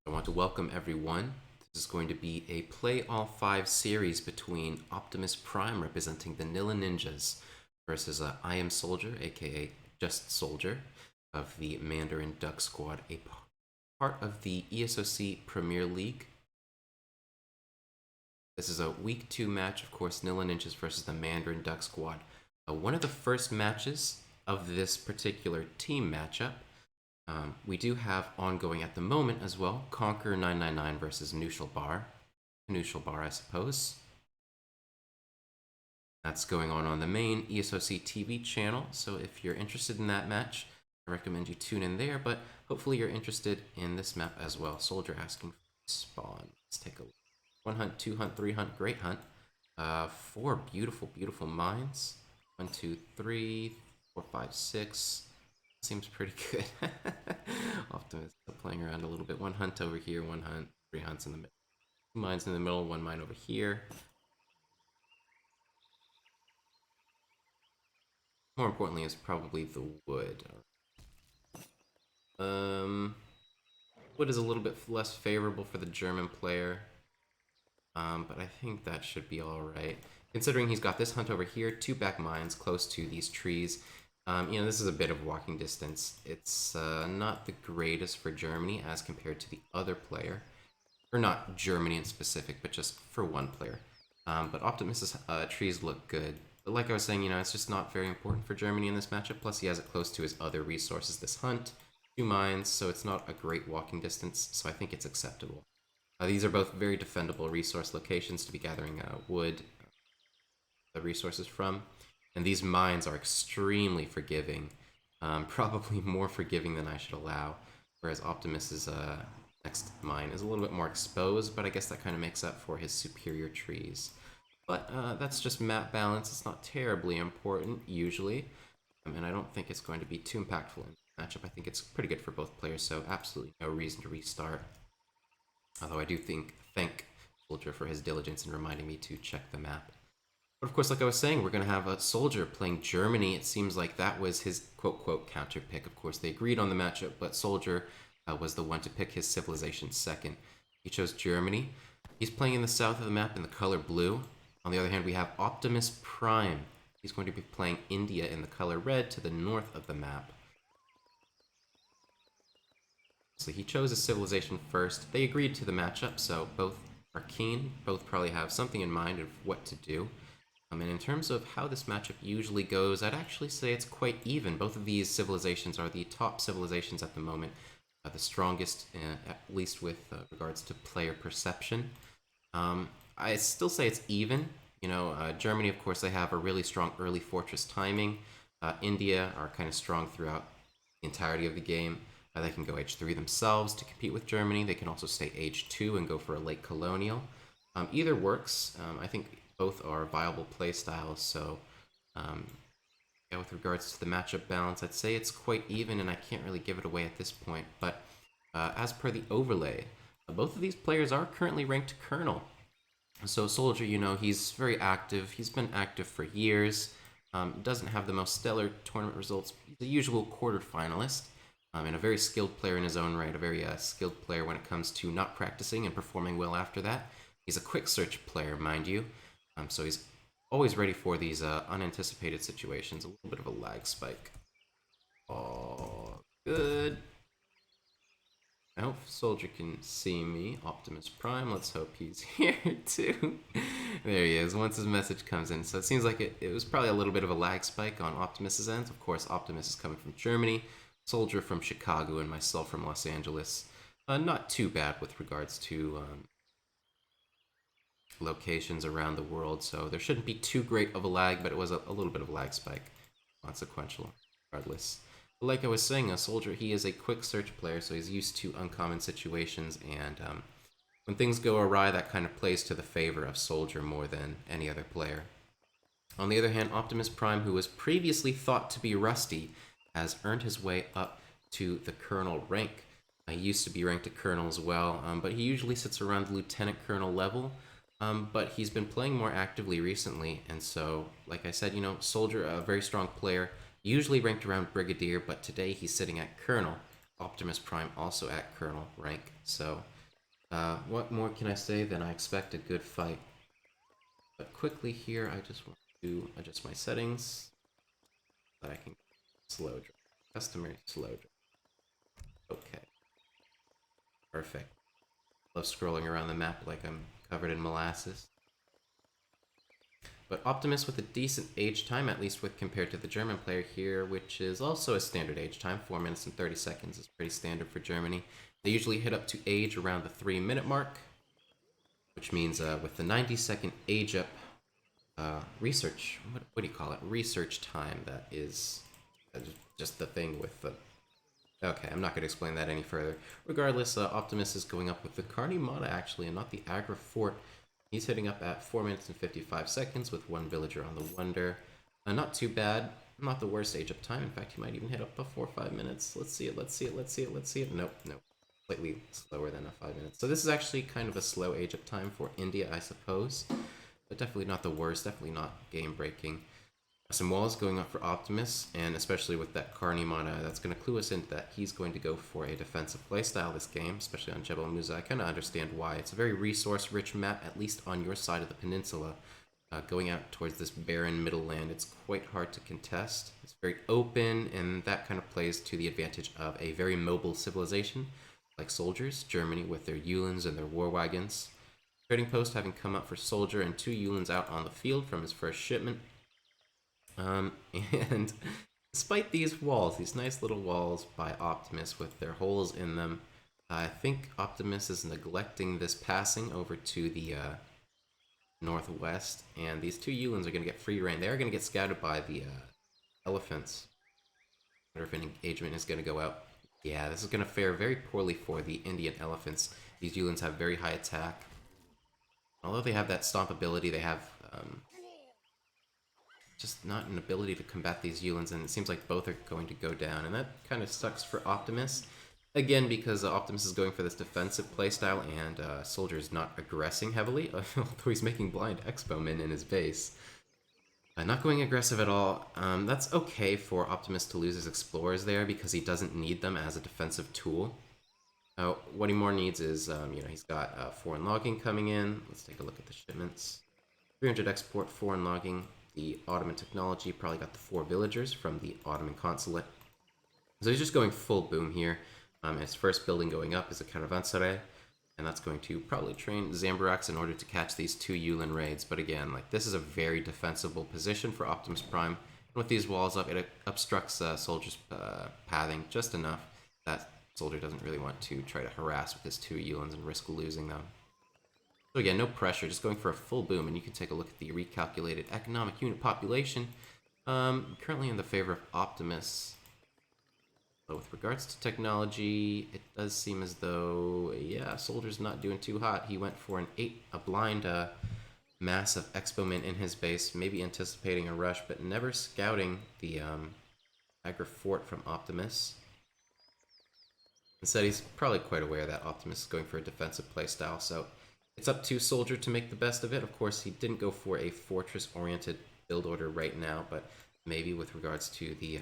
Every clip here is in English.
I want to welcome everyone. This is going to be a Play All 5 series between Optimus Prime representing the Nilla Ninjas versus I Am SoldieR, aka Just SoldieR, of the Mandarin Duck Squad, a part of the ESOC Premier League. This is a Week 2 match, of course, Nilla Ninjas versus the Mandarin Duck Squad. One of the first matches of this particular team matchup. We do have ongoing at the moment as well, Conquer 999 versus Nushalbar, I suppose. That's going on the main ESOC TV channel, so if you're interested in that match, I recommend you tune in there, but hopefully you're interested in this map as well. SoldieR asking for spawn. Let's take a look. 1 hunt, 2 hunt, 3 hunt, great hunt. 4 beautiful, beautiful mines. 1, 2, 3, 4, 5, 6. Seems pretty good. Optimus playing around a little bit. 1 hunt over here, 1 hunt, 3 hunts in the middle. 2 mines in the middle, 1 mine over here. More importantly is probably the wood. Wood is a little bit less favorable for the German player. But I think that should be alright. Considering he's got this hunt over here, 2 back mines close to these trees. This is a bit of walking distance. It's not the greatest for Germany as compared to the other player. Or not Germany in specific, but just for one player. But Optimus's trees look good. But like I was saying, it's just not very important for Germany in this matchup. Plus he has it close to his other resources this hunt. 2 mines, so it's not a great walking distance, so I think it's acceptable. These are both very defendable resource locations to be gathering wood, the resources from. And these mines are extremely forgiving, probably more forgiving than I should allow, whereas Optimus's next mine is a little bit more exposed, but I guess that kind of makes up for his superior trees. But that's just map balance. It's not terribly important, usually, and I don't think it's going to be too impactful in the matchup. I think it's pretty good for both players, so absolutely no reason to restart. Although I do thank SoldieR for his diligence in reminding me to check the map. But of course, like I was saying, we're going to have a SoldieR playing Germany. It seems like that was his quote-quote counter pick. Of course, they agreed on the matchup, but SoldieR was the one to pick his civilization second. He chose Germany. He's playing in the south of the map in the color blue. On the other hand, we have Optimus Prime. He's going to be playing India in the color red to the north of the map. So he chose his civilization first. They agreed to the matchup, so both are keen. Both probably have something in mind of what to do. And in terms of how this matchup usually goes, I'd actually say it's quite even. Both of these civilizations are the top civilizations at the moment, the strongest, at least with regards to player perception. I still say it's even. Germany, of course, they have a really strong early fortress timing. India are kind of strong throughout the entirety of the game. They can go H3 themselves to compete with Germany. They can also stay H2 and go for a late colonial. Either works. I think both are viable play styles, so with regards to the matchup balance, I'd say it's quite even, and I can't really give it away at this point. But as per the overlay, both of these players are currently ranked Colonel. So SoldieR, he's very active. He's been active for years. Doesn't have the most stellar tournament results. He's a usual quarterfinalist. And a very skilled player in his own right, a very skilled player when it comes to not practicing and performing well after that. He's a quick search player, mind you, so he's always ready for these unanticipated situations. A little bit of a lag spike. Oh, good. I hope SoldieR can see me. Optimus Prime, let's hope he's here too. There he is, once his message comes in. So it seems like it was probably a little bit of a lag spike on Optimus's end. Of course, Optimus is coming from Germany. SoldieR from Chicago, and myself from Los Angeles. Not too bad with regards to locations around the world, so there shouldn't be too great of a lag, but it was a little bit of a lag spike. Consequential, regardless. But like I was saying, SoldieR, he is a quick search player, so he's used to uncommon situations, and when things go awry, that kind of plays to the favor of SoldieR more than any other player. On the other hand, Optimus Prime, who was previously thought to be rusty, has earned his way up to the Colonel rank. He used to be ranked a Colonel as well, but he usually sits around the Lieutenant Colonel level. But he's been playing more actively recently, and so, like I said, SoldieR, a very strong player, usually ranked around Brigadier, but today he's sitting at Colonel. Optimus Prime also at Colonel rank. So what more can I say than I expect a good fight? But quickly here, I just want to adjust my settings so that I can slow draw. Customary slow draw. Okay. Perfect. Love scrolling around the map like I'm covered in molasses. But Optimus with a decent age time, at least with compared to the German player here, which is also a standard age time. 4 minutes and 30 seconds is pretty standard for Germany. They usually hit up to age around the 3-minute mark, which means with the 90-second age up research, what do you call it? Research time, that is just the thing with the... Okay, I'm not going to explain that any further. Regardless, Optimus is going up with the Carnimata actually, and not the Agra Fort. He's hitting up at 4 minutes and 55 seconds with 1 villager on the Wonder. Not too bad. Not the worst age up time. In fact, he might even hit up before 5 minutes. Let's see it, let's see it, let's see it, let's see it. Nope, nope. Slightly slower than a 5 minutes. So this is actually kind of a slow age up time for India, I suppose. But definitely not the worst, definitely not game breaking. Some walls going up for Optimus, and especially with that Carnimata, that's going to clue us into that he's going to go for a defensive playstyle this game, especially on Jebel Musa. I kind of understand why. It's a very resource-rich map, at least on your side of the peninsula. Going out towards this barren middle land, it's quite hard to contest. It's very open, and that kind of plays to the advantage of a very mobile civilization, like SoldieR's, Germany with their Uhlans and their war wagons. Trading post having come up for SoldieR and 2 Uhlans out on the field from his first shipment. And despite these walls, these nice little walls by Optimus with their holes in them, I think Optimus is neglecting this passing over to the northwest, and these 2 Uhlans are going to get free reign. They are going to get scouted by the elephants. I wonder if an engagement is going to go out. Yeah, this is going to fare very poorly for the Indian elephants. These Uhlans have very high attack. Although they have that stomp ability, they have just not an ability to combat these Uhlans, and it seems like both are going to go down, and that kind of sucks for Optimus. Again, because Optimus is going for this defensive playstyle, and SoldieR is not aggressing heavily, although he's making blind Expo-men in his base. Not going aggressive at all. That's okay for Optimus to lose his Explorers there, because he doesn't need them as a defensive tool. What he more needs is, he's got foreign logging coming in. Let's take a look at the shipments. 300 export, foreign logging. The Ottoman technology probably got the 4 villagers from the Ottoman consulate. So he's just going full boom here. His first building going up is a Caravanserai, and that's going to probably train Zamburaks in order to catch these 2 Uhlan raids. But again, like, this is a very defensible position for Optimus Prime. And with these walls up, it obstructs SoldieR's pathing just enough that SoldieR doesn't really want to try to harass with his 2 Uhlans and risk losing them. So again, no pressure, just going for a full boom, and you can take a look at the recalculated economic unit population. Currently in the favor of Optimus. But with regards to technology, it does seem as though, yeah, SoldieR's not doing too hot. He went for a blind mass of Expo-men in his base, maybe anticipating a rush, but never scouting the Agra Fort from Optimus. Instead, he's probably quite aware that Optimus is going for a defensive playstyle, so it's up to SoldieR to make the best of it. Of course, he didn't go for a fortress-oriented build order right now, but maybe with regards to the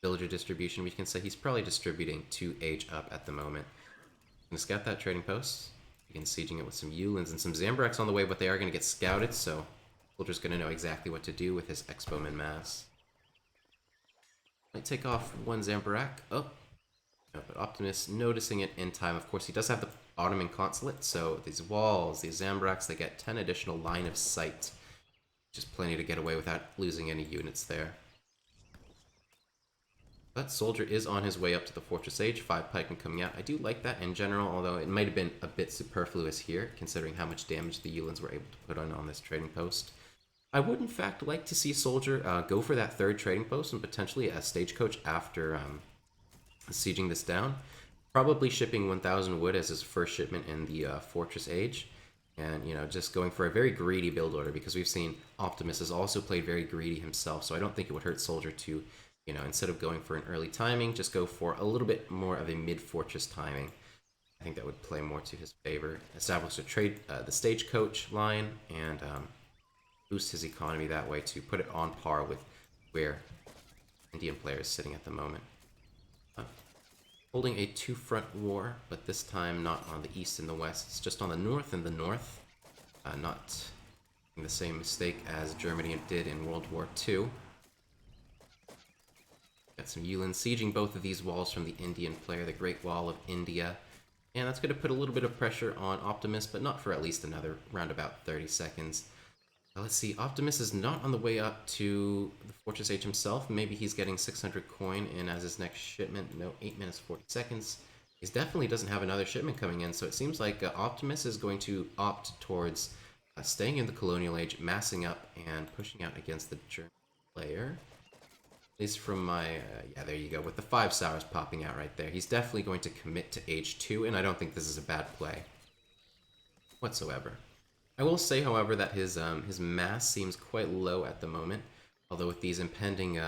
villager distribution, we can say he's probably distributing to age up at the moment. I'm going to scout that trading post. Begin sieging it with some Uhlans and some Zamburaks on the way, but they are going to get scouted, so SoldieR's going to know exactly what to do with his Expo-men mass. Might take off 1 Zamburak. Oh, no, but Optimus noticing it in time. Of course, he does have the Ottoman consulate, so these walls, these Zamburaks, they get 10 additional line of sight, which is plenty to get away without losing any units there. But SoldieR is on his way up to the Fortress Age, 5 pikemen coming out. I do like that in general, although it might have been a bit superfluous here, considering how much damage the Uhlans were able to put on this trading post. I would, in fact, like to see SoldieR go for that 3rd trading post and potentially a stagecoach after sieging this down. Probably shipping 1,000 wood as his first shipment in the Fortress Age. And, just going for a very greedy build order, because we've seen Optimus has also played very greedy himself, so I don't think it would hurt SoldieR to, instead of going for an early timing, just go for a little bit more of a mid-fortress timing. I think that would play more to his favor. Establish the stagecoach line, and boost his economy that way to put it on par with where Indian player is sitting at the moment. holding a two-front war, but this time not on the east and the west. It's just on the north and the north. Not the same mistake as Germany did in World War II. Got some Yulin sieging both of these walls from the Indian player, the Great Wall of India. And that's going to put a little bit of pressure on Optimus, but not for at least another round about 30 seconds. Let's see, Optimus is not on the way up to the Fortress H himself. Maybe he's getting 600 coin in as his next shipment. No, 8 minutes 40 seconds. He definitely doesn't have another shipment coming in, so it seems like Optimus is going to opt towards staying in the Colonial Age, massing up, and pushing out against the German player. At least from my, yeah, there you go, with the 5 sours popping out right there. He's definitely going to commit to H2, and I don't think this is a bad play whatsoever. I will say, however, that his mass seems quite low at the moment, although with these impending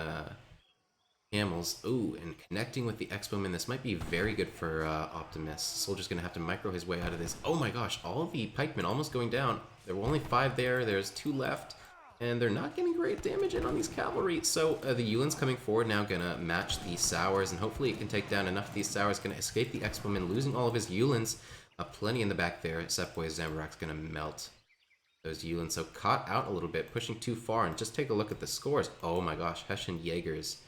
camels, ooh, and connecting with the Expomen, this might be very good for Optimus. Soldier's going to have to micro his way out of this. Oh my gosh, all of the pikemen almost going down. There were only 5 there, there's 2 left, and they're not getting great damage in on these cavalry. So the Yulin's coming forward now, going to match the sours, and hopefully it can take down enough of these sours, going to escape the Expomen, losing all of his Yulins. Plenty in the back there. Sepway Zambarak's going to melt those Yulins. So caught out a little bit, pushing too far, and just take a look at the scores. Oh my gosh, Hessian Jaegers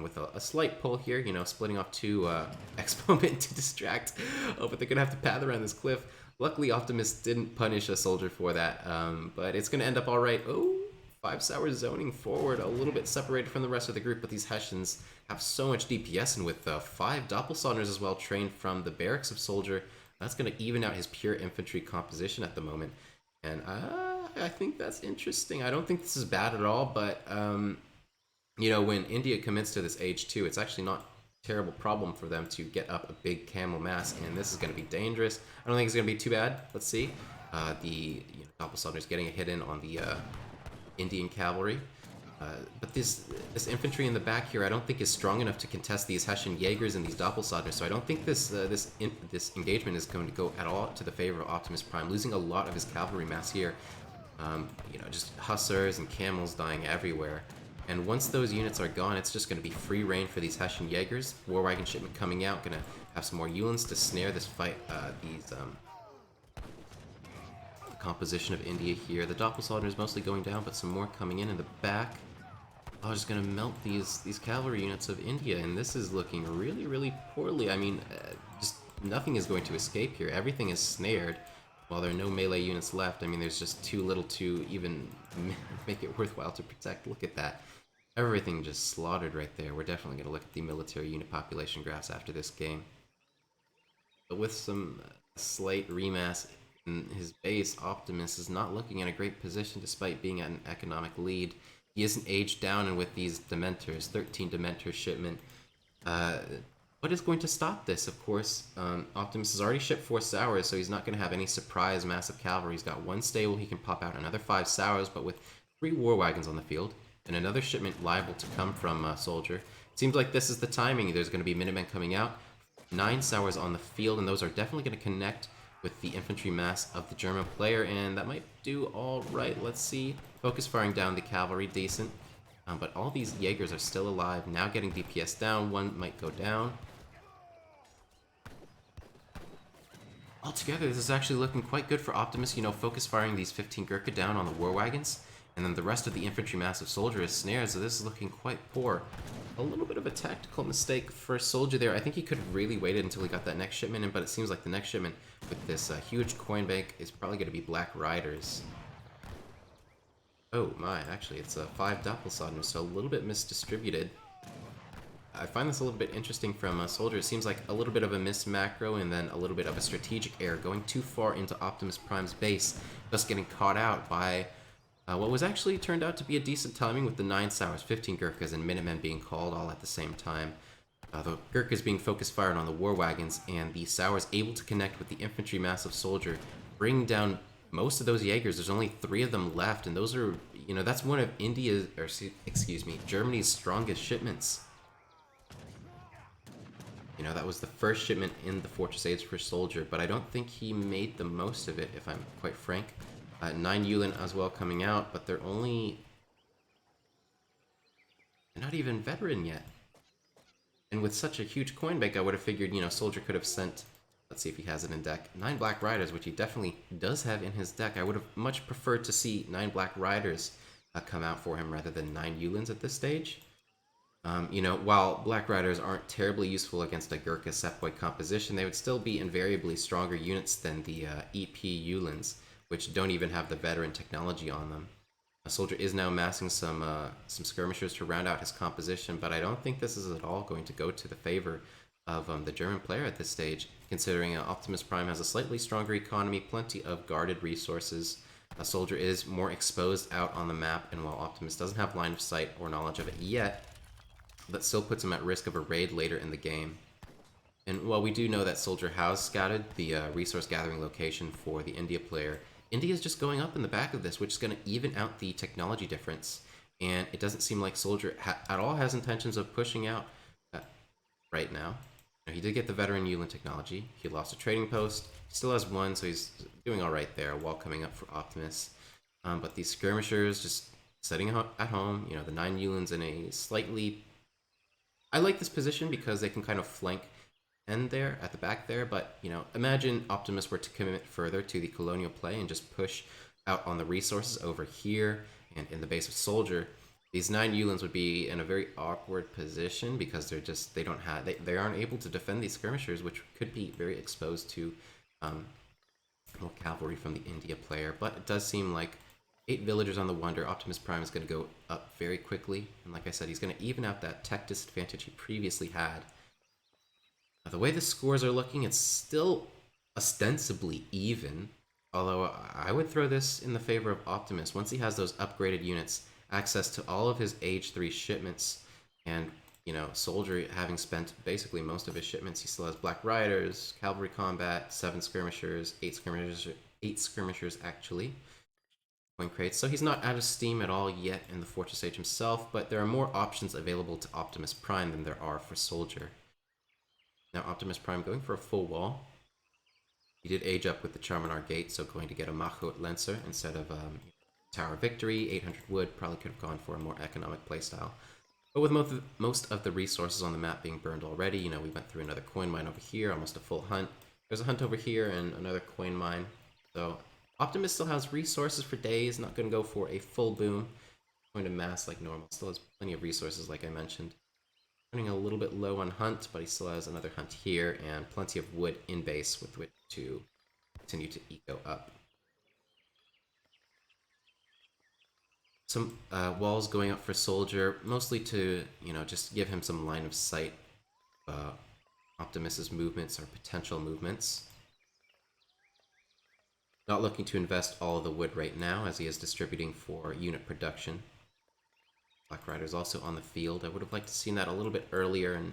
with a slight pull here, you know, splitting off 2 Expomen to distract. Oh, but they're going to have to path around this cliff. Luckily, Optimus didn't punish a soldier for that, but it's going to end up all right. Oh, 5 sours zoning forward, a little bit separated from the rest of the group, but these Hessians have so much DPS, and with 5 Doppelsaunders as well trained from the barracks of Soldier, that's going to even out his pure infantry composition at the moment. And I think that's interesting. I don't think this is bad at all, but you know, when India commits to this H2, it's actually not a terrible problem for them to get up a big camel mass, and this is going to be dangerous. I don't think it's going to be too bad. Let's see. The Doppelsaunder's getting a hit in on the Indian cavalry. But this infantry in the back here, I don't think is strong enough to contest these Hessian Jaegers and these Doppelsaunders. So I don't think this engagement is going to go at all to the favor of Optimus Prime, losing a lot of his cavalry mass here. You know, just hussars and camels dying everywhere. And once those units are gone, it's just going to be free reign for these Hessian Jaegers. War wagon shipment coming out, going to have some more Yulins to snare this fight. The composition of India here. The Doppelsander is mostly going down, but some more coming in the back. Oh, just going to melt these cavalry units of India, and this is looking really, really poorly. I mean, just nothing is going to escape here. Everything is snared. While there are no melee units left, I mean, there's just too little to even make it worthwhile to protect. Look at that. Everything just slaughtered right there. We're definitely going to look at the military unit population graphs after this game. But with some slight remass in his base, Optimus is not looking in a great position despite being at an economic lead. He isn't aged down, and with these Dementors, 13 Dementor shipment, what is going to stop this? Of course, Optimus has already shipped 4 sours, so he's not going to have any surprise massive cavalry. He's got 1 stable, he can pop out another 5 sours, but with 3 war wagons on the field, and another shipment liable to come from Soldier. It seems like this is the timing. There's going to be Minutemen coming out, 9 sours on the field, and those are definitely going to connect with the infantry mass of the German player, and that might do all right. Let's see. Focus firing down the cavalry, decent. But all these Jaegers are still alive, now getting DPS down. 1 might go down. Altogether, this is actually looking quite good for Optimus, you know, focus firing these 15 Gurkha down on the war wagons, and then the rest of the infantry mass of Soldier is snared, so this is looking quite poor. A little bit of a tactical mistake for Soldier there. I think he could have really waited until he got that next shipment in, but it seems like the next shipment with this huge coin bank is probably going to be Black Riders. Oh my, actually it's 5 Doppelsaunders, so a little bit misdistributed. I find this a little bit interesting from Soldier. It seems like a little bit of a missed macro and then a little bit of a strategic error, going too far into Optimus Prime's base, just getting caught out by what was actually turned out to be a decent timing with the 9 sours, 15 Gurkhas, and Minutemen being called all at the same time. The Gurkhas being focus fired on the war wagons, and the sours able to connect with the infantry mass of Soldier, bringing down most of those Jaegers. There's only 3 of them left, and those are, you know, that's one of Germany's strongest shipments. You know, that was the first shipment in the Fortress Age for Soldier, but I don't think he made the most of it, if I'm quite frank. 9 Yulin as well coming out, but they're not even veteran yet. And with such a huge coin bank, I would have figured, Soldier could have sent, let's see if he has it in deck, 9 Black Riders, which he definitely does have in his deck. I would have much preferred to see 9 Black Riders come out for him rather than 9 Yulins at this stage. While Black Riders aren't terribly useful against a Gurkha Sepoy composition, they would still be invariably stronger units than the EP Yulins, which don't even have the veteran technology on them. A Soldier is now amassing some skirmishers to round out his composition, but I don't think this is at all going to go to the favor of the German player at this stage, considering Optimus Prime has a slightly stronger economy, plenty of guarded resources. A Soldier is more exposed out on the map, and while Optimus doesn't have line of sight or knowledge of it yet, that still puts him at risk of a raid later in the game. And while we do know that Soldier has scouted the resource gathering location for the India player, India is just going up in the back of this, which is going to even out the technology difference. And it doesn't seem like Soldier at all has intentions of pushing out right now. He did get the veteran Yulin technology. He lost a trading post. He still has one, so he's doing all right there while coming up for Optimus. But these skirmishers just setting at home, the 9 Yulins in a slightly... I like this position because they can kind of flank end there at the back there, but imagine Optimus were to commit further to the colonial play and just push out on the resources over here and in the base of Soldier. These 9 Yulins would be in a very awkward position because they aren't able to defend these skirmishers, which could be very exposed to more cavalry from the India player. But it does seem like 8 villagers on the Wonder. Optimus Prime is going to go up very quickly. And like I said, he's going to even out that tech disadvantage he previously had. Now, the way the scores are looking, it's still ostensibly even. Although I would throw this in the favor of Optimus. Once he has those upgraded units, access to all of his Age 3 shipments, and, Soldier having spent basically most of his shipments, he still has Black Riders, Cavalry Combat, 7 skirmishers, 8 skirmishers actually. Coin crates. So he's not out of steam at all yet in the Fortress Age himself, but there are more options available to Optimus Prime than there are for Soldier. Now Optimus Prime going for a full wall. He did age up with the Charminar Gate, so going to get a Mahot Lancer instead of Tower of Victory. 800 wood, probably could have gone for a more economic playstyle. But with most of the resources on the map being burned already, we went through another coin mine over here, almost a full hunt. There's a hunt over here and another coin mine. So Optimus still has resources for days, not going to go for a full boom. Going to mass like normal, still has plenty of resources like I mentioned. Running a little bit low on hunt, but he still has another hunt here and plenty of wood in base with which to continue to eco up. Some walls going up for Soldier, mostly to, just give him some line of sight. Optimus's movements or potential movements. Not looking to invest all of the wood right now, as he is distributing for unit production. Black Rider's also on the field. I would have liked to seen that a little bit earlier and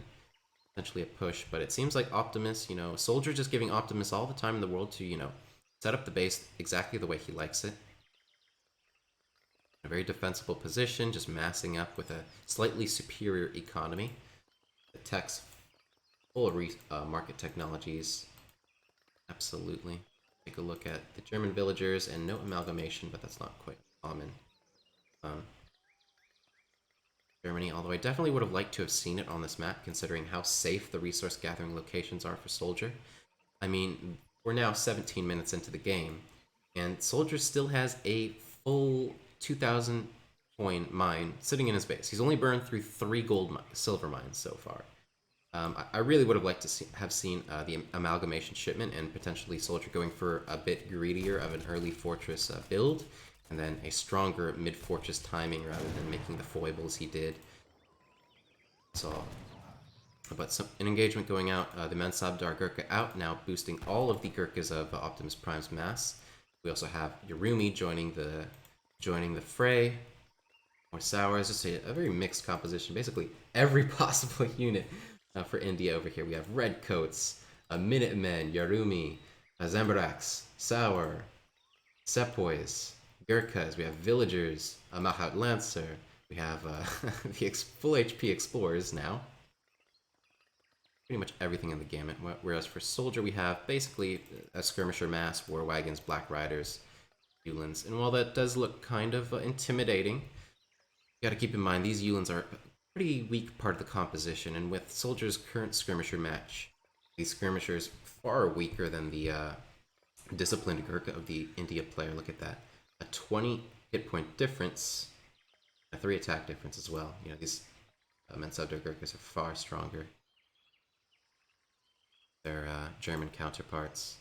potentially a push, but it seems like Optimus, Soldier just giving Optimus all the time in the world to, set up the base exactly the way he likes it. A very defensible position, just massing up with a slightly superior economy. The tech's full of market technologies. Absolutely. Take a look at the German villagers, and no amalgamation, but that's not quite common. Germany, although I definitely would have liked to have seen it on this map, considering how safe the resource gathering locations are for Soldier. I mean, we're now 17 minutes into the game, and Soldier still has a full 2,000 coin mine sitting in his base. He's only burned through 3 silver mines so far. I really would have liked to have seen the amalgamation shipment and potentially Soldier going for a bit greedier of an early fortress build, and then a stronger mid-fortress timing rather than making the foibles he did. So, but an engagement going out, the Mansabdar Gurkha out, now boosting all of the Gurkhas of Optimus Prime's mass. We also have Yarumi joining the fray. More Sours, just a very mixed composition. Basically, every possible unit for India over here. We have Redcoats, Minutemen, Yarumi, Zambaraks, Sour, Sepoys, Gurkhas. We have Villagers, a Mahat Lancer. We have the full HP Explorers now. Pretty much everything in the gamut. Whereas for Soldier, we have basically a Skirmisher mass, War Wagons, Black Riders, Yulins. And while that does look kind of intimidating, you gotta keep in mind these Yulins are pretty weak part of the composition, and with Soldier's current skirmisher match, these skirmishers far weaker than the disciplined Gurkha of the India player. Look at that. A 20 hit point difference, a 3 attack difference as well. You know, these Mensabdar Gurkhas are far stronger. Their German counterparts.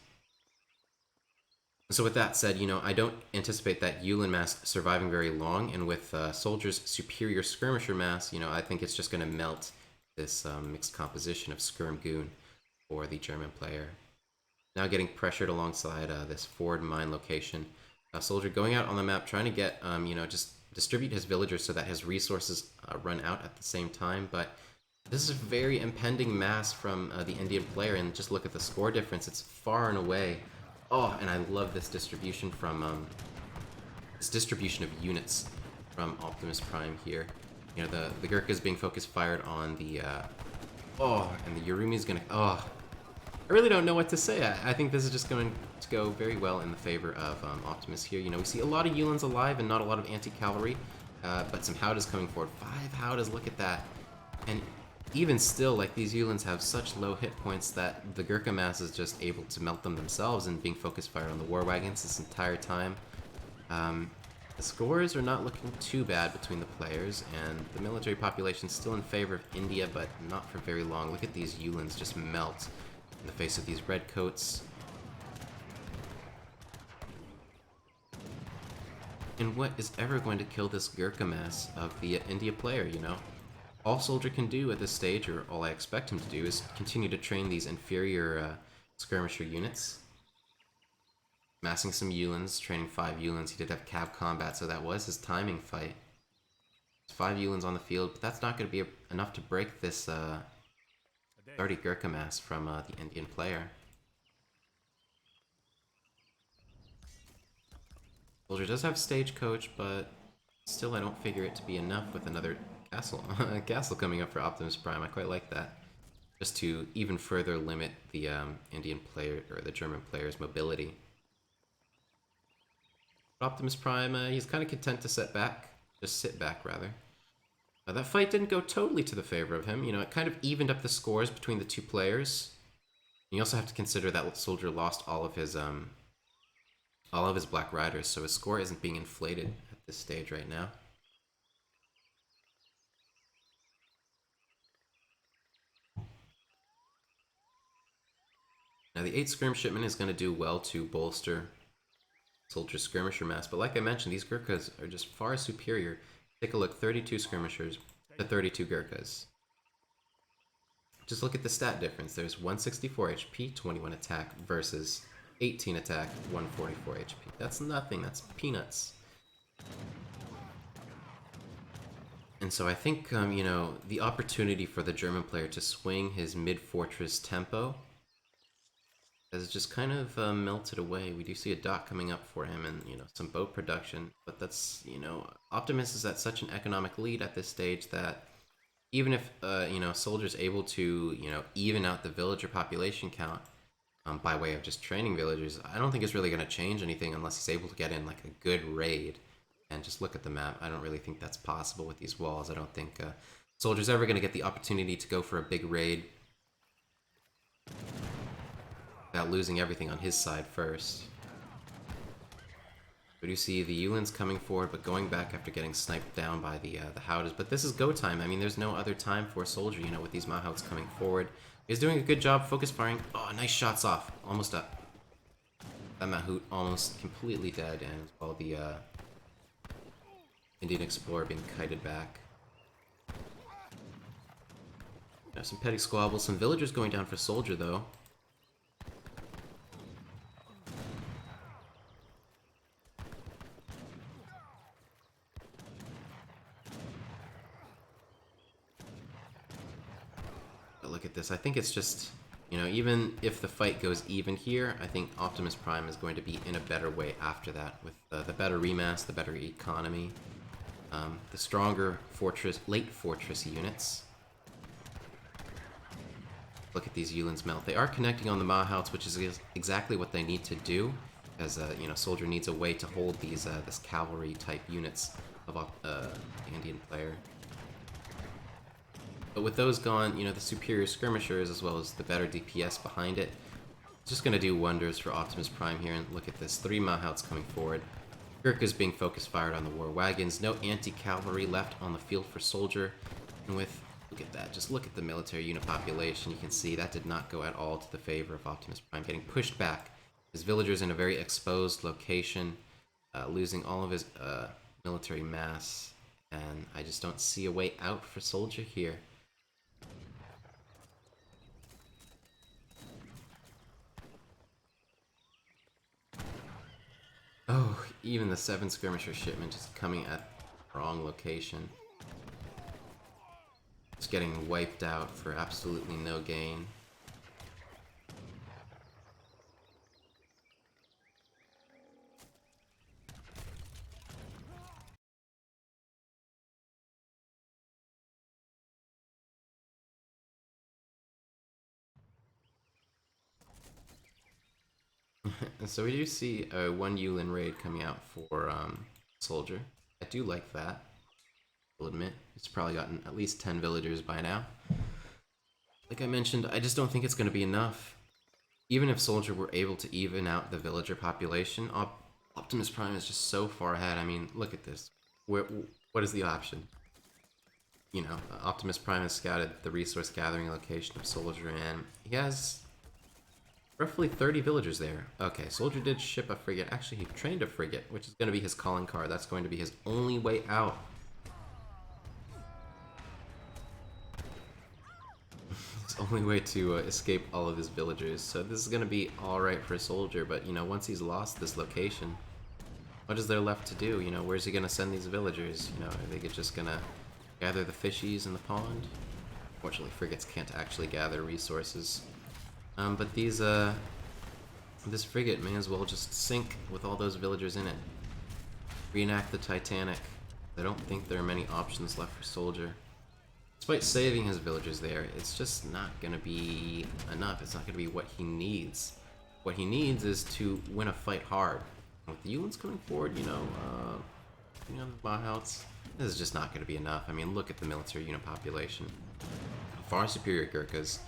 So with that said, you know, I don't anticipate that Yulin mass surviving very long, and with Soldier's superior skirmisher mass, you know, I think it's just going to melt this mixed composition of Skirm Goon for the German player. Now getting pressured alongside this forward mine location. Soldier going out on the map, trying to get, you know, just distribute his villagers so that his resources run out at the same time, but this is a very impending mass from the Indian player, and just look at the score difference. It's far and away. Oh, and I love this distribution from of units from Optimus Prime here. You know, the Gurkha is being focus fired on the and the Yurumi is gonna I really don't know what to say. I think this is just going to go very well in the favor of Optimus here. You know, we see a lot of Yulins alive and not a lot of anti-cavalry, but some Howdas coming forward. 5 Howdas, look at that. And even still, like, these Yulins have such low hit points that the Gurkha mass is just able to melt them themselves and being focus fired on the war wagons this entire time. The scores are not looking too bad between the players, and the military population is still in favor of India, but not for very long. Look at these Yulins just melt in the face of these redcoats. And what is ever going to kill this Gurkha mass of the India player, you know? All Soldier can do at this stage, or all I expect him to do, is continue to train these inferior skirmisher units. Massing some Yulins, training 5 Yulins. He did have cab combat, so that was his timing fight. 5 Yulins on the field, but that's not going to be enough to break this 30 Gurkha mass from the Indian player. Soldier does have Stagecoach, but still I don't figure it to be enough with another castle coming up for Optimus Prime. I quite like that. Just to even further limit the Indian player, or the German player's mobility. Optimus Prime, he's kind of content to sit back, rather. That fight didn't go totally to the favor of him. You know, it kind of evened up the scores between the two players. You also have to consider that Soldier lost all of his Black Riders, so his score isn't being inflated at this stage right now. Now the 8 Skirm Shipment is going to do well to bolster Soldier's skirmisher mass, but like I mentioned, these Gurkhas are just far superior. Take a look, 32 skirmishers to 32 Gurkhas. Just look at the stat difference. There's 164 HP, 21 attack, versus 18 attack, 144 HP. That's nothing, that's peanuts. And so I think, you know, the opportunity for the German player to swing his mid-fortress tempo has just kind of melted away. We do see a dot coming up for him and, you know, some boat production, but that's, you know, Optimus is at such an economic lead at this stage that even if, you know, Soldier's able to, you know, even out the villager population count by way of just training villagers, I don't think it's really going to change anything unless he's able to get in, like, a good raid. And just look at the map. I don't really think that's possible with these walls. I don't think Soldier's ever going to get the opportunity to go for a big raid without losing everything on his side first. We do see the Yulins coming forward, but going back after getting sniped down by the Howdas. But this is go time. I mean, there's no other time for a Soldier, you know, with these Mahouts coming forward. He's doing a good job focus firing. Oh, nice shots off. Almost up. That Mahout almost completely dead, and while the Indian Explorer being kited back. Now some petty squabbles, some villagers going down for Soldier though. But look at this, I think it's just, you know, even if the fight goes even here, I think Optimus Prime is going to be in a better way after that, with the better remass, the better economy. The stronger late fortress units. Look at these Yulins melt. They are connecting on the Mahouts, which is exactly what they need to do, as you know, Soldier needs a way to hold these this cavalry type units of the Indian player. But with those gone, you know, the superior skirmishers as well as the better DPS behind it, it's just going to do wonders for Optimus Prime here. And look at this, 3 Mahouts coming forward. Gurkha's being focus fired on the war wagons. No anti-cavalry left on the field for SoldieR. And with, look at that, just look at the military unit population. You can see that did not go at all to the favor of Optimus Prime, getting pushed back. His villagers in a very exposed location, losing all of his military mass. And I just don't see a way out for SoldieR here. Oh, even the 7 skirmisher shipment just coming at the wrong location. Just getting wiped out for absolutely no gain. And so we do see a 1 Yulin raid coming out for SoldieR. I do like that. I'll admit, it's probably gotten at least 10 villagers by now. Like I mentioned, I just don't think it's going to be enough. Even if SoldieR were able to even out the villager population, Optimus Prime is just so far ahead. I mean, look at this. What is the option? You know, Optimus Prime has scouted the resource gathering location of SoldieR, and he has roughly 30 villagers there. Okay, SoldieR did ship a frigate. Actually, he trained a frigate, which is going to be his calling card. That's going to be his only way out. His only way to escape all of his villagers. So this is going to be alright for SoldieR, but, you know, once he's lost this location, what is there left to do? You know, where's he going to send these villagers? You know, are they just going to gather the fishies in the pond? Fortunately, frigates can't actually gather resources. But these, this frigate may as well just sink with all those villagers in it. Reenact the Titanic. I don't think there are many options left for SoldieR. Despite saving his villagers there, it's just not gonna be enough. It's not gonna be what he needs. What he needs is to win a fight hard. And with the Yulins coming forward, you know, the Mahouts, this is just not gonna be enough. I mean, look at the military unit population. Far superior Gurkhas.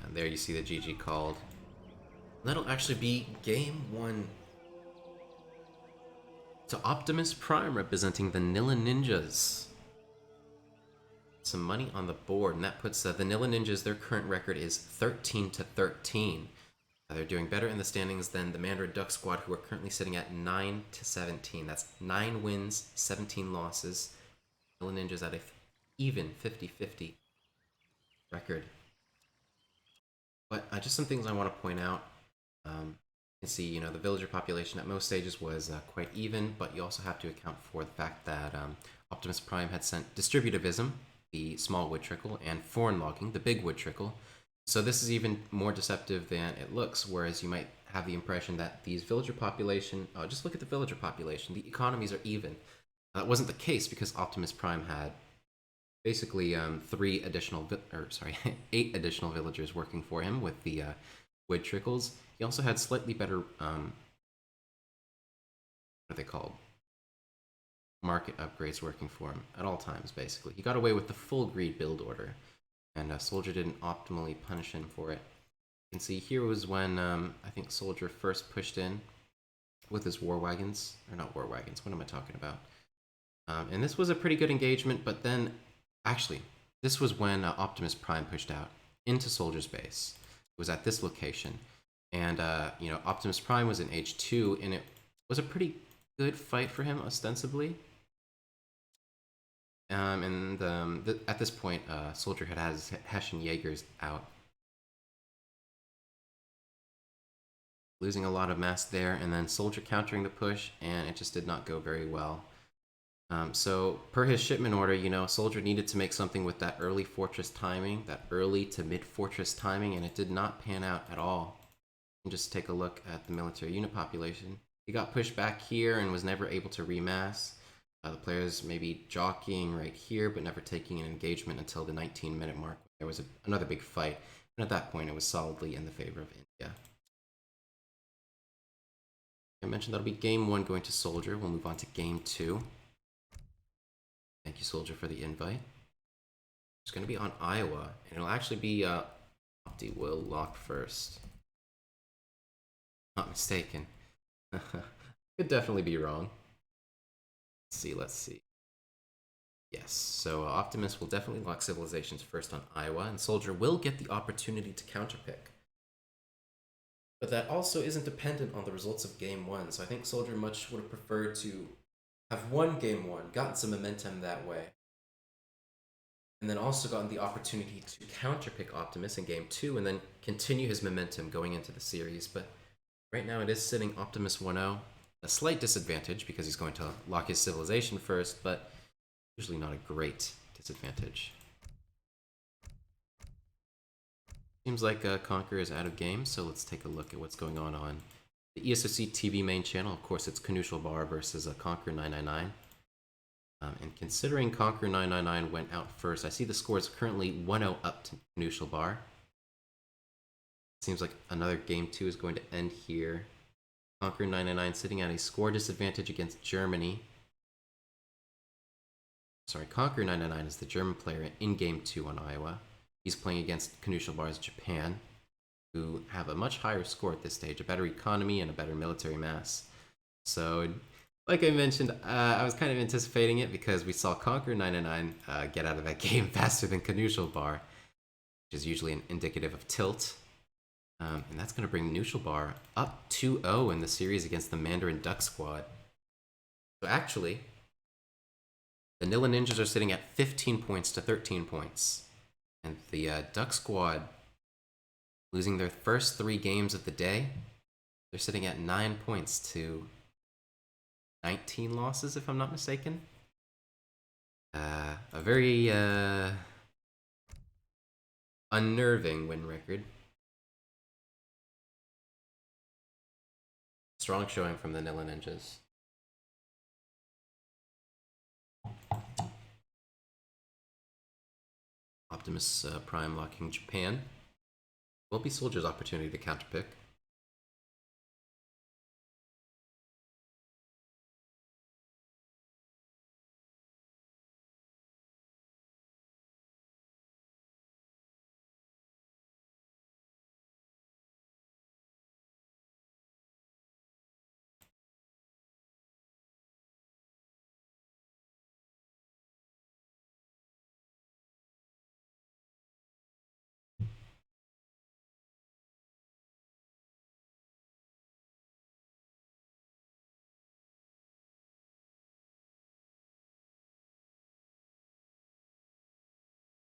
And there you see the GG called. That'll actually be game 1 to Optimus Prime representing the Nilla Ninjas. Some money on the board, and that puts the Nilla Ninjas, their current record is 13-13. They're doing better in the standings than the Mandarin Duck Squad, who are currently sitting at 9-17. That's 9 wins, 17 losses. Nilla Ninjas at a even 50-50 record. But just some things I want to point out. You can see, you know, the villager population at most stages was quite even, but you also have to account for the fact that Optimus Prime had sent distributivism, the small wood trickle, and foreign logging, the big wood trickle. So this is even more deceptive than it looks, whereas you might have the impression that these villager population, just look at the villager population, the economies are even. That wasn't the case because Optimus Prime had basically 8 additional villagers working for him with the wood trickles. He also had slightly better, what are they called? Market upgrades working for him at all times, basically. He got away with the full greed build order, and SoldieR didn't optimally punish him for it. You can see here was when I think SoldieR first pushed in with his war wagons, or not war wagons, what am I talking about? And this was a pretty good engagement, but then, actually, this was when Optimus Prime pushed out into SoldieR's base. It was at this location, and you know, Optimus Prime was in Age 2, and it was a pretty good fight for him, ostensibly. At this point, SoldieR had his Hessian Jaegers out. Losing a lot of mass there, and then SoldieR countering the push, and it just did not go very well. So, per his shipment order, you know, SoldieR needed to make something with that early fortress timing, that early to mid-fortress timing, and it did not pan out at all. And just take a look at the military unit population. He got pushed back here and was never able to remass. The players maybe jockeying right here, but never taking an engagement until the 19-minute mark. There was another big fight, and at that point, it was solidly in the favor of India. I mentioned that'll be game 1 going to SoldieR. We'll move on to game 2. Thank you, SoldieR, for the invite. It's going to be on Iowa, and it'll actually be Opti will lock first. Not mistaken. Could definitely be wrong. Let's see. Yes, so Optimus will definitely lock Civilizations first on Iowa, and SoldieR will get the opportunity to counterpick. But that also isn't dependent on the results of Game 1, so I think SoldieR much would have preferred to have won Game 1, gotten some momentum that way, and then also gotten the opportunity to counterpick Optimus in Game 2, and then continue his momentum going into the series. But right now it is sitting Optimus 1-0, a slight disadvantage because he's going to lock his Civilization first, but usually not a great disadvantage. Seems like Conquer is out of game, so let's take a look at what's going on the ESOC TV main channel. Of course, it's Bar versus Conquer 999. And considering Conquer 999 went out first, I see the score is currently 1-0 up to Bar. Seems like another Game 2 is going to end here. Conquer 999 sitting at a score disadvantage against Germany. Sorry, Conquer 999 is the German player in Game 2 on Iowa. He's playing against Bar's Japan, who have a much higher score at this stage, a better economy and a better military mass. So, like I mentioned, I was kind of anticipating it because we saw Conquer 999 get out of that game faster than Bar, which is usually indicative of tilt. And that's going to bring Bar up 2-0 in the series against the Mandarin Duck Squad. So actually, the Nilla Ninjas are sitting at 15 points to 13 points. And the Duck Squad, losing their first 3 games of the day, they're sitting at 9 points to 19 losses, if I'm not mistaken. A very unnerving win record. Strong showing from the Nilla Ninjas. Optimus Prime locking Japan. Will be SoldieR's opportunity to counterpick.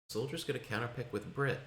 SoldieR's going to counterpick with Brit.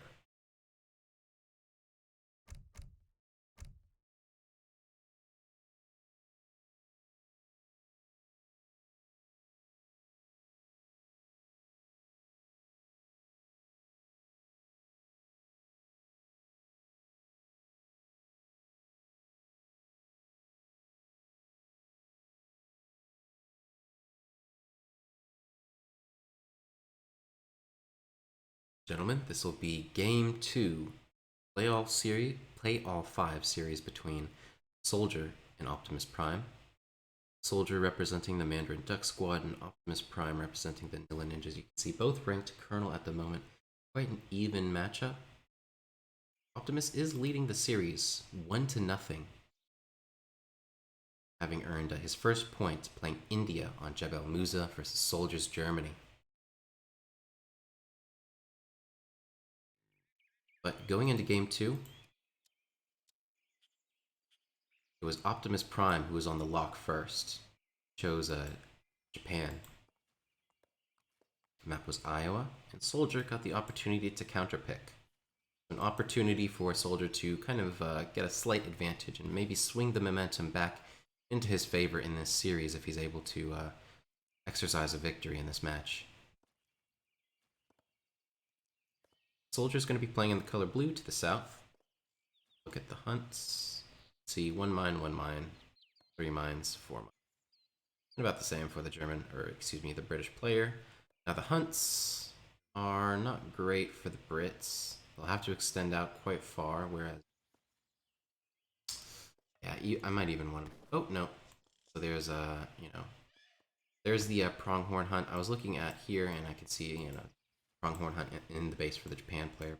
Gentlemen, this will be Game 2, Play All 5 series between SoldieR and Optimus Prime. SoldieR representing the Mandarin Duck Squad and Optimus Prime representing the Nilla Ninjas. You can see both ranked Colonel at the moment. Quite an even matchup. Optimus is leading the series 1-0, having earned his first point playing India on Jebel Musa versus SoldieR's Germany. But going into Game 2, it was Optimus Prime who was on the lock first. Chose Japan. The map was Iowa, and SoldieR got the opportunity to counterpick. An opportunity for SoldieR to kind of get a slight advantage and maybe swing the momentum back into his favor in this series if he's able to exercise a victory in this match. SoldieR's going to be playing in the color blue to the south. Look at the hunts. See, 1 mine, 1 mine, 3 mines, 4 mines. And about the same for the the British player. Now the hunts are not great for the Brits. They'll have to extend out quite far, whereas... Yeah, I might even want to... Oh, no. So there's there's the pronghorn hunt I was looking at here, and I could see, pronghorn hunt in the base for the Japan player.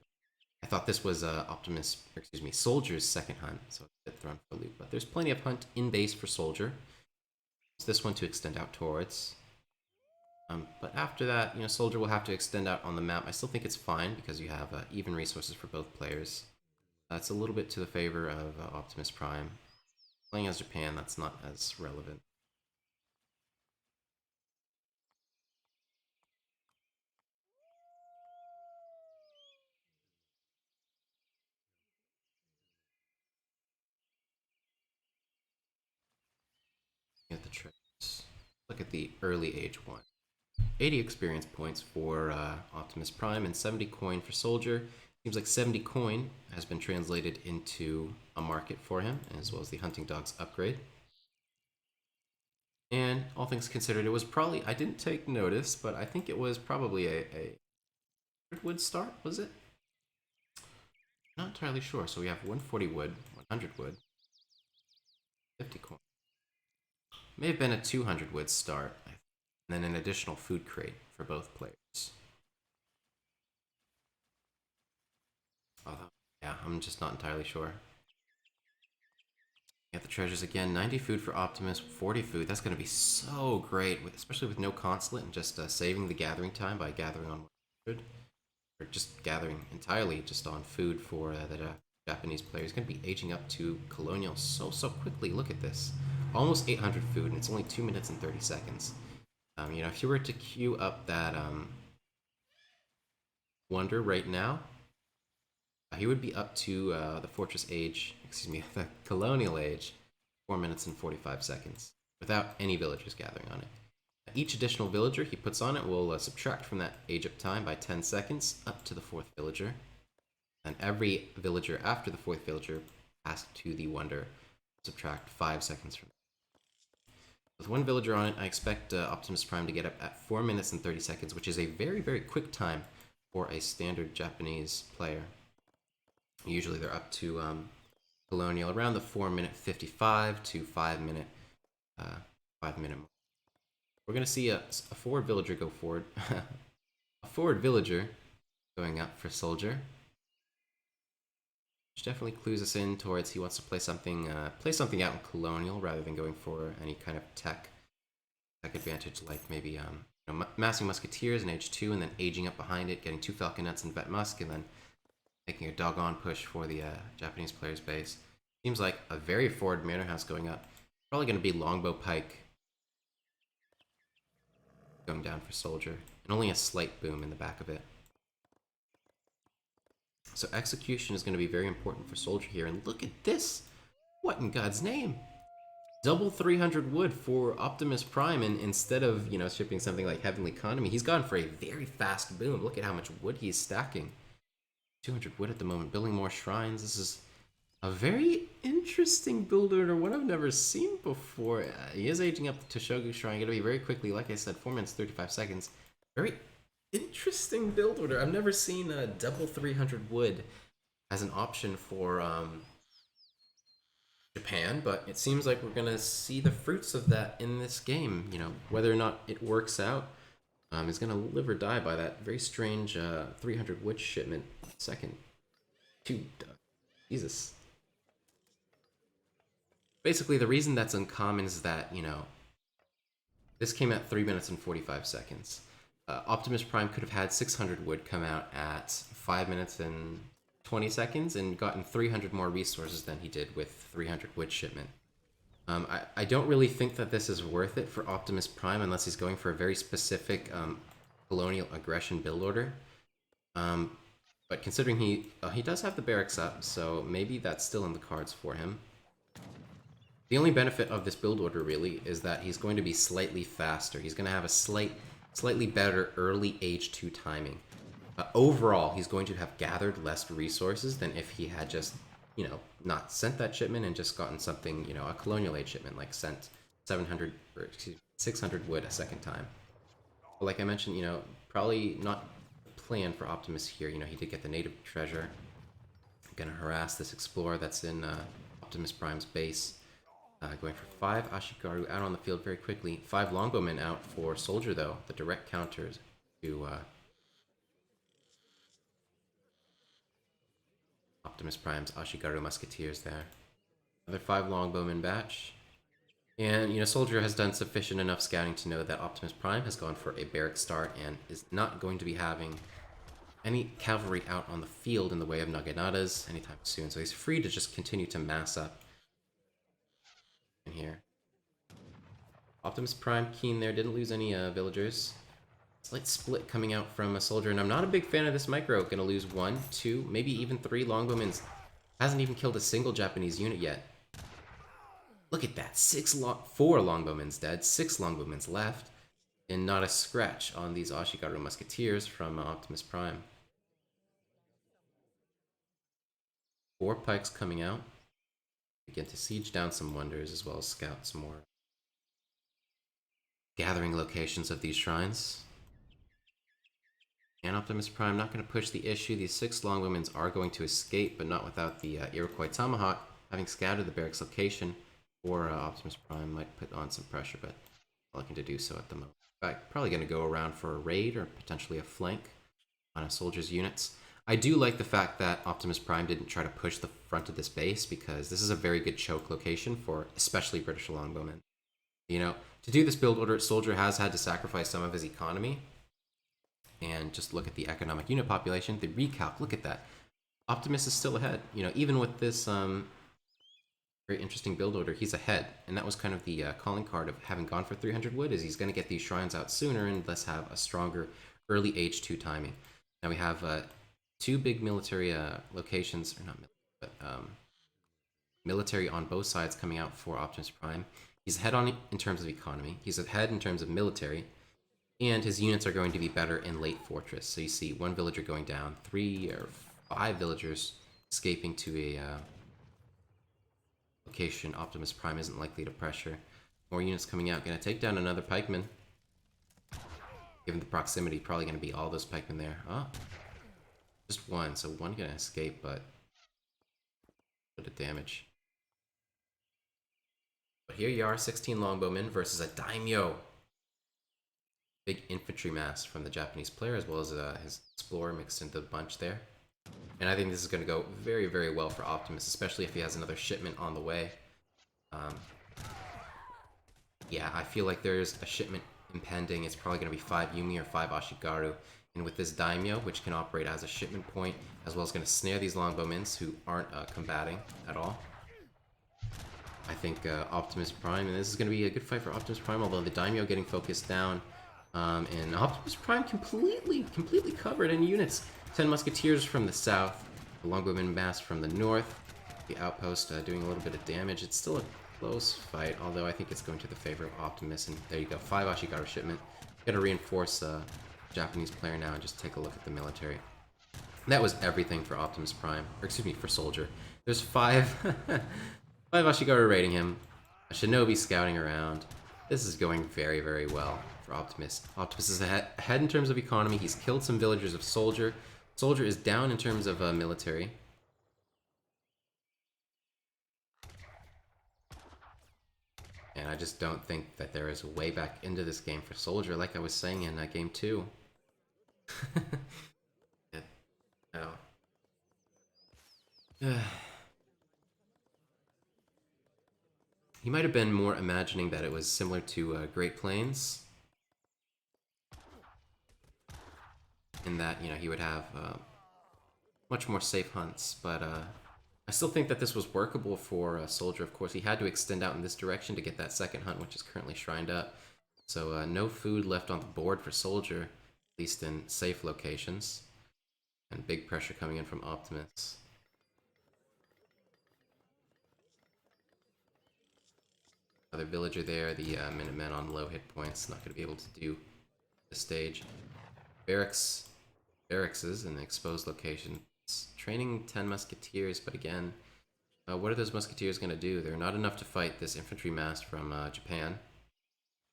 I thought this was SoldieR's second hunt, so it's a bit thrown for a loop. But there's plenty of hunt in base for SoldieR. It's this one to extend out towards. But after that, SoldieR will have to extend out on the map. I still think it's fine because you have even resources for both players. It's a little bit to the favor of Optimus Prime. Playing as Japan, that's not as relevant. At the tricks. Look at the early age one. 80 experience points for Optimus Prime and 70 coin for SoldieR. Seems like 70 coin has been translated into a market for him, as well as the Hunting Dogs upgrade. And all things considered, it was probably, I didn't take notice, but I think it was probably a wood start, was it? Not entirely sure. So we have 140 wood, 100 wood, 50 coin. May have been a 200 wood start, and then an additional food crate for both players. Although, yeah, I'm just not entirely sure. Get the treasures again. 90 food for Optimus, 40 food. That's going to be so great, especially with no consulate and just saving the gathering time by gathering on 100. Or just gathering entirely just on food for the Japanese player. He's going to be aging up to Colonial so quickly. Look at this. Almost 800 food, and it's only 2 minutes and 30 seconds. If you were to queue up that Wonder right now, he would be up to the Fortress Age, the Colonial Age, 4 minutes and 45 seconds, without any villagers gathering on it. Each additional villager he puts on it will subtract from that age up time by 10 seconds up to the 4th villager. And every villager after the 4th villager passed to the Wonder subtract 5 seconds from it. With one villager on it, I expect Optimus Prime to get up at 4 minutes and 30 seconds, which is a very quick time for a standard Japanese player. Usually they're up to Colonial around the 4-minute 55 to 5-minute 5-minute mark. We're going to see a forward villager go forward. A forward villager going up for SoldieR. Which definitely clues us in towards he wants to play something out in Colonial rather than going for any kind of tech advantage, like maybe massing Musketeers in age 2 and then aging up behind it, getting 2 Falconets and Vet Musk, and then making a doggone push for the Japanese player's base. Seems like a very forward Manor House going up. Probably going to be Longbow Pike going down for SoldieR, and only a slight boom in the back of it. So execution is going to be very important for SoldieR here, and look at this! What in God's name? Double 300 wood for Optimus Prime, and instead of, shipping something like Heavenly Economy, he's gone for a very fast boom. Look at how much wood he's stacking. 200 wood at the moment, building more shrines. This is a very interesting build order, one I've never seen before. He is aging up to Shogu Shrine, gonna be very quickly, like I said, 4 minutes 35 seconds. Very interesting build order. I've never seen a double 300 wood as an option for Japan, but it seems like we're gonna see the fruits of that in this game. Whether or not it works out is gonna live or die by that very strange 300 wood shipment. Second. Jesus. Basically, the reason that's uncommon is that, this came at 3 minutes and 45 seconds. Optimus Prime could have had 600 wood come out at 5 minutes and 20 seconds and gotten 300 more resources than he did with 300 wood shipment. I don't really think that this is worth it for Optimus Prime unless he's going for a very specific colonial aggression build order. But considering he does have the barracks up, so maybe that's still in the cards for him. The only benefit of this build order, really, is that he's going to be slightly faster. He's going to have a slightly better early age 2 timing. Overall, he's going to have gathered less resources than if he had just, not sent that shipment and just gotten something, a colonial age shipment, like sent 600 wood a second time. But like I mentioned, probably not plan for Optimus here. He did get the native treasure. Gonna harass this explorer that's in Optimus Prime's base. Going for 5 Ashigaru out on the field very quickly. 5 Longbowmen out for SoldieR, though. The direct counters to Optimus Prime's Ashigaru Musketeers there. Another 5 Longbowmen batch. And, you know, SoldieR has done sufficient enough scouting to know that Optimus Prime has gone for a barrack start and is not going to be having any cavalry out on the field in the way of Naganatas anytime soon. So he's free to just continue to mass up in here. Optimus Prime keen there, didn't lose any villagers. Slight split coming out from a SoldieR, and I'm not a big fan of this micro. Gonna lose 1, 2, maybe even 3 Longbowmen. Hasn't even killed a single Japanese unit yet. Look at that, 4 Longbowmen's dead, 6 Longbowmen's left, and not a scratch on these Ashigaru Musketeers from Optimus Prime. 4 pikes coming out. Begin to siege down some wonders as well as scout some more gathering locations of these shrines. And Optimus Prime not going to push the issue. These 6 Longbowmen are going to escape, but not without the Iroquois Tomahawk having scouted the barracks location. Or Optimus Prime might put on some pressure, but not looking to do so at the moment. In fact, probably going to go around for a raid or potentially a flank on a soldier's units. I do like the fact that Optimus Prime didn't try to push the front of this base, because this is a very good choke location for especially British Longbowmen. You know, to do this build order, SoldieR has had to sacrifice some of his economy. And just look at the economic unit population, the recalc, look at that. Optimus is still ahead. You know, even with this very interesting build order, he's ahead. And that was kind of the calling card of having gone for 300 wood, is he's going to get these shrines out sooner and thus have a stronger early H2 timing. Now we have 2 big military locations, or not military, but military on both sides coming out for Optimus Prime. He's ahead in terms of economy, he's ahead in terms of military, and his units are going to be better in late fortress. So you see 1 villager going down, 3 or 5 villagers escaping to a location Optimus Prime isn't likely to pressure. More units coming out, gonna take down another pikeman. Given the proximity, probably gonna be all those pikemen there. Oh, just 1, so 1 gonna escape, but a bit of damage. But here you are, 16 Longbowmen versus a Daimyo. Big infantry mass from the Japanese player, as well as his explorer mixed into the bunch there. And I think this is going to go very, very well for Optimus, especially if he has another shipment on the way. Yeah, I feel like there's a shipment impending. It's probably going to be 5 Yumi or 5 Ashigaru. And with this Daimyo, which can operate as a shipment point, as well as going to snare these Longbowmen who aren't combating at all. I think Optimus Prime, and this is going to be a good fight for Optimus Prime, although the Daimyo getting focused down. And Optimus Prime completely covered in units. 10 Musketeers from the south, the Longbowmen mass from the north, the outpost doing a little bit of damage. It's still a close fight, although I think it's going to the favor of Optimus. And there you go, 5 Ashigaru shipment. Gotta reinforce Japanese player now and just take a look at the military. And that was everything for Optimus Prime, or excuse me, for SoldieR. There's 5, 5 Ashigaru raiding him, a Shinobi scouting around. This is going very, very well for Optimus. Optimus is ahead in terms of economy. He's killed some villagers of SoldieR. SoldieR is down in terms of military. And I just don't think that there is a way back into this game for SoldieR, like I was saying in game 2. Yeah. Oh. He might have been more imagining that it was similar to Great Plains, in that, you know, he would have much more safe hunts, but I still think that this was workable for SoldieR. Of course, he had to extend out in this direction to get that second hunt, which is currently shrined up. So no food left on the board for SoldieR, at least in safe locations, and big pressure coming in from Optimus. Another villager there, the Minutemen on low hit points, not going to be able to do this stage. Barracks in the exposed location. It's training 10 musketeers, but again, what are those musketeers going to do? They're not enough to fight this infantry mass from Japan.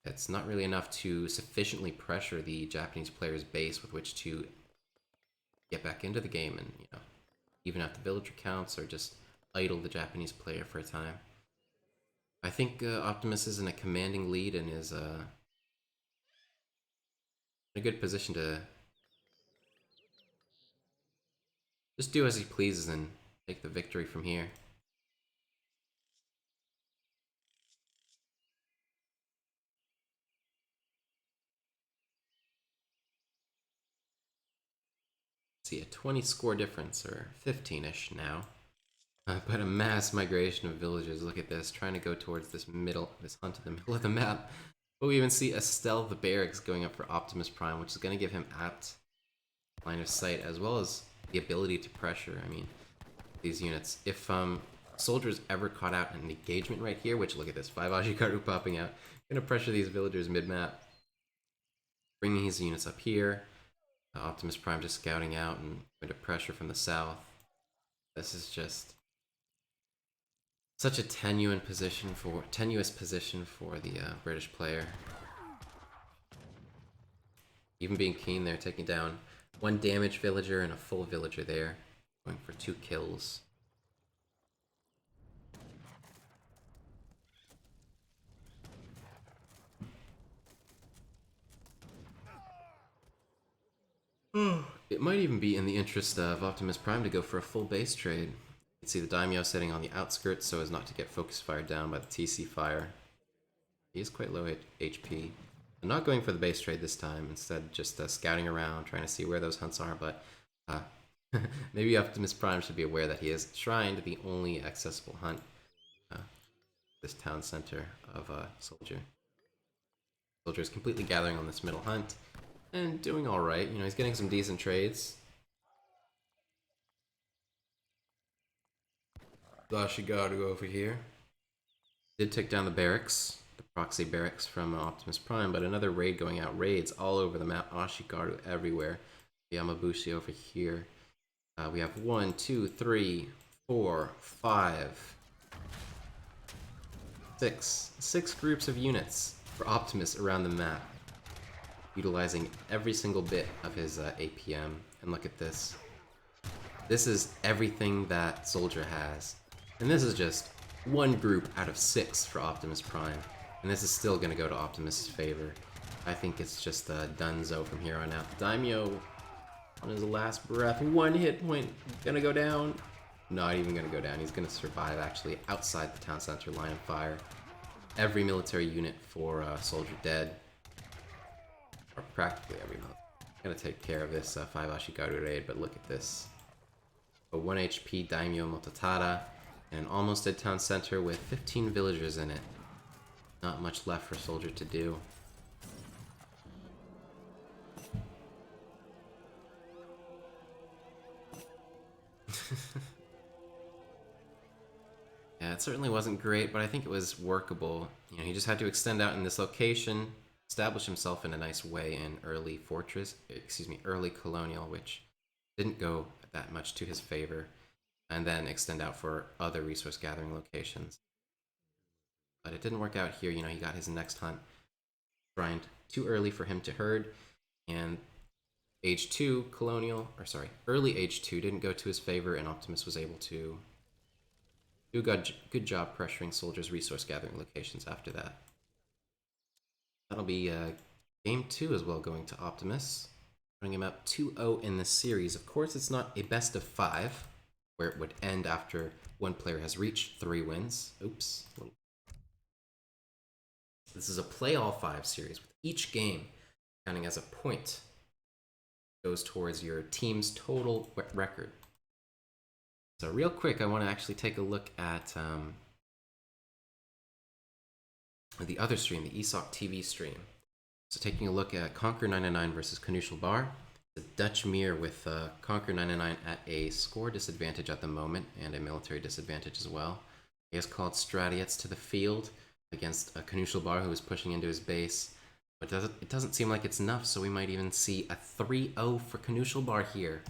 It's not really enough to sufficiently pressure the Japanese player's base with which to get back into the game and, you know, even out the villager counts or just idle the Japanese player for a time. I think Optimus is in a commanding lead and is in a good position to just do as he pleases and take the victory from here. See a 20 score difference, or 15-ish now. But a mass migration of villagers. Look at this, trying to go towards this hunt in the middle of the map. But we even see a stealth barracks going up for Optimus Prime, which is going to give him apt line of sight, as well as the ability to pressure. I mean, these units. If soldiers ever caught out an engagement right here, which look at this, 5 Ashikaru popping out, gonna pressure these villagers mid-map, bringing his units up here. Optimus Prime just scouting out and going to pressure from the south. This is just such a tenuous position for the British player. Even being keen there, taking down 1 damaged villager and a full villager there, going for 2 kills. It might even be in the interest of Optimus Prime to go for a full base trade. You can see the Daimyo sitting on the outskirts so as not to get focus fired down by the TC fire. He is quite low HP. I'm not going for the base trade this time, instead just scouting around, trying to see where those hunts are, but maybe Optimus Prime should be aware that he is shrined the only accessible hunt. This town center of SoldieR. SoldieR is completely gathering on this middle hunt. And doing alright, you know, he's getting some decent trades. Ashigaru over here. Did take down the barracks, the proxy barracks from Optimus Prime, but another raid going out. Raids all over the map, Ashigaru everywhere. Yamabushi over here. We have 1, 2, 3, 4, 5, 6 groups of units for Optimus around the map, utilizing every single bit of his APM. And look at this. This is everything that SoldieR has. And this is just 1 group out of 6 for Optimus Prime. And this is still going to go to Optimus' favor. I think it's just donezo from here on out. Daimyo on his last breath. 1 hit point. Gonna go down. Not even gonna go down. He's gonna survive actually outside the town center line of fire. Every military unit for SoldieR dead. Or practically every month. Gonna take care of this 5 Ashigaru raid, but look at this. A 1 HP Daimyo Mototada, and an almost dead town center with 15 villagers in it. Not much left for SoldieR to do. Yeah, it certainly wasn't great, but I think it was workable. You know, he just had to extend out in this location, establish himself in a nice way in early early colonial, which didn't go that much to his favor, and then extend out for other resource gathering locations. But it didn't work out here. You know, he got his next hunt shrined too early for him to herd, and age 2 colonial, or sorry, early age 2 didn't go to his favor, and Optimus was able to do a good job pressuring SoldieR's resource gathering locations after that. That'll be game 2 as well, going to Optimus, putting him up 2-0 in this series. Of course, it's not a best of 5, where it would end after one player has reached 3 wins. Oops. This is a play all 5 series, with each game counting as a point. Goes towards your team's total record. So real quick, I want to actually take a look at the other stream, the ESOC TV stream. So taking a look at Conquer99 versus Kanushal Bar. It's a Dutch mirror with Conquer99 at a score disadvantage at the moment, and a military disadvantage as well. He has called Stratiots to the field against Kanushal Bar, who is pushing into his base. But it doesn't seem like it's enough, so we might even see a 3-0 for Kanushal Bar here.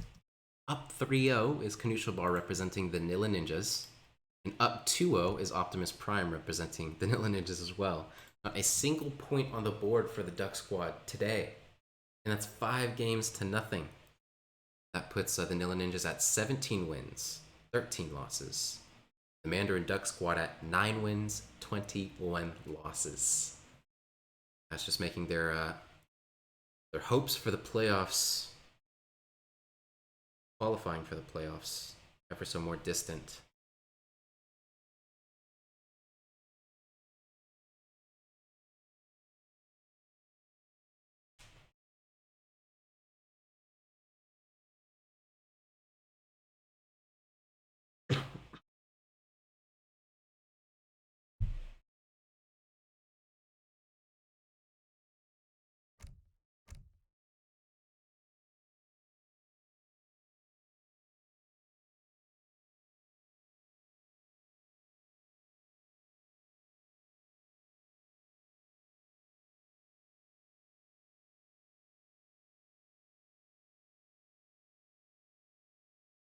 Up 3-0 is Kanushal Bar representing the Nilla Ninjas, and up 2-0 is Optimus Prime representing the Nilla Ninjas as well. Not a single point on the board for the Duck Squad today, and that's 5 games to nothing. That puts the Nilla Ninjas at 17 wins, 13 losses. The Mandarin Duck Squad at 9 wins, 21 losses. That's just making their hopes for the playoffs, qualifying for the playoffs, ever so more distant.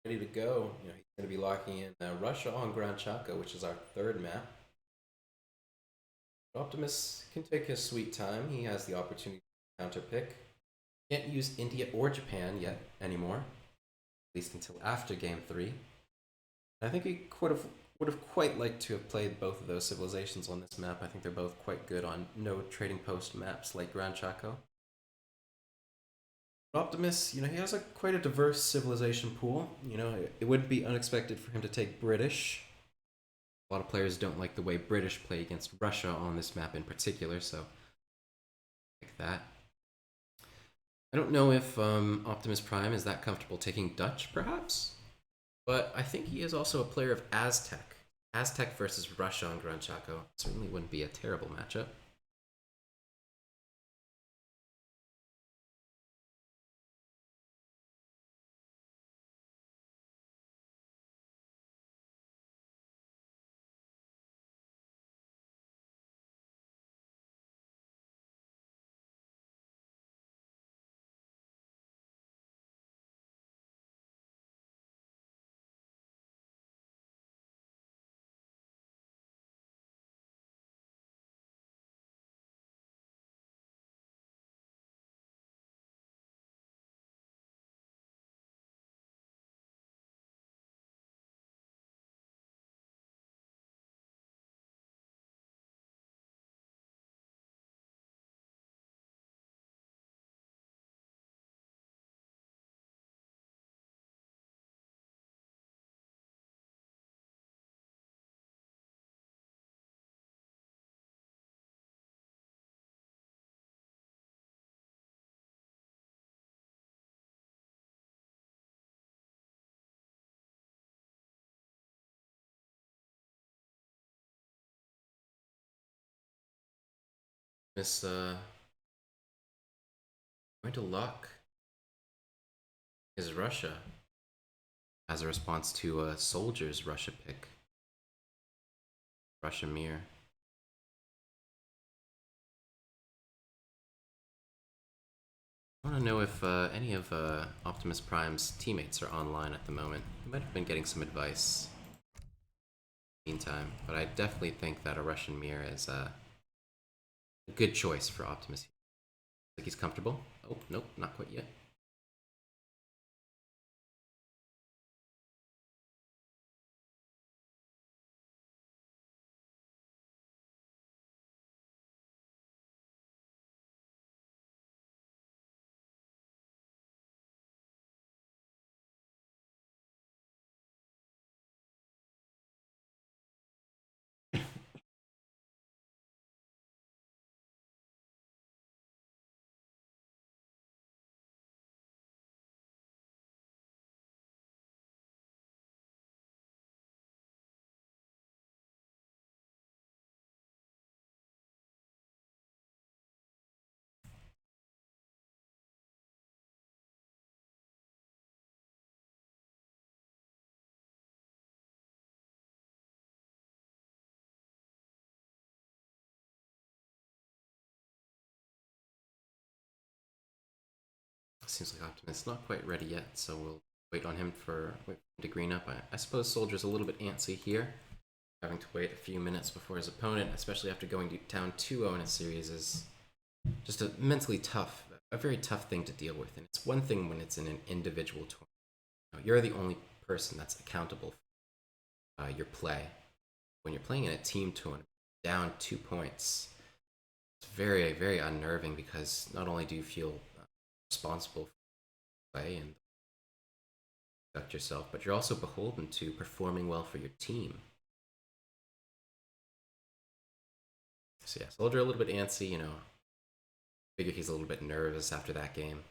Ready to go. He's going to be locking in Russia on Grand Chaka, which is our third map. Optimus can take his sweet time. He has the opportunity to counter pick. Can't use India or Japan yet anymore, at least until after Game 3. I think he would have quite liked to have played both of those civilizations on this map. I think they're both quite good on no trading post maps like Grand Chaco. Optimus, he has quite a diverse civilization pool. It wouldn't be unexpected for him to take British. A lot of players don't like the way British play against Russia on this map in particular, so like that. I don't know if Optimus Prime is that comfortable taking Dutch, perhaps? But I think he is also a player of Aztec. Aztec versus Russia on Grand Chaco certainly wouldn't be a terrible matchup. Miss going to lock is Russia as a response to SoldieR's Russia pick. Russia Mir. I want to know if any of Optimus Prime's teammates are online at the moment. He might have been getting some advice in the meantime, but I definitely think that a Russian Mir is a good choice for Optimus. I think he's comfortable. Oh, nope, not quite yet. Seems like Optimus not quite ready yet, so we'll wait on him to green up. I suppose SoldieR's a little bit antsy here. Having to wait a few minutes before his opponent, especially after going down 2-0 in a series, is just a very tough thing to deal with. And it's one thing when it's in an individual tournament. You're the only person that's accountable for your play. When you're playing in a team tournament, down 2 points, it's very, very unnerving because not only do you feel responsible for play and conduct yourself, but you're also beholden to performing well for your team. So yeah, SoldieR a little bit antsy, you know. Figure he's a little bit nervous after that game.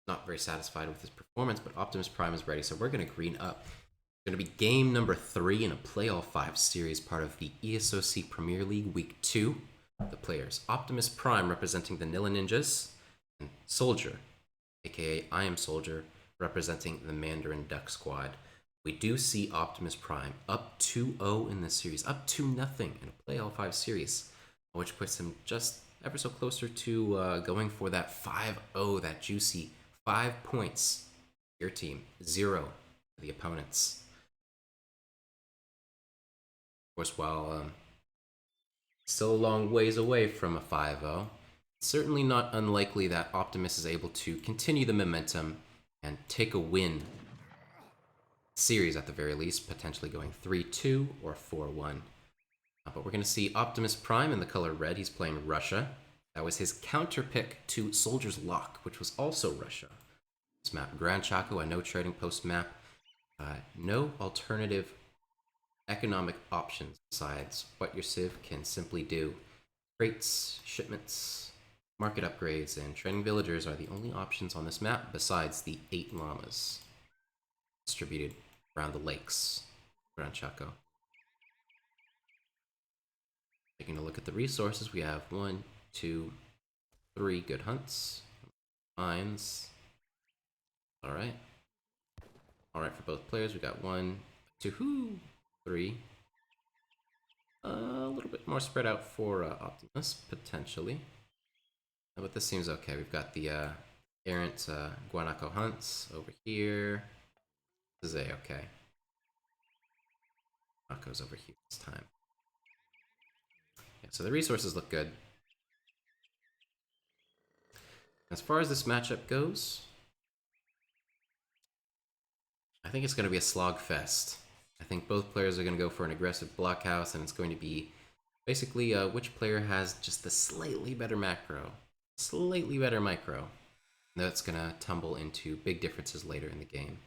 Not very satisfied with his performance, but Optimus Prime is ready, so we're going to green up. It's going to be game number 3 in a Playoff 5 series, part of the ESOC Premier League Week 2. The players, Optimus Prime representing the Nilla Ninjas, and SoldieR, aka I Am SoldieR, representing the Mandarin Duck Squad. We do see Optimus Prime up 2-0 in this series, up 2-0 in a Playoff 5 series, which puts him just ever so closer to going for that 5-0, that juicy 5 points. Your team, 0 to the opponents. Of course, while still a long ways away from a 5-0, it's certainly not unlikely that Optimus is able to continue the momentum and take a win series at the very least, potentially going 3-2 or 4-1. But we're going to see Optimus Prime in the color red. He's playing Russia. That was his counter pick to SoldieR's Lock, which was also Russia. This map, Grand Chaco, a no trading post map. No alternative economic options besides what your civ can simply do. Crates, shipments, market upgrades, and trading villagers are the only options on this map besides the 8 llamas distributed around the lakes, Grand Chaco. Taking a look at the resources, we have 1, 2, 3 good hunts, mines. Alright. Alright, for both players, we got 1, 2, 3. A little bit more spread out for Optimus, potentially. But this seems okay. We've got the errant Guanaco hunts over here. This is A-okay. Guanaco's over here this time. Yeah, so the resources look good. As far as this matchup goes, I think it's going to be a slog fest. I think both players are going to go for an aggressive blockhouse, and it's going to be basically which player has just the slightly better macro, slightly better micro. That's going to tumble into big differences later in the game.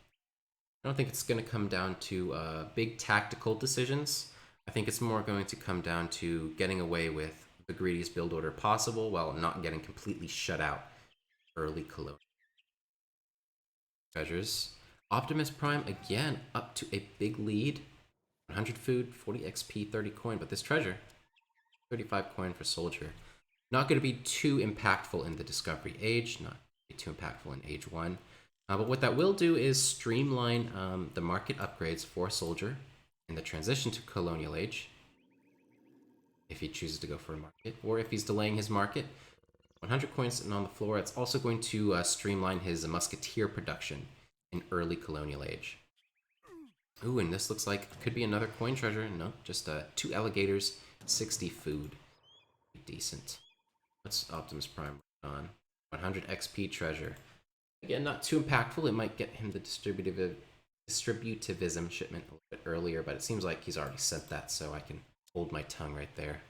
I don't think it's going to come down to big tactical decisions. I think it's more going to come down to getting away with the greediest build order possible while not getting completely shut out early colonial treasures. Optimus Prime, again, up to a big lead. 100 food, 40 XP, 30 coin, but this treasure, 35 coin for SoldieR. Not going to be too impactful in the Discovery Age, not too impactful in Age 1. But what that will do is streamline the market upgrades for SoldieR in the transition to Colonial Age, if he chooses to go for a market, or if he's delaying his market. 100 coins sitting on the floor. It's also going to streamline his Musketeer production in early Colonial Age. Ooh, and this looks like it could be another coin treasure. No, just 2 alligators, 60 food. Decent. What's Optimus Prime on? 100 XP treasure. Again, not too impactful. It might get him the distributivism shipment a little bit earlier, but it seems like he's already sent that, so I can hold my tongue right there.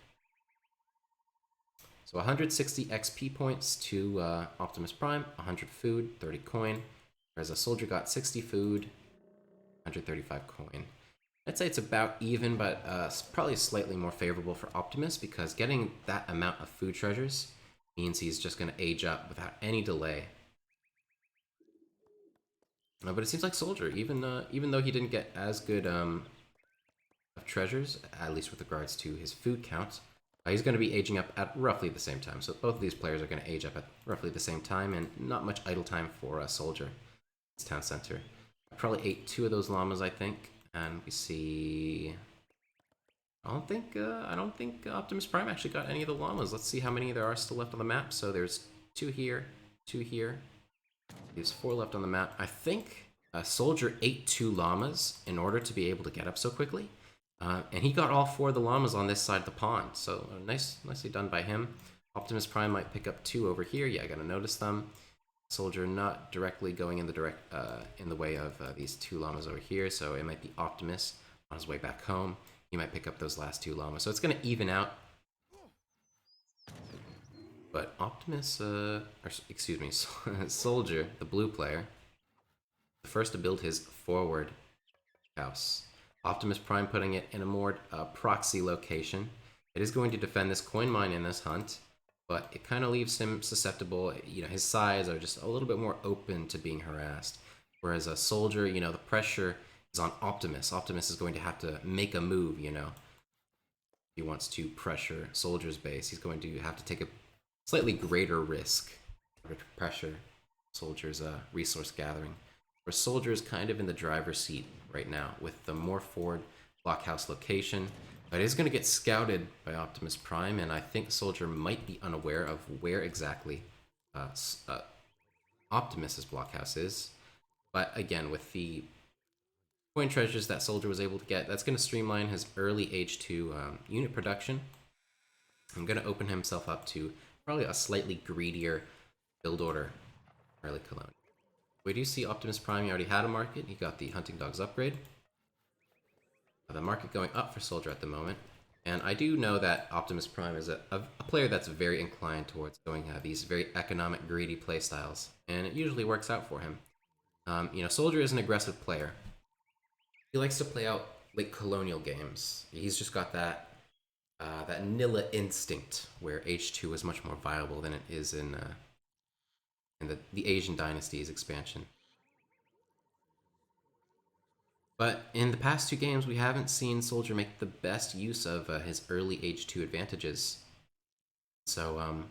So 160 XP points to Optimus Prime, 100 food, 30 coin. Whereas a SoldieR got 60 food, 135 coin. I'd say it's about even, but probably slightly more favorable for Optimus because getting that amount of food treasures means he's just going to age up without any delay. But it seems like SoldieR, even though he didn't get as good of treasures, at least with regards to his food count, he's going to be aging up at roughly the same time. So both of these players are going to age up at roughly the same time, and not much idle time for SoldieR. It's town center. I probably ate 2 of those llamas, I think, and we see. I don't think Optimus Prime actually got any of the llamas. Let's see how many there are still left on the map. So there's 2 here, 2 here. There's 4 left on the map. I think SoldieR ate 2 llamas in order to be able to get up so quickly. And he got all 4 of the llamas on this side of the pond. So nicely done by him. Optimus Prime might pick up 2 over here. Yeah, I gotta notice them. SoldieR not directly going in the way of these 2 llamas over here. So it might be Optimus on his way back home. He might pick up those last 2 llamas. So it's gonna even out. But Optimus, or excuse me, SoldieR, the blue player, First to build his forward house. Optimus Prime putting it in a more proxy location. It is going to defend this coin mine in this hunt, but it kind of leaves him susceptible. You know, his sides are just a little bit more open to being harassed. Whereas a soldier, you know, the pressure is on Optimus. Optimus is going to have to make a move, you know. If he wants to pressure Soldier's base, he's going to have to take a slightly greater risk to pressure Soldier's resource gathering. Where Soldier is kind of in the driver's seat right now with the more forward blockhouse location. But it is going to get scouted by Optimus Prime, and I think Soldier might be unaware of where exactly Optimus's blockhouse is. But again, with the coin treasures that Soldier was able to get, that's going to streamline his early H2 unit production. I'm going to open himself up to probably a slightly greedier build order early colonial. We do see Optimus Prime, he already had a market. He got the Hunting Dogs upgrade. The market going up for Soldier at the moment. And I do know that Optimus Prime is a player that's very inclined towards going these very economic, greedy playstyles. And it usually works out for him. You know, Soldier is an aggressive player. He likes to play out late colonial games. He's just got that Nilla instinct where H2 is much more viable than it is in the Asian Dynasties expansion. But in the past 2 games, we haven't seen Soldier make the best use of his early H2 advantages. So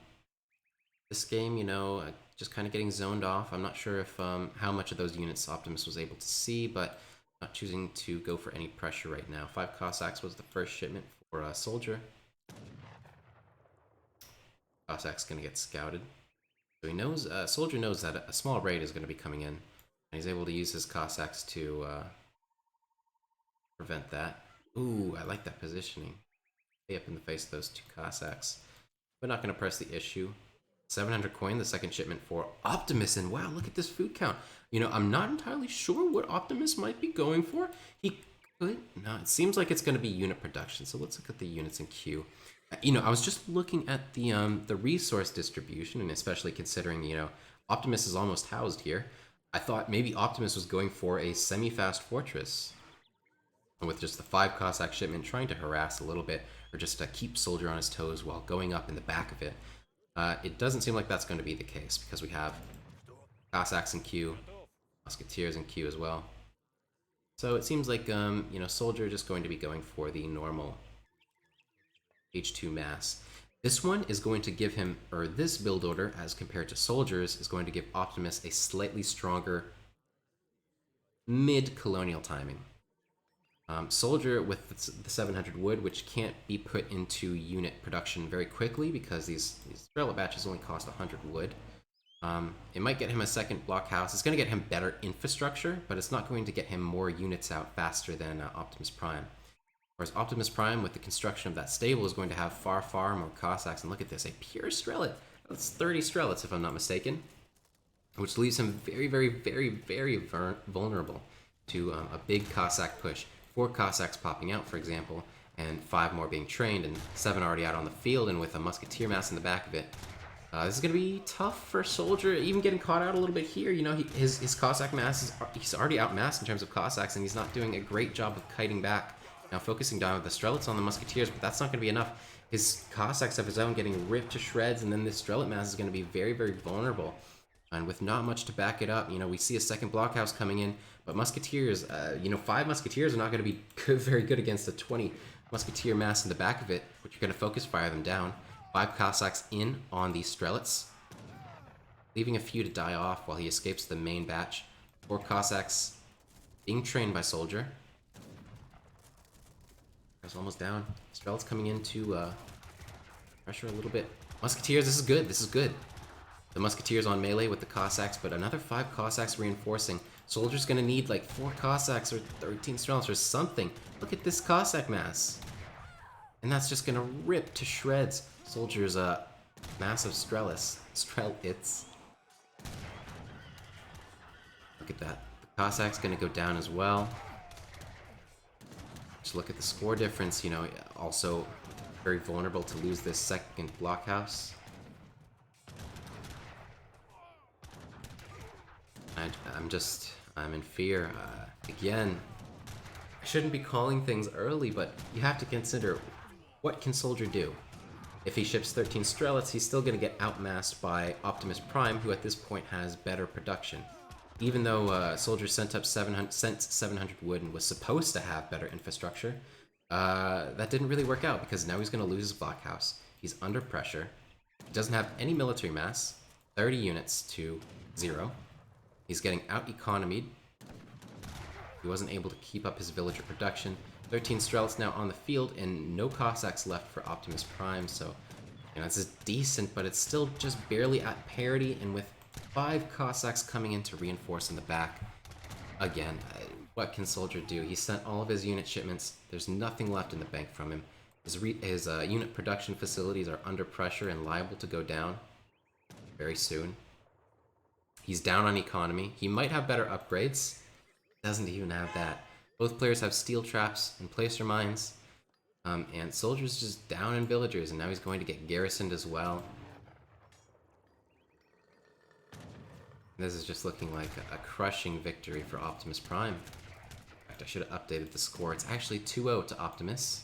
this game, you know, just kind of getting zoned off. I'm not sure if how much of those units Optimus was able to see, but not choosing to go for any pressure right now. 5 Cossacks was the first shipment for Soldier. Cossack's going to get scouted. So he knows, Soldier knows that a small raid is going to be coming in, and he's able to use his Cossacks to prevent that. Ooh, I like that positioning. Stay up in the face of those 2 Cossacks. We're not going to press the issue. 700 coin, the second shipment for Optimus, and wow, look at this food count. You know, I'm not entirely sure what Optimus might be going for. He could, no, it seems like it's going to be unit production, so let's look at the units in queue. You know, I was just looking at the resource distribution, and especially considering, you know, Optimus is almost housed here. I thought maybe Optimus was going for a semi-fast fortress with just the 5 Cossack shipment, trying to harass a little bit, or just to keep Soldier on his toes while going up in the back of it. It doesn't seem like that's going to be the case, because we have Cossacks in queue, Musketeers in queue as well. So it seems like, you know, Soldier just going to be going for the normal H2 mass. This one is going to give him, or this build order, as compared to Soldier's, is going to give Optimus a slightly stronger mid-colonial timing. Soldier with the 700 wood, which can't be put into unit production very quickly because these relic batches only cost 100 wood. It might get him a second blockhouse. It's going to get him better infrastructure, but it's not going to get him more units out faster than Optimus Prime. Whereas Optimus Prime, with the construction of that stable, is going to have far, far more Cossacks. And look at this, a pure Strellet. That's 30 Strelets, if I'm not mistaken. Which leaves him very, very, very, very vulnerable to a big Cossack push. 4 Cossacks popping out, for example, and 5 more being trained, and 7 already out on the field, and with a Musketeer mass in the back of it. This is going to be tough for Soldier, even getting caught out a little bit here. You know, his Cossack mass, he's already outmassed in terms of Cossacks, and he's not doing a great job of kiting back. Now focusing down with the Strelets on the Musketeers, but that's not going to be enough. His Cossacks of his own getting ripped to shreds, and then this Strelet mass is going to be very, very vulnerable. And with not much to back it up, you know, we see a second blockhouse coming in, but Musketeers, you know, 5 Musketeers are not going to be very good against a 20 Musketeer mass in the back of it, which you're going to focus fire them down. 5 Cossacks in on these Strelets, leaving a few to die off while he escapes the main batch. 4 Cossacks being trained by Soldier. He's almost down. Strelets coming in to pressure a little bit. Musketeers, this is good, this is good. The Musketeers on melee with the Cossacks, but another 5 Cossacks reinforcing. Soldier's gonna need like 4 Cossacks or 13 Strelets or something. Look at this Cossack mass. And that's just gonna rip to shreds Soldier's massive Strelets. Look at that. The Cossack's gonna go down as well. Just look at the score difference, you know, also very vulnerable to lose this second blockhouse. I'm I'm in fear. Again, I shouldn't be calling things early, but you have to consider, what can SoldieR do? If he ships 13 Strelets, he's still going to get outmassed by Optimus Prime, who at this point has better production. Even though SoldieR sent 700 wood and was supposed to have better infrastructure, that didn't really work out because now he's going to lose his blockhouse. He's under pressure. He doesn't have any military mass. 30 units to 0. He's getting out-economied. He wasn't able to keep up his villager production. 13 Strelts now on the field, and no Cossacks left for Optimus Prime, so, you know, this is decent, but it's still just barely at parity, and with 5 Cossacks coming in to reinforce in the back, again, what can SoldieR do? He sent all of his unit shipments. There's nothing left in the bank from him. His unit production facilities are under pressure and liable to go down very soon. He's down on economy. He might have better upgrades. Doesn't even have that. Both players have steel traps and placer mines. And SoldieR's just down in villagers, and now he's going to get garrisoned as well. This is just looking like a crushing victory for Optimus Prime. In fact, I should have updated the score. It's actually 2-0 to Optimus.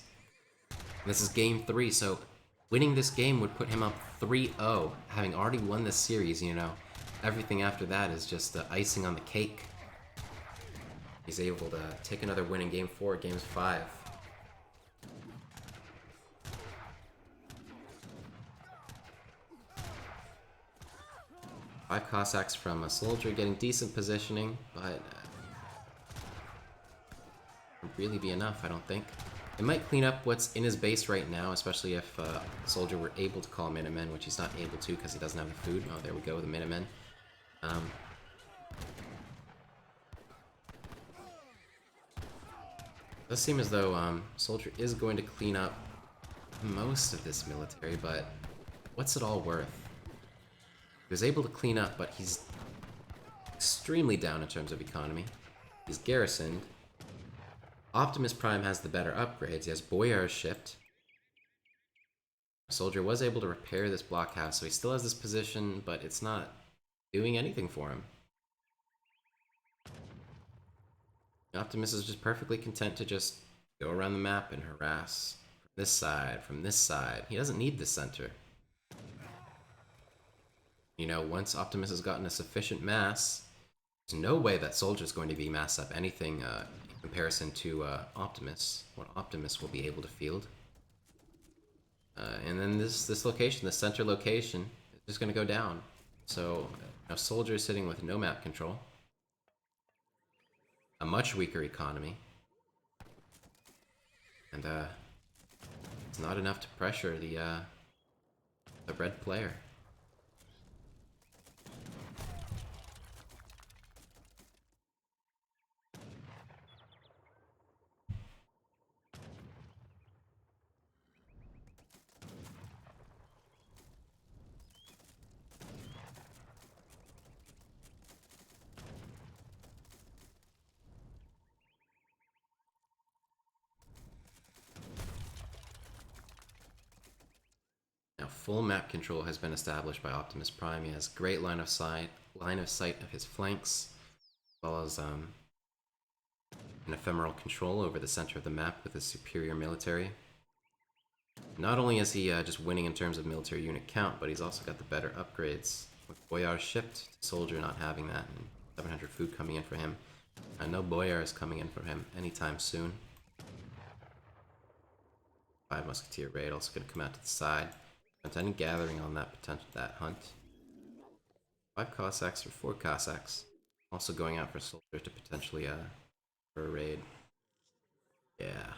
And this is game 3, so winning this game would put him up 3-0. Having already won this series, you know, everything after that is just icing on the cake. He's able to take another win in game 4, games 5. Five Cossacks from a SoldieR getting decent positioning, but won't really be enough, I don't think. It might clean up what's in his base right now, especially if SoldieR were able to call Minutemen, which he's not able to because he doesn't have the food. Oh, there we go, the Minutemen. It does seem as though SoldieR is going to clean up most of this military, but what's it all worth? He was able to clean up, but he's extremely down in terms of economy. He's garrisoned. Optimus Prime has the better upgrades. He has BoyArs shipped. SoldieR was able to repair this blockhouse, so he still has this position, but it's not doing anything for him. Optimus is just perfectly content to just go around the map and harass from this side, from this side. He doesn't need the center. You know, once Optimus has gotten a sufficient mass, there's no way that SoldieR is going to be massed up anything in comparison to Optimus, what Optimus will be able to field. And then this location, the center location, is just going to go down. So, now SoldieR is sitting with no map control. A much weaker economy. And it's not enough to pressure the red player. Now, full map control has been established by Optimus Prime. He has great line of sight of his flanks, as well as an ephemeral control over the center of the map with his superior military. Not only is he just winning in terms of military unit count, but he's also got the better upgrades. With BoyArs shipped, SoldieR not having that, and 700 food coming in for him. No BoyArs is coming in for him anytime soon. 5 Musketeer raid also going to come out to the side. Any gathering on that hunt. 5 Cossacks or 4 Cossacks. Also going out for SoldieR to potentially for a raid. Yeah.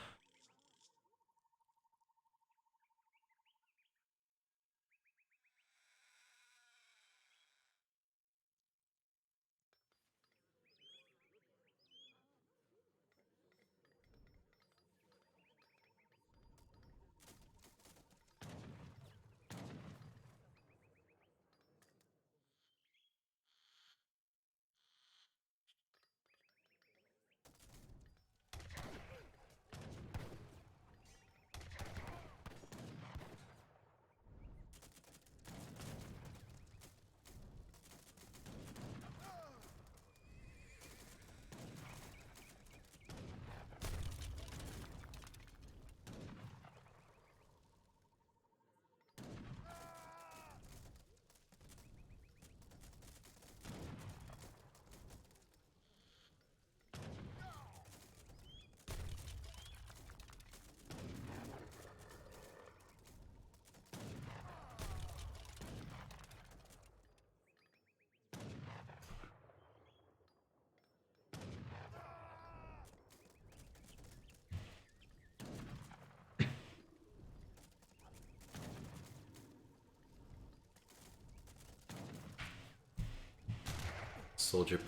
SoldieR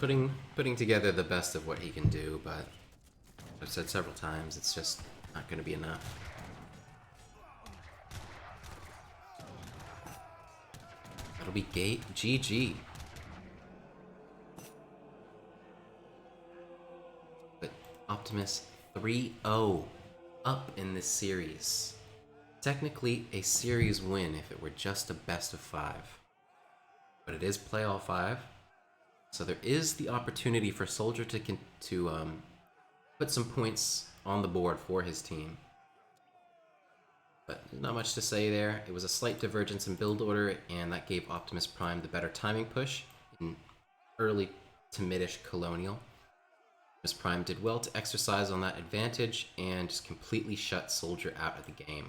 putting together the best of what he can do, but I've said several times, it's just not going to be enough. That'll be gate GG. But Optimus 3-0 up in this series. Technically a series win if it were just a best of 5. But it is play all 5. So there is the opportunity for SoldieR to put some points on the board for his team. But not much to say there. It was a slight divergence in build order, and that gave Optimus Prime the better timing push in early to mid-ish Colonial. Optimus Prime did well to exercise on that advantage and just completely shut SoldieR out of the game.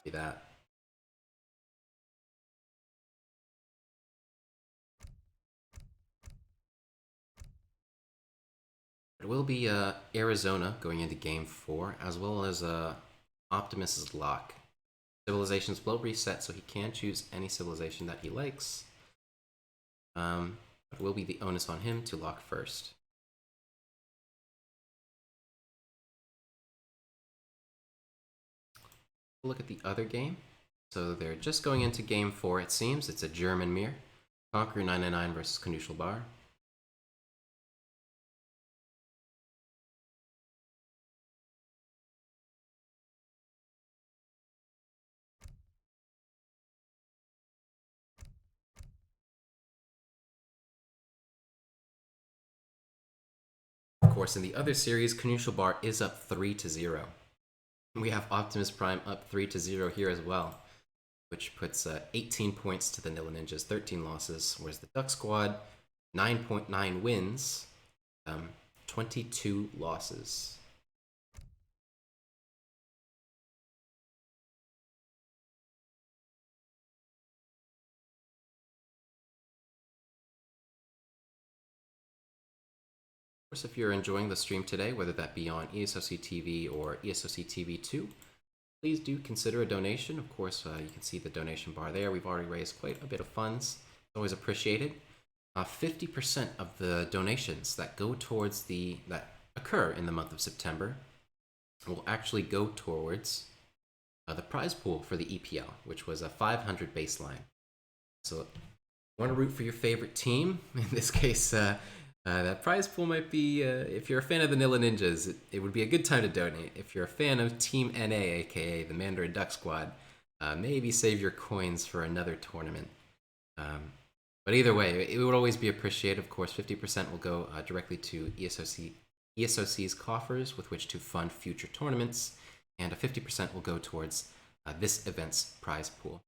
See that. It will be Arizona going into Game 4, as well as Optimus's lock. Civilizations will reset, so he can choose any civilization that he likes. But it will be the onus on him to lock first. Look at the other game. So they're just going into Game 4, it seems. It's a German mirror. Conqueror 999 versus Knusel Bar. Of course, in the other series, Knusel Bar is up 3-0. We have Optimus Prime up 3-0 here as well, which puts 18 points to the Nilla Ninjas, 13 losses, whereas the Duck Squad, 9.9 wins, 22 losses. Of course, if you're enjoying the stream today, whether that be on ESOC TV or ESOC TV 2, please do consider a donation. Of course, you can see the donation bar there. We've already raised quite a bit of funds. It's always appreciated. 50% of the donations that go towards that occur in the month of September will actually go towards the prize pool for the EPL, which was a 500 baseline. So, want to root for your favorite team? In this case, that prize pool might be, if you're a fan of the Nilla Ninjas, it would be a good time to donate. If you're a fan of Team NA, aka the Mandarin Duck Squad, maybe save your coins for another tournament. But either way, it would always be appreciated. Of course, 50% will go directly to ESOC's coffers with which to fund future tournaments, and 50% will go towards this event's prize pool.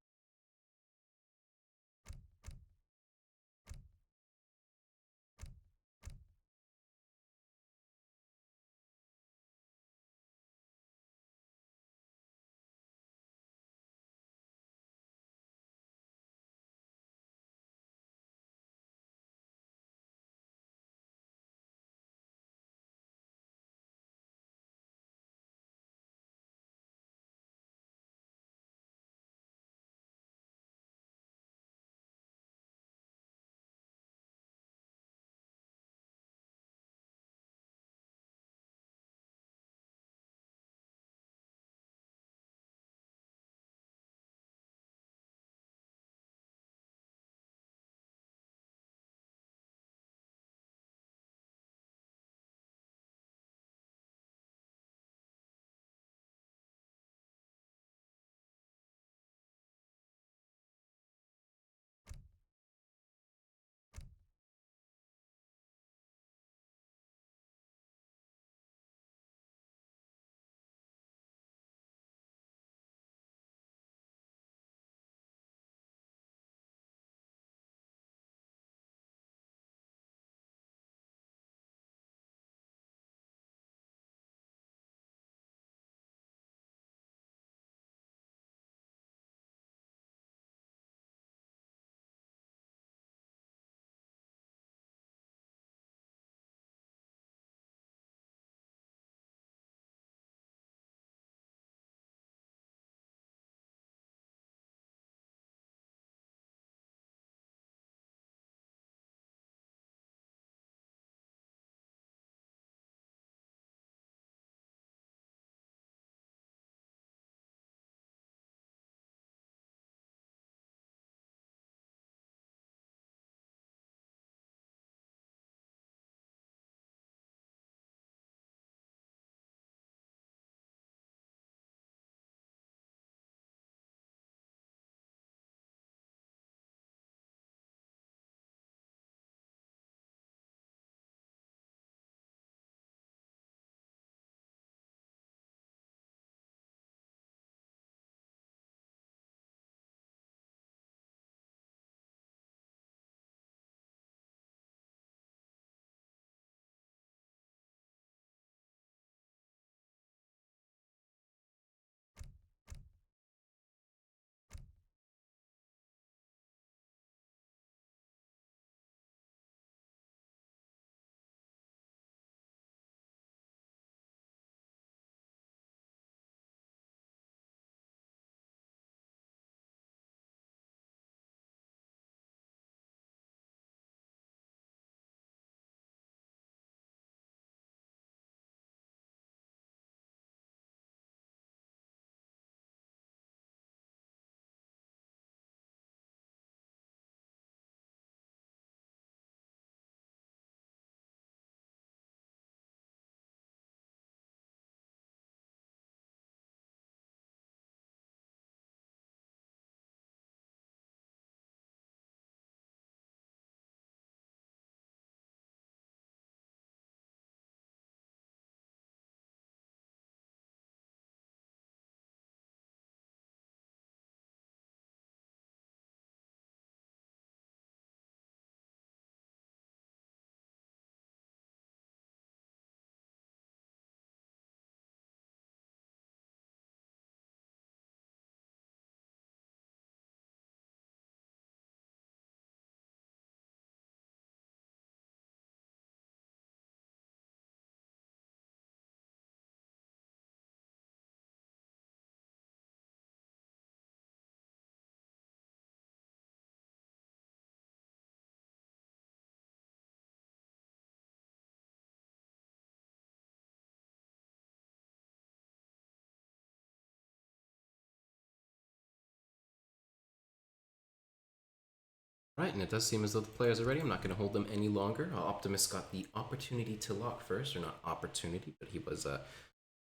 Right, and it does seem as though the players are ready. I'm not going to hold them any longer. Optimus got the opportunity to lock first, or not opportunity, but he was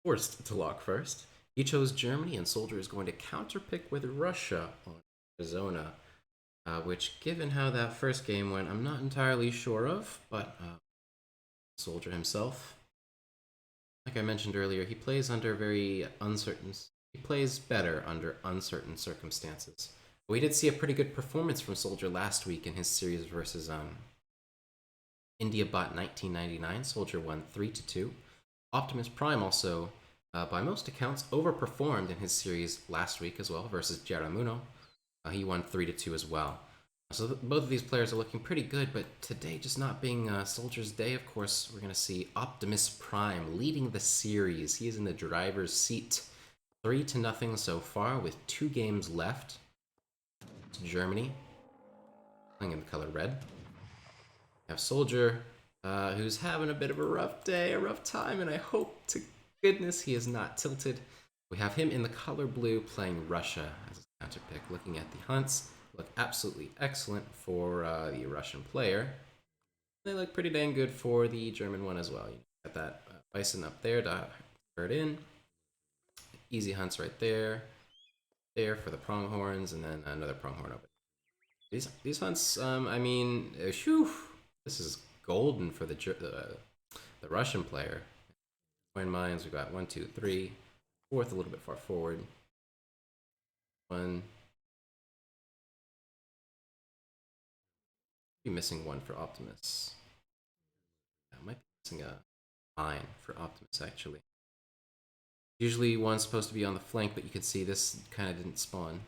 forced to lock first. He chose Germany, and SoldieR is going to counterpick with Russia on Arizona, which, given how that first game went, I'm not entirely sure of, but SoldieR himself, like I mentioned earlier, he plays under very uncertain. He plays better under uncertain circumstances. We did see a pretty good performance from SoldieR last week in his series versus IndiaBot 1999. SoldieR won 3-2. Optimus Prime also, by most accounts, overperformed in his series last week as well versus Jaramuno. He won 3-2 as well. So both of these players are looking pretty good, but today just not being SoldieR's day, of course, we're going to see Optimus Prime leading the series. He is in the driver's seat. 3-0 so far with 2 games left. It's Germany, playing in the color red. We have SoldieR, who's having a bit of a rough day, a rough time, and I hope to goodness he is not tilted. We have him in the color blue playing Russia as his counter pick. Looking at the hunts, look absolutely excellent for the Russian player. They look pretty dang good for the German one as well. You got that bison up there to herd in. Easy hunts right there. There for the pronghorns, and then another pronghorn over. These hunts, I mean, whew, this is golden for the Russian player. Coin mines, we got 1, 2, 3. Fourth a little bit far forward. 1. Be missing 1 for Optimus. I might be missing a mine for Optimus actually. Usually one's supposed to be on the flank, but you can see this kind of didn't spawn.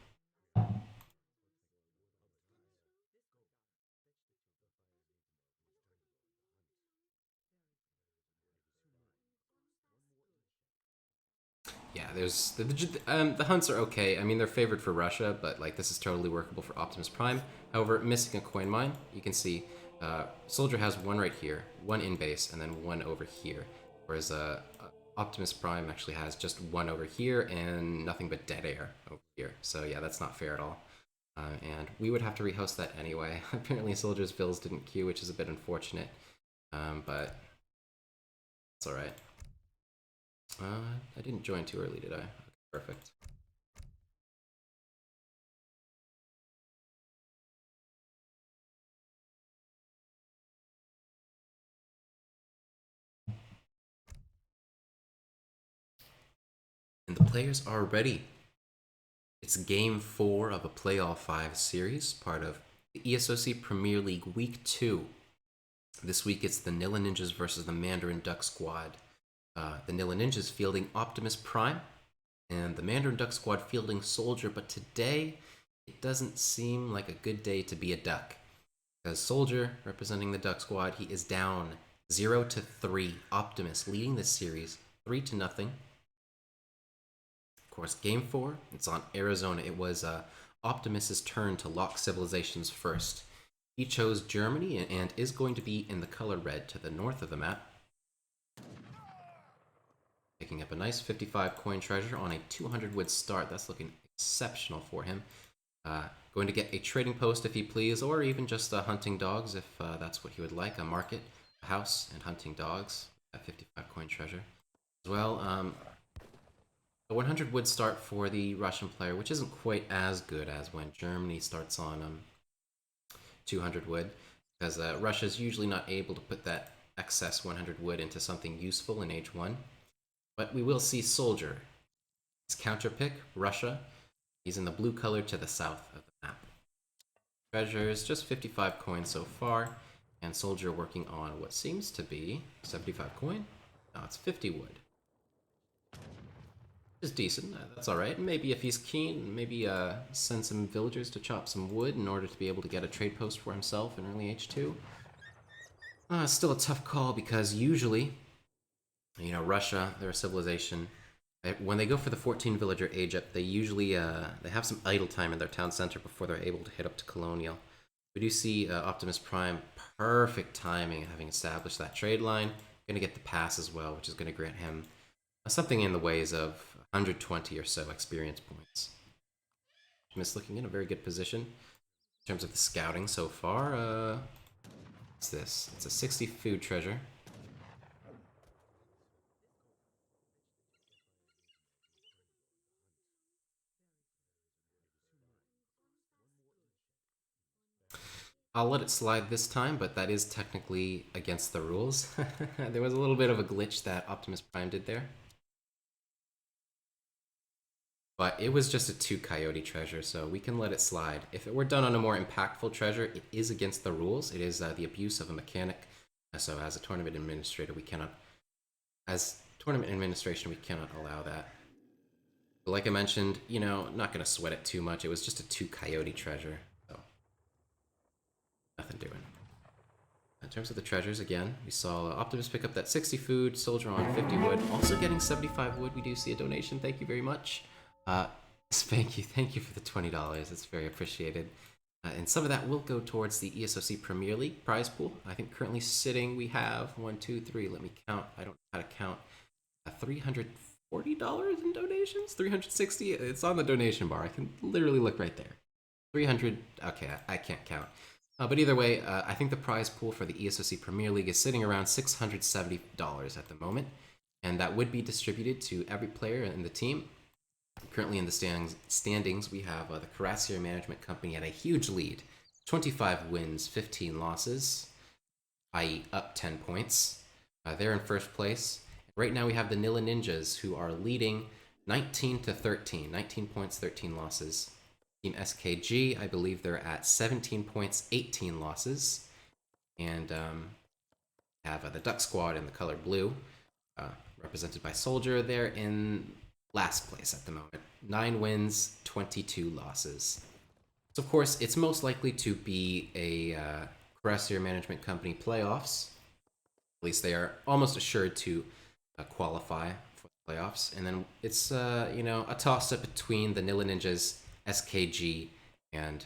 Yeah, there's the hunts are okay. I mean, they're favored for Russia, but like this is totally workable for Optimus Prime. However, missing a coin mine, you can see SoldieR has 1 right here, 1 in base, and then 1 over here. Whereas Optimus Prime actually has just 1 over here and nothing but dead air over here. So yeah, that's not fair at all. And we would have to rehost that anyway. Apparently SoldieR's bills didn't queue, which is a bit unfortunate. But it's alright. I didn't join too early, did I? Okay, perfect. And the players are ready. It's game 4 of a playoff 5 series, part of the ESOC Premier League Week 2. This week it's the Nilla Ninjas versus the Mandarin Duck Squad. The Nilla Ninjas fielding Optimus Prime, and the Mandarin Duck Squad fielding SoldieR, but today it doesn't seem like a good day to be a duck. Because SoldieR, representing the Duck Squad, he is down 0-3. Optimus leading this series 3-0. Of course, game 4, it's on Arizona. It was Optimus's turn to lock civilizations first. He chose Germany and is going to be in the color red to the north of the map. Picking up a nice 55 coin treasure on a 200 wood start. That's looking exceptional for him. Going to get a trading post if he please, or even just hunting dogs if that's what he would like. A market, a house, and hunting dogs. That 55 coin treasure. As well, a 100 wood start for the Russian player, which isn't quite as good as when Germany starts on 200 wood, because Russia's usually not able to put that excess 100 wood into something useful in age 1. But we will see SoldieR. His counter pick, Russia. He's in the blue color to the south of the map. Treasures, just 55 coins so far, and SoldieR working on what seems to be 75 coin. No, it's 50 wood. Is decent. That's all right. Maybe if he's keen, maybe send some villagers to chop some wood in order to be able to get a trade post for himself in early H2. Still a tough call because usually, you know, Russia, they're a civilization. When they go for the 14 villager age up, they usually they have some idle time in their town center before they're able to hit up to colonial. We do see Optimus Prime, perfect timing, having established that trade line. Going to get the pass as well, which is going to grant him something in the ways of 120 or so experience points. Optimus looking in a very good position. In terms of the scouting so far, what's this? It's a 60 food treasure. I'll let it slide this time, but that is technically against the rules. There was a little bit of a glitch that Optimus Prime did there. But it was just a 2 coyote treasure, so we can let it slide. If it were done on a more impactful treasure, it is against the rules. It is the abuse of a mechanic. So as a tournament administrator, we cannot... As tournament administration, we cannot allow that. But like I mentioned, you know, not going to sweat it too much. It was just a 2 coyote treasure, so nothing doing. In terms of the treasures, again, we saw Optimus pick up that 60 food, SoldieR on 50 wood, also getting 75 wood. We do see a donation. Thank you very much. Thank you for the $20. It's very appreciated. And some of that will go towards the ESOC Premier League prize pool. I think currently sitting, we have 1, 2, 3. Let me count. I don't know how to count. $340 in donations. 360. It's on the donation bar. I can literally look right there. 300. Okay, I can't count. But either way, I think the prize pool for the ESOC Premier League is sitting around $670 at the moment, and that would be distributed to every player in the team. Currently in the standings, we have the SoldieR Management Company at a huge lead. 25 wins, 15 losses, i.e. up 10 points. They're in first place. Right now we have the Nilla Ninjas, who are leading 19 to 13. 19 points, 13 losses. Team SKG, I believe they're at 17 points, 18 losses. And have the Duck Squad in the color blue, represented by SoldieR. They're in last place at the moment. 9 wins, 22 losses. So of course, it's most likely to be a SoldieR Management Company playoffs. At least they are almost assured to qualify for the playoffs. And then it's you know, a toss-up between the Nilla Ninjas, SKG, and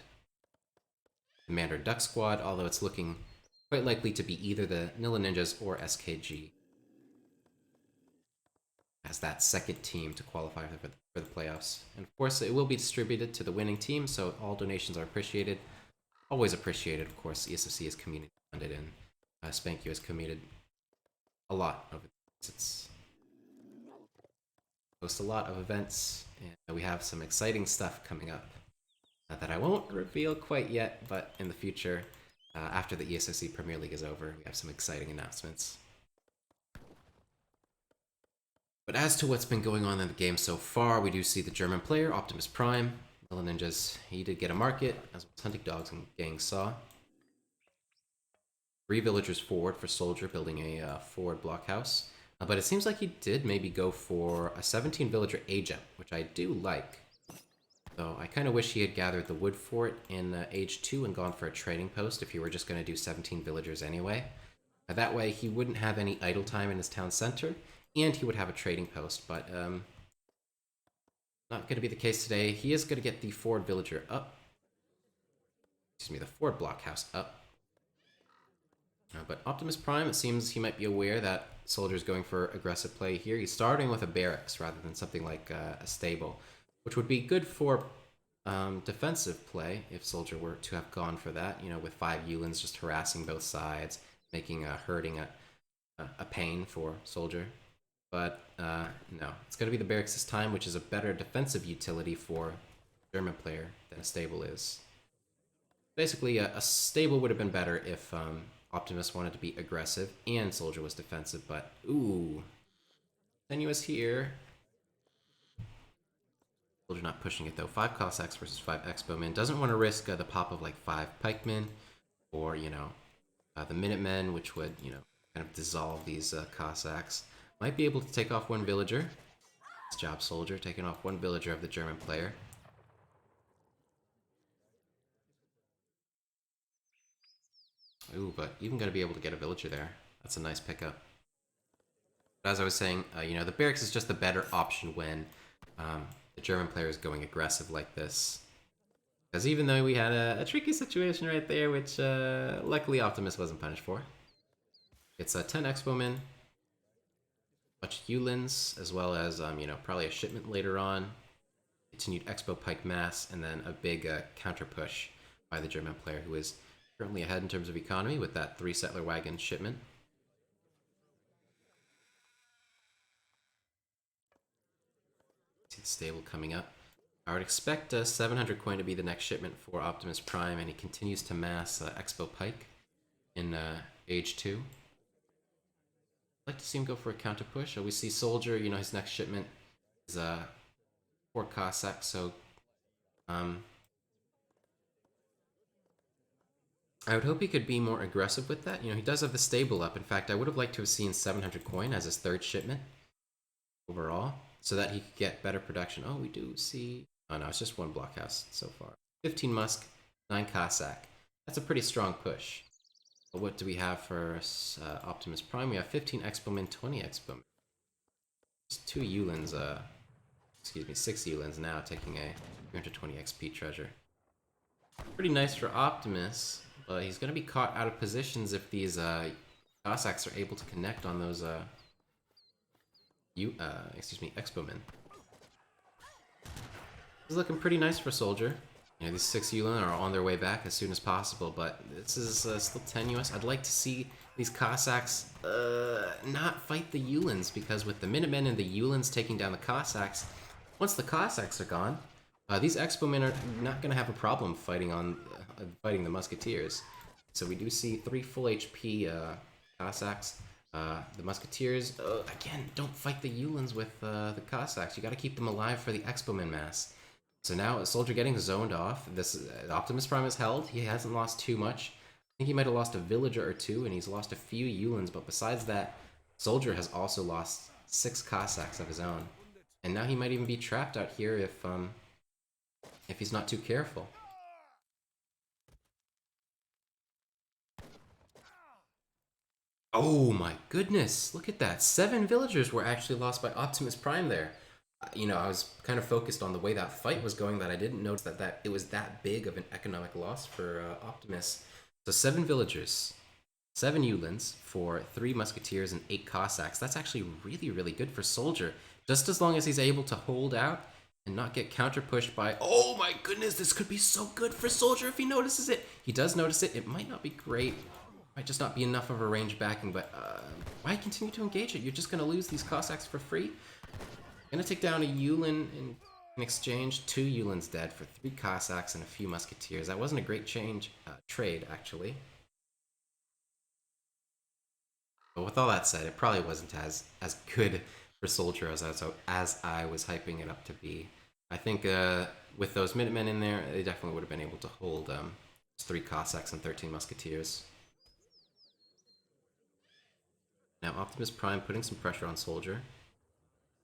the Mandarin Duck Squad, although it's looking quite likely to be either the Nilla Ninjas or SKG as that second team to qualify for the playoffs. And of course, it will be distributed to the winning team, so all donations are appreciated. Always appreciated, of course. ESOC is community funded, and SpankU has committed a lot of it. It's host a lot of events, and we have some exciting stuff coming up that I won't reveal quite yet, but in the future, after the ESOC Premier League is over, we have some exciting announcements. But as to what's been going on in the game so far, we do see the German player, Optimus Prime, Nilla Ninjas. He did get a market, as well as Hunting Dogs and Gang Saw. 3 villagers forward for SoldieR, building a forward blockhouse. But it seems like he did maybe go for a 17 villager Agent, which I do like. Though I kind of wish he had gathered the wood for it in Age 2 and gone for a trading post if he were just going to do 17 villagers anyway. That way he wouldn't have any idle time in his town center, and he would have a trading post, but not going to be the case today. He is going to get the forward villager up. Excuse me, the forward blockhouse up. But Optimus Prime, it seems he might be aware that SoldieR's going for aggressive play here. He's starting with a barracks rather than something like a stable, which would be good for defensive play if SoldieR were to have gone for that, you know, with 5 Yulins just harassing both sides, making hurting a pain for SoldieR. But no, it's going to be the barracks this time, which is a better defensive utility for a German player than a stable is. Basically, a stable would have been better if Optimus wanted to be aggressive and SoldieR was defensive, but ooh, tenuous here. SoldieR not pushing it though. 5 Cossacks versus 5 Expo-men. Doesn't want to risk the pop of like 5 Pikemen or, you know, the Minutemen, which would, you know, kind of dissolve these Cossacks. Might be able to take off 1 villager. Nice job, SoldieR, taking off 1 villager of the German player. Ooh, but even going to be able to get a villager there. That's a nice pickup. But as I was saying, you know, the barracks is just the better option when the German player is going aggressive like this. Because even though we had a tricky situation right there, which luckily Optimus wasn't punished for. It's 10 Expo-men, a bunch of Yulins, as well as, you know, probably a shipment later on. Continued Expo Pike mass, and then a big counter push by the German player, who is currently ahead in terms of economy with that 3 settler wagon shipment. See the stable coming up. I would expect 700 coin to be the next shipment for Optimus Prime, and he continues to mass Expo Pike in Age 2. I'd like to see him go for a counter push. We see SoldieR, you know, his next shipment is 4 Cossack, so I would hope he could be more aggressive with that. You know, he does have the stable up. In fact, I would have liked to have seen 700 coin as his 3rd shipment overall, so that he could get better production. Oh, we do see... Oh no, it's just 1 blockhouse so far. 15 Musk, 9 Cossack. That's a pretty strong push. But what do we have for Optimus Prime? We have 15 Expomen, 20 Expomen. Just 2 Yulins, excuse me, 6 Yulins now, taking a 320 XP treasure. Pretty nice for Optimus, but he's going to be caught out of positions if these Cossacks are able to connect on those Expomen. This is looking pretty nice for SoldieR. You know, these 6 Yulin are on their way back as soon as possible, but this is still tenuous. I'd like to see these Cossacks not fight the Yulins, because with the Minutemen and the Yulins taking down the Cossacks, once the Cossacks are gone, these Expomen are not going to have a problem fighting the Musketeers. So we do see 3 full HP Cossacks. The Musketeers, again, don't fight the Yulins with the Cossacks. You got to keep them alive for the Expomen mass. So now SoldieR getting zoned off. This Optimus Prime is held. He hasn't lost too much. I think he might have lost a villager or 2, and he's lost a few Yulins. But besides that, SoldieR has also lost 6 Cossacks of his own, and now he might even be trapped out here if he's not too careful. Oh my goodness! Look at that. 7 villagers were actually lost by Optimus Prime there. You know, I was kind of focused on the way that fight was going that I didn't notice that it was that big of an economic loss for Optimus. So 7 villagers, 7 Yulins for 3 Musketeers and 8 Cossacks. That's actually really, really good for SoldieR. Just as long as he's able to hold out and not get counter-pushed by... Oh my goodness, this could be so good for SoldieR if he notices it. He does notice it. It might not be great. Might just not be enough of a range backing, but why continue to engage it? You're just going to lose these Cossacks for free? Gonna take down a Yulin in exchange. 2 Yulins dead for 3 Cossacks and a few Musketeers. That wasn't a great trade, actually. But with all that said, it probably wasn't as good for SoldieR as I was hyping it up to be. I think with those Minutemen in there, they definitely would have been able to hold 3 Cossacks and 13 Musketeers. Now Optimus Prime putting some pressure on SoldieR.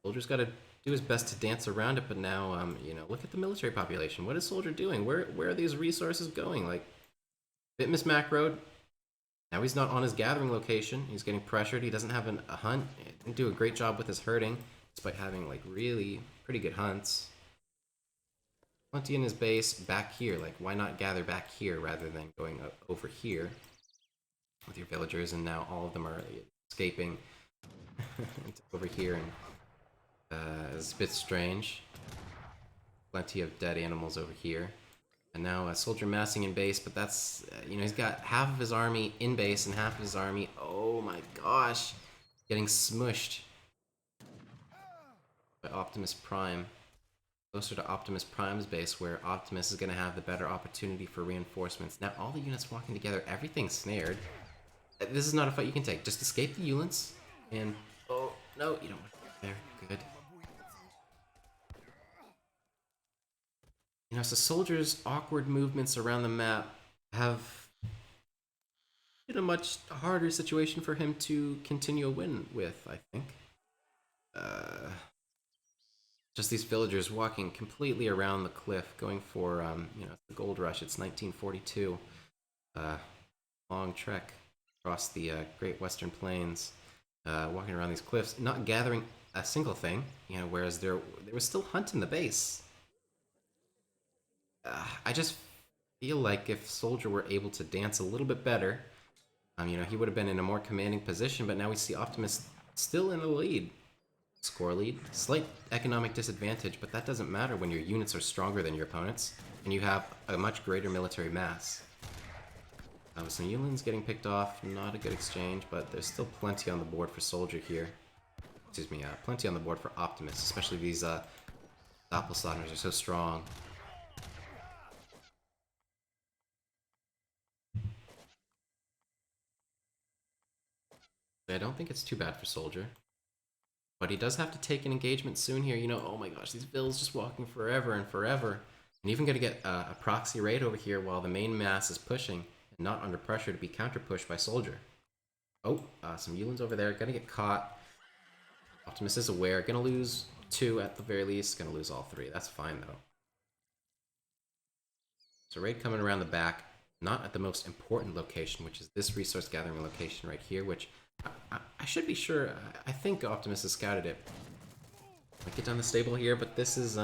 Soldier's got to do his best to dance around it, but now, you know, look at the military population. What is SoldieR doing? Where are these resources going? Like, Bitmus macroed. Now he's not on his gathering location. He's getting pressured. He doesn't have a hunt. He didn't do a great job with his herding, despite having, like, really pretty good hunts. Plenty in his base back here. Like, why not gather back here rather than going over here with your villagers? And now all of them are escaping over here, and it's a bit strange. Plenty of dead animals over here. And now a SoldieR massing in base, but that's, you know, he's got half of his army in base and half of his army, oh my gosh, getting smushed by Optimus Prime. Closer to Optimus Prime's base, where Optimus is going to have the better opportunity for reinforcements. Now all the units walking together, everything's snared. This is not a fight you can take. Just escape the Yulins, and, oh, no, you don't want to get there. Good. You know, so SoldieR's awkward movements around the map have been a much harder situation for him to continue a win with, I think. Just these villagers walking completely around the cliff, going for, you know, the gold rush. It's 1942. Long trek across the Great Western Plains, walking around these cliffs, not gathering a single thing, you know, whereas there was still hunt in the base. I just feel like if SoldieR were able to dance a little bit better, you know, he would have been in a more commanding position, but now we see Optimus still in the lead. score lead. Slight economic disadvantage, but that doesn't matter when your units are stronger than your opponents, and you have a much greater military mass. Some Yulins getting picked off, not a good exchange, but there's still plenty on the board for SoldieR here. Excuse me, plenty on the board for Optimus, especially these Doppelslaughters are so strong. I don't think it's too bad for SoldieR. But he does have to take an engagement soon here. You know, oh my gosh, these Vills just walking forever and forever. And even gonna get a proxy raid over here while the main mass is pushing and not under pressure to be counter-pushed by SoldieR. Oh, some Yulins over there, gonna get caught. Optimus is aware, gonna lose 2 at the very least, gonna lose all 3. That's fine though. So raid coming around the back, not at the most important location, which is this resource gathering location right here, which I should be sure. I think Optimus has scouted it. I get down the stable here, but this is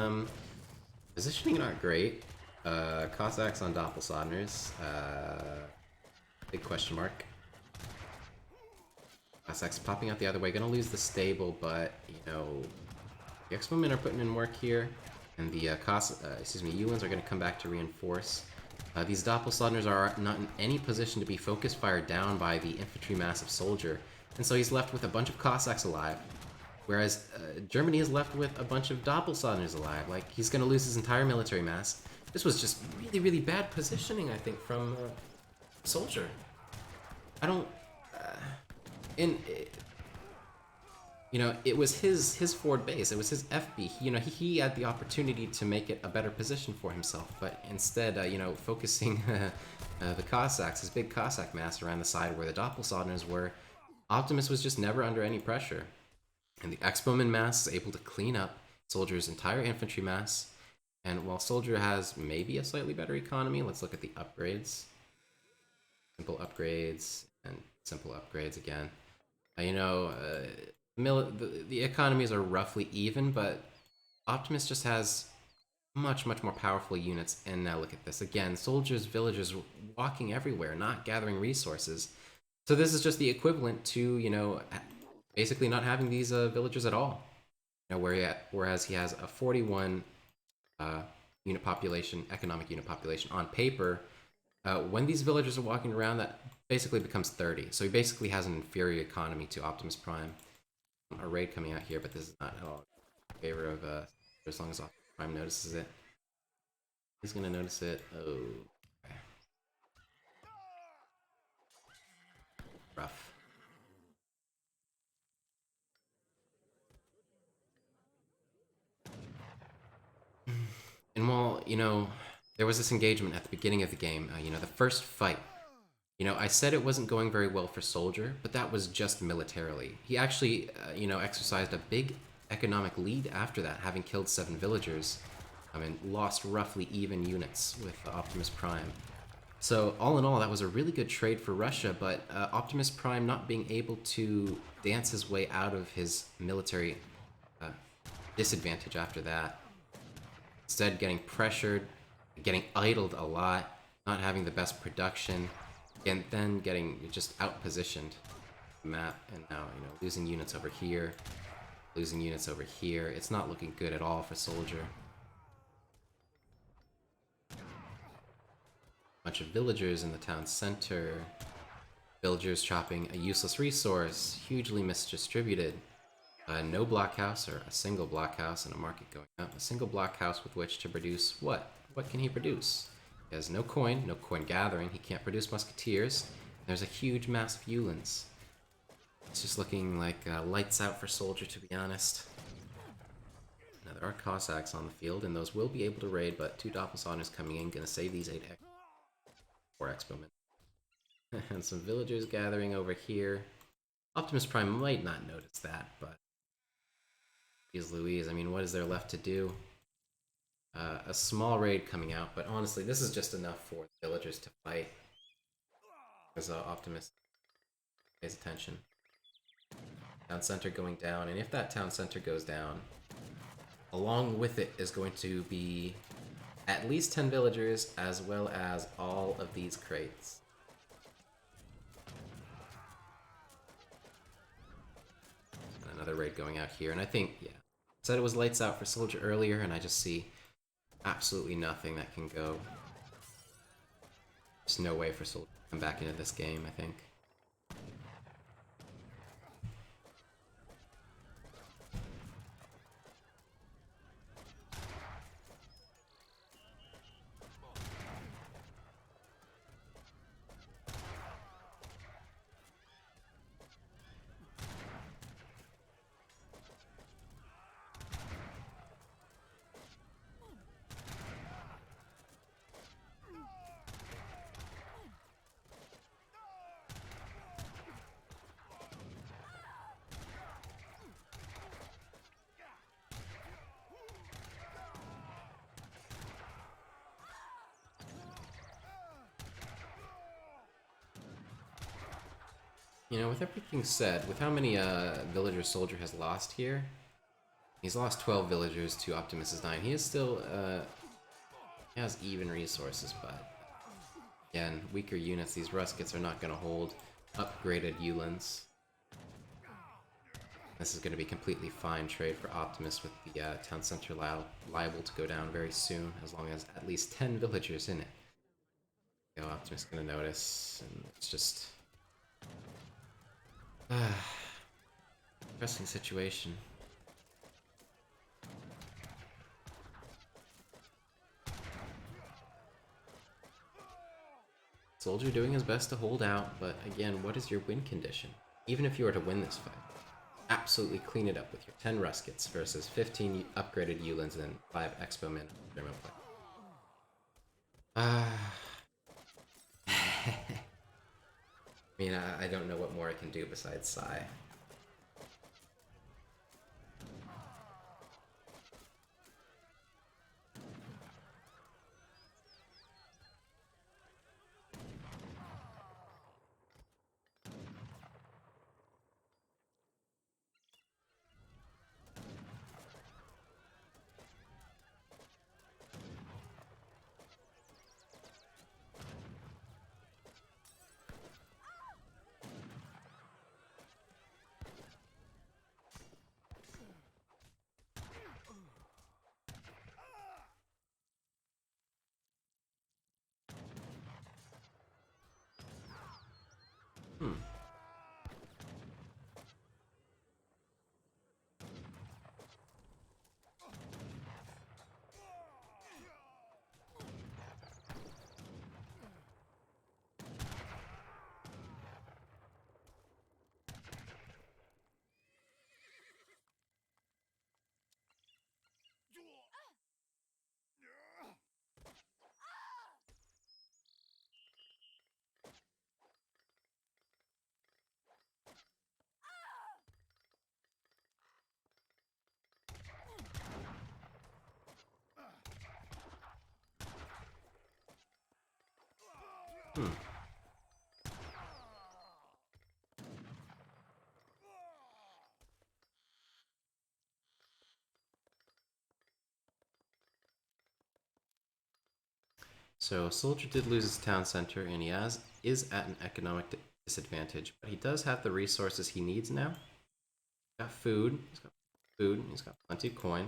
positioning not great. Cossacks on Doppelslaughters. Big question mark. Cossacks popping out the other way, gonna lose the stable, but you know the X-Women are putting in work here, and the Yulins are gonna come back to reinforce. These Doppelslaughters are not in any position to be focus fired down by the infantry mass of SoldieR, and so he's left with a bunch of Cossacks alive, whereas Germany is left with a bunch of Doppelslaughters alive. Like, he's going to lose his entire military mass. This was just really, really bad positioning, I think, from SoldieR. I don't... you know, it was his forward base, it was his FB. You know, he had the opportunity to make it a better position for himself, but instead, you know, focusing the Cossacks, his big Cossack mass around the side where the Doppelslaughters were, Optimus was just never under any pressure. And the X-Bowman mass is able to clean up SoldieR's entire infantry mass, and while SoldieR has maybe a slightly better economy, let's look at the upgrades. Simple upgrades, and simple upgrades again. You know, the economies are roughly even, but Optimus just has much more powerful units. And now look at this again, SoldieR's villagers walking everywhere, not gathering resources. So this is just the equivalent to, you know, basically not having these villagers at all. You know, whereas he has a 41 unit population, economic unit population on paper. When these villagers are walking around, that basically becomes 30. So he basically has an inferior economy to Optimus Prime. A raid coming out here, but this is not at all in favor of as long as Optimus Prime notices it. He's gonna notice it. Oh, okay. Rough. And while, you know, there was this engagement at the beginning of the game, you know, the first fight. You know, I said it wasn't going very well for SoldieR, but that was just militarily. He actually, you know, exercised a big economic lead after that, having killed 7 villagers. I mean, lost roughly even units with Optimus Prime. So all in all, that was a really good trade for Russia, but Optimus Prime not being able to dance his way out of his military disadvantage after that. Instead, getting pressured, getting idled a lot, not having the best production, and then getting just out-positioned the map, and now, you know, losing units over here, losing units over here. It's not looking good at all for SoldieR. Bunch of villagers in the town center. Villagers chopping a useless resource, hugely misdistributed. No blockhouse, or a single blockhouse, and a market going up. A single blockhouse with which to produce what? What can he produce? He has no coin gathering, he can't produce musketeers. There's a huge mass of Yulins. It's just looking like lights out for SoldieR, to be honest. Now there are Cossacks on the field, and those will be able to raid, but 2 Doppelslaughters coming in, gonna save these 4 X-Bowmen. And some villagers gathering over here. Optimus Prime might not notice that, but... Jeez Louise, I mean, what is there left to do? A small raid coming out, but honestly, this is just enough for the villagers to fight. As Optimus pays attention. Town center going down, and if that town center goes down, along with it is going to be at least 10 villagers, as well as all of these crates. another raid going out here, and I think, yeah, said it was lights out for SoldieR earlier, and I just see absolutely nothing that can go. There's no way for SoldieR to come back into this game, I think. You know, with everything said, with how many villagers SoldieR has lost here, he's lost 12 villagers to Optimus's 9. He is still, he has even resources, but again, weaker units, these Ruskets are not going to hold upgraded Yulins. This is going to be completely fine trade for Optimus with the town center liable to go down very soon, as long as at least 10 villagers in it. You know, Optimus is going to notice, and it's just... Interesting situation. SoldieR doing his best to hold out, but again, what is your win condition? Even if you were to win this fight, absolutely clean it up with your 10 Ruskets versus 15 upgraded Yulins and 5 Expo men thermo play. I mean, I don't know what more I can do besides sigh. So SoldieR did lose his town center, and he is at an economic disadvantage, but he does have the resources he needs now. He's got plenty of coin.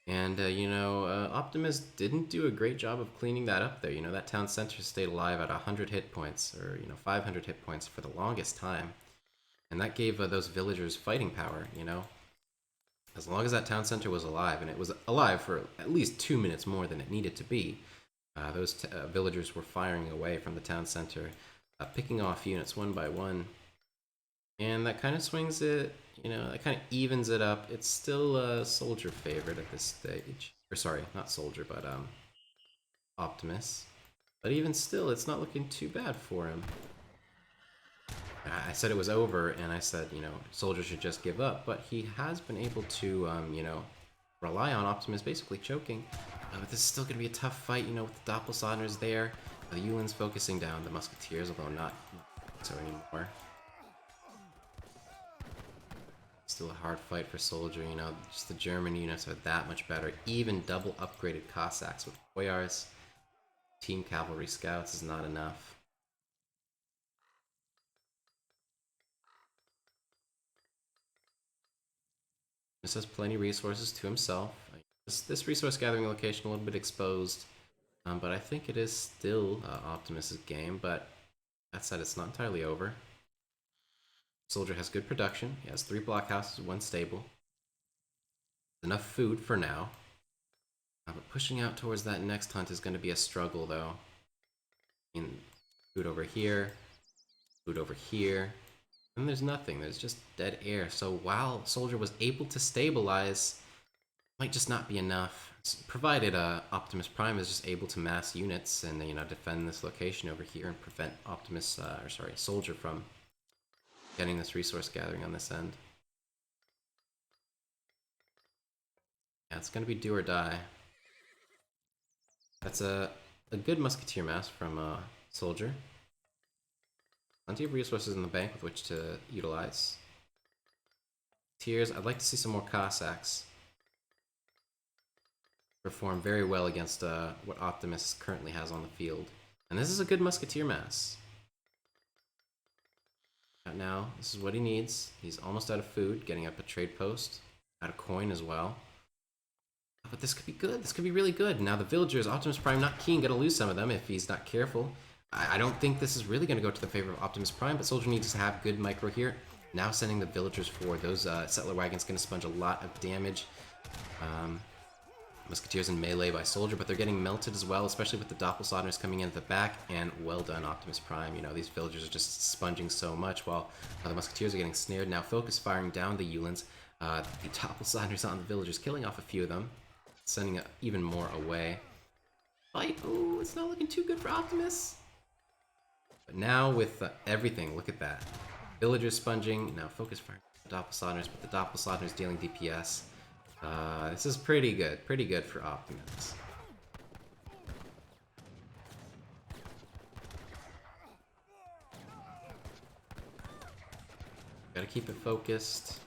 And, you know, Optimus didn't do a great job of cleaning that up there. You know, that town center stayed alive at 100 hit points, or, you know, 500 hit points for the longest time. And that gave those villagers fighting power, you know? As long as that town center was alive, and it was alive for at least 2 minutes more than it needed to be, those villagers were firing away from the town center, picking off units one by one. And that kind of swings it, you know, that kind of evens it up. It's still a SoldieR favorite at this stage. Or sorry, not SoldieR, but Optimus. But even still, it's not looking too bad for him. I said it was over, and I said, you know, SoldieR should just give up. But he has been able to, you know, rely on Optimus basically choking. But this is still going to be a tough fight, you know, with the Doppelsonders there. The Yulins focusing down the Musketeers, although not so anymore. Still a hard fight for SoldieR, you know, just the German units are that much better. Even double upgraded Cossacks with Boyars. Team Cavalry Scouts is not enough. This has plenty of resources to himself. This resource gathering location a little bit exposed, but I think it is still Optimus's game. But that said, it's not entirely over. Soldier has good production. He has 3 blockhouses, 1 stable. Enough food for now. But pushing out towards that next hunt is going to be a struggle, though. I mean, food over here, food over here, and there's nothing. There's just dead air. So while Soldier was able to stabilize, it might just not be enough. Provided Optimus Prime is just able to mass units and defend this location over here and prevent Soldier from getting this resource gathering on this end. Yeah, it's gonna be do or die. That's a good musketeer mass from Soldier. Plenty of resources in the bank with which to utilize. Tiers, I'd like to see some more Cossacks perform very well against what Optimus currently has on the field. And this is a good musketeer mass. Right now, this is what he needs. He's almost out of food, getting up a trade post, out of coin as well. But this could be good. This could be really good. Now the villagers, Optimus Prime not keen, gonna lose some of them if he's not careful. I don't think this is really gonna go to the favor of Optimus Prime, but Soldier needs to have good micro here. Now sending the villagers forward. Those settler wagons gonna sponge a lot of damage. Musketeers in melee by Soldier, but they're getting melted as well, especially with the Doppelsoldners coming in at the back. And well done, Optimus Prime. These villagers are just sponging so much while the Musketeers are getting snared. Now focus firing down the Yulins. The Doppelsoldners on the villagers, killing off a few of them, sending even more away. Fight! Ooh, it's not looking too good for Optimus. But now with everything, look at that. Villagers sponging. Now focus firing the Doppelsoldners, but the Doppelsoldners dealing DPS. This is pretty good for Optimus. Gotta keep it focused.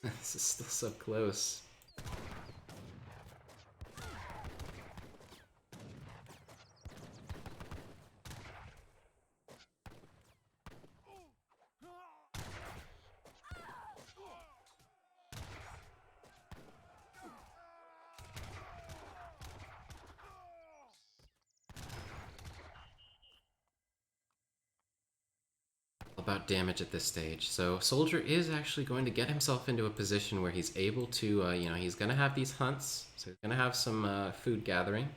This is still so close. About damage at this stage. So Soldier is actually going to get himself into a position where he's able to, he's going to have these hunts, so he's going to have some food gathering.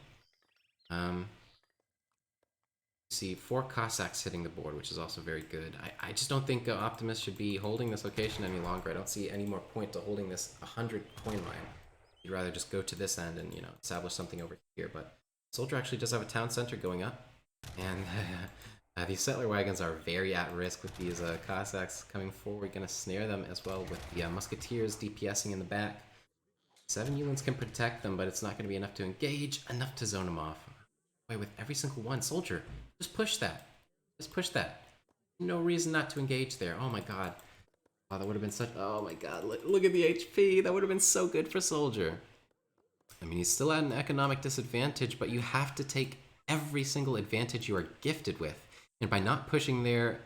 See 4 Cossacks hitting the board, which is also very good. I just don't think Optimus should be holding this location any longer. I don't see any more point to holding this 100 coin mine. You'd rather just go to this end and, establish something over here. But Soldier actually does have a town center going up, and these settler wagons are very at risk with these Cossacks coming forward. Gonna snare them as well with the Musketeers DPSing in the back. 7 Yulins can protect them, but it's not gonna be enough to engage, enough to zone them off. Wait, with every single one. Soldier, just push that. Just push that. No reason not to engage there. Oh my god. Oh, that would have been such... Oh my god, look at the HP. That would have been so good for Soldier. I mean, he's still at an economic disadvantage, but you have to take every single advantage you are gifted with. And by not pushing there,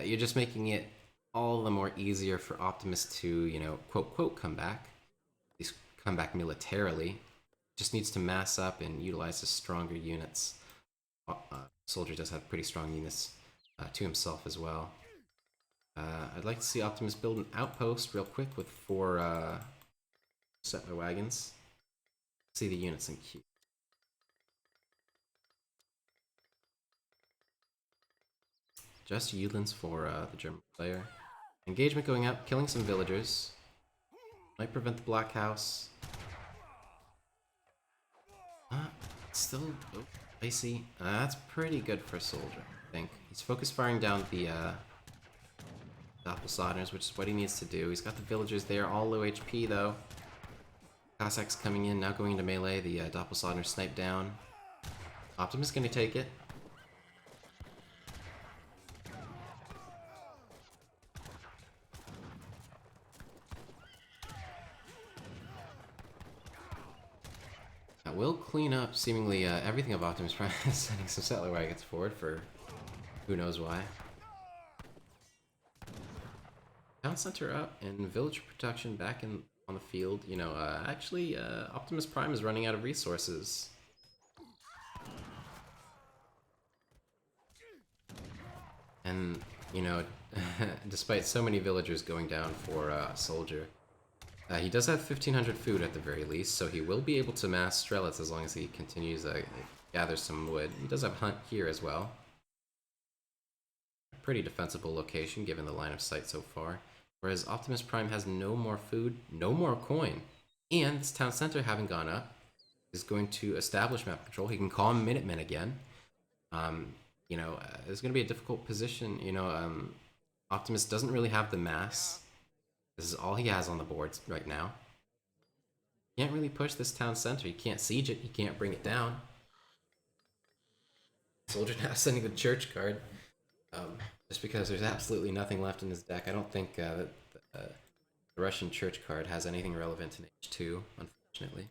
you're just making it all the more easier for Optimus to, quote, come back. At least come back militarily. Just needs to mass up and utilize his stronger units. Soldier does have pretty strong units to himself as well. I'd like to see Optimus build an outpost real quick with 4 settler wagons. See the units in queue. Just Yulins for the German player. Engagement going up, killing some villagers. Might prevent the blockhouse. Still icy. That's pretty good for Soldier, I think. He's focus firing down the Doppelsoldners, which is what he needs to do. He's got the villagers there, all low HP though. Cossacks coming in, now going into melee. The Doppelsoldners snipe down. Optimus gonna take it. will clean up seemingly everything of Optimus Prime, sending some settler wagons forward for who knows why. Town center up and villager production back on the field. You know, actually, Optimus Prime is running out of resources. And, you know, despite so many villagers going down for SoldieR, he does have 1,500 food at the very least, so he will be able to mass Strelets as long as he continues to gather some wood. He does have Hunt here as well. A pretty defensible location given the line of sight so far. Whereas Optimus Prime has no more food, no more coin, and this town center having gone up is going to establish map control. He can call him Minutemen again. You know, it's going to be a difficult position. You know, Optimus doesn't really have the mass. This is all he has on the boards right now. Can't really push this town center. You can't siege it. You can't bring it down. SoldieR now sending the church card. Just because there's absolutely nothing left in his deck. I don't think that the Russian church card has anything relevant in H2, unfortunately.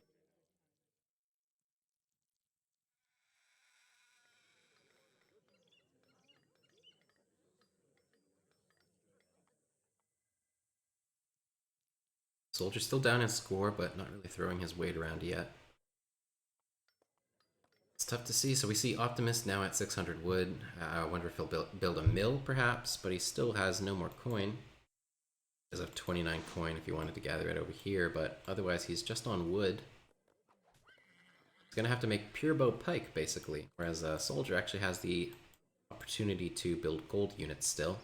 SoldieR still down in score, but not really throwing his weight around yet. It's tough to see. So we see Optimus now at 600 wood. I wonder if he'll build a mill, perhaps, but he still has no more coin. He does have 29 coin if he wanted to gather it over here, but otherwise he's just on wood. He's going to have to make pure bow pike, basically, whereas SoldieR actually has the opportunity to build gold units still.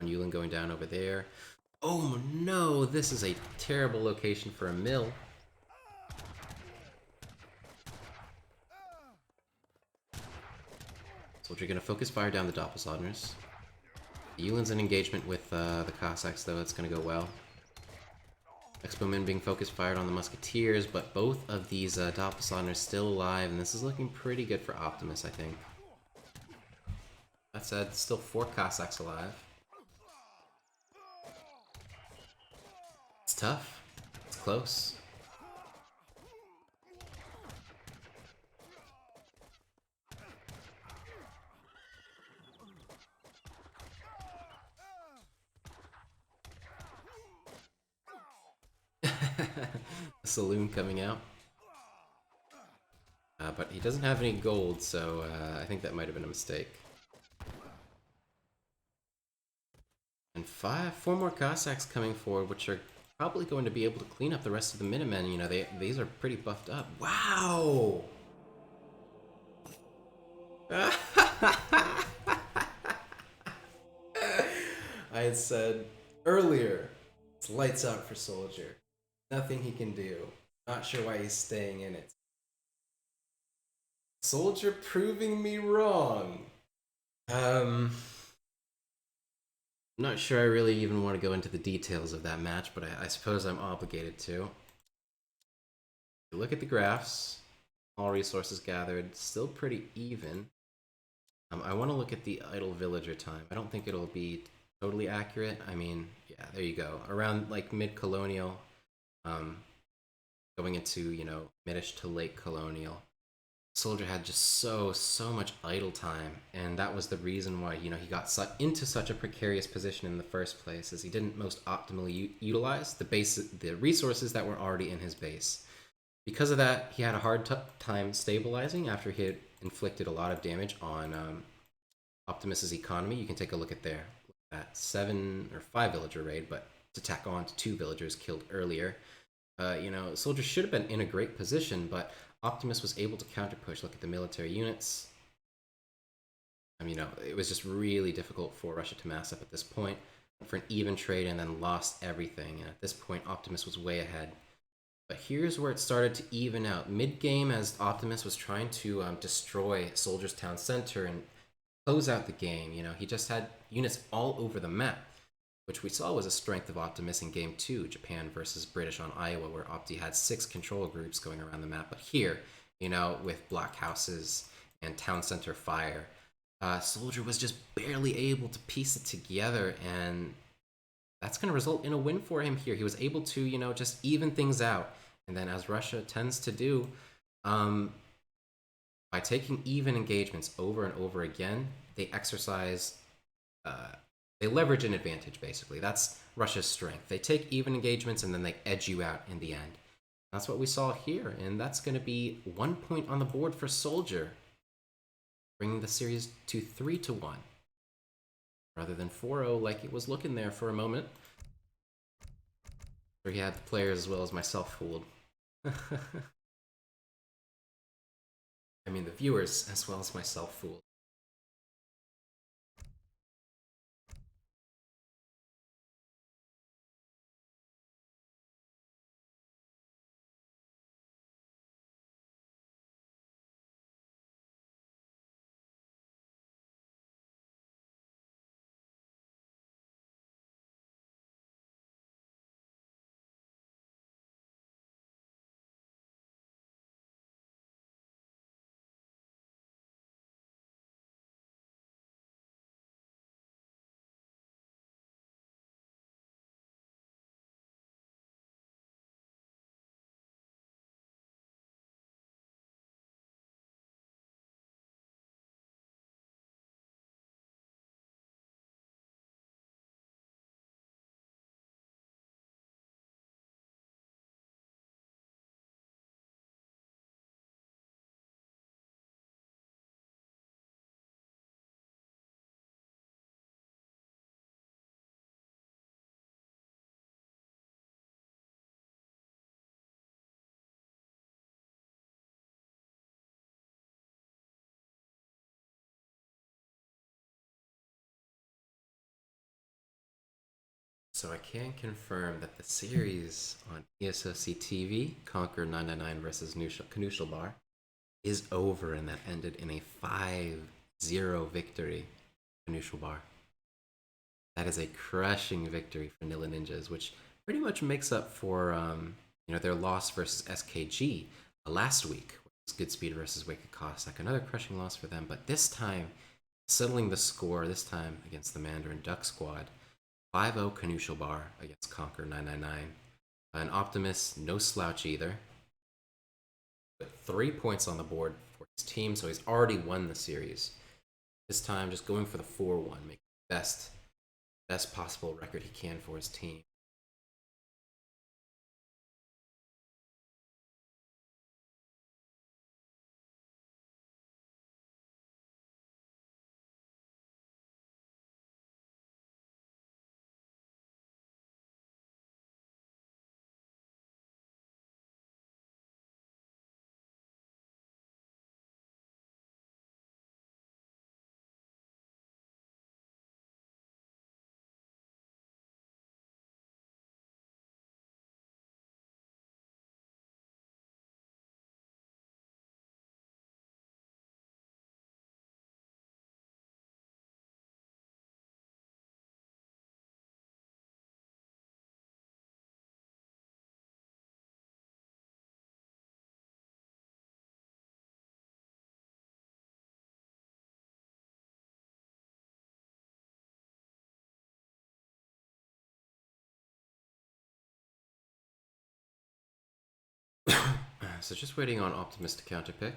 Yulin going down over there. Oh no, this is a terrible location for a mill. SoldieR gonna focus fire down the Doppelsaugers. Yulin's in engagement with the Cossacks, though. It's gonna go well. Expomen being focus fired on the Musketeers, but both of these Doppelsaugers still alive, and this is looking pretty good for Optimus, I think. That said, still 4 Cossacks alive. It's tough. It's close. Saloon coming out. But he doesn't have any gold, so I think that might have been a mistake. And 4 more Cossacks coming forward, which are probably going to be able to clean up the rest of the Minutemen. You know, these are pretty buffed up. Wow! I had said earlier, it's lights out for SoldieR. Nothing he can do. Not sure why he's staying in it. SoldieR proving me wrong. I'm not sure I really even want to go into the details of that match, but I suppose I'm obligated to. Look at the graphs. All resources gathered. Still pretty even. I want to look at the idle villager time. I don't think it'll be totally accurate. I mean, yeah, there you go. Around like mid-colonial. Going into, you know, mid-ish to late colonial. SoldieR had just so much idle time, and that was the reason why, you know, he got into such a precarious position in the first place, as he didn't most optimally utilize the resources that were already in his base. Because of that, he had a hard time stabilizing after he had inflicted a lot of damage on Optimus's economy. You can take a look at there. That 7 or 5 villager raid, but to tack on to 2 villagers killed earlier. You know, SoldieR should have been in a great position, but Optimus was able to counter push. Look at the military units. I mean, you know, it was just really difficult for Russia to mass up at this point for an even trade, and then lost everything. And at this point, Optimus was way ahead. But here's where it started to even out. Mid-game, as Optimus was trying to destroy SoldieR's town center and close out the game, you know, he just had units all over the map, which we saw was a strength of Optimus in Game 2, Japan versus British on Iowa, where Opti had 6 control groups going around the map. But here, you know, with blockhouses and town center fire, SoldieR was just barely able to piece it together, and that's going to result in a win for him here. He was able to, you know, just even things out And then, as Russia tends to do, by taking even engagements over and over again, they exercise, they leverage an advantage, basically. That's Russia's strength. They take even engagements and then they edge you out in the end. That's what we saw here, and that's going to be 1 point on the board for SoldieR, bringing the series to 3-1, rather than 4-0 like it was looking there for a moment. Where he had the players as well as myself fooled. I mean, the viewers as well as myself fooled. So I can confirm that the series on ESOC TV, Conquer 999 versus Kanushalbar, is over, and that ended in a 5-0 victory for Kanushalbar. That is a crushing victory for Nilla Ninjas, which pretty much makes up for their loss versus SKG last week. Goodspeed versus Wicked Cossack, another crushing loss for them, but this time settling the score, this time against the Mandarin Duck Squad. 5-0 Kanushalbar against Conquer 999. An Optimus, no slouch either. But 3 points on the board for his team, so he's already won the series. This time, just going for the 4-1, making the best possible record he can for his team. So just waiting on Optimus to counterpick.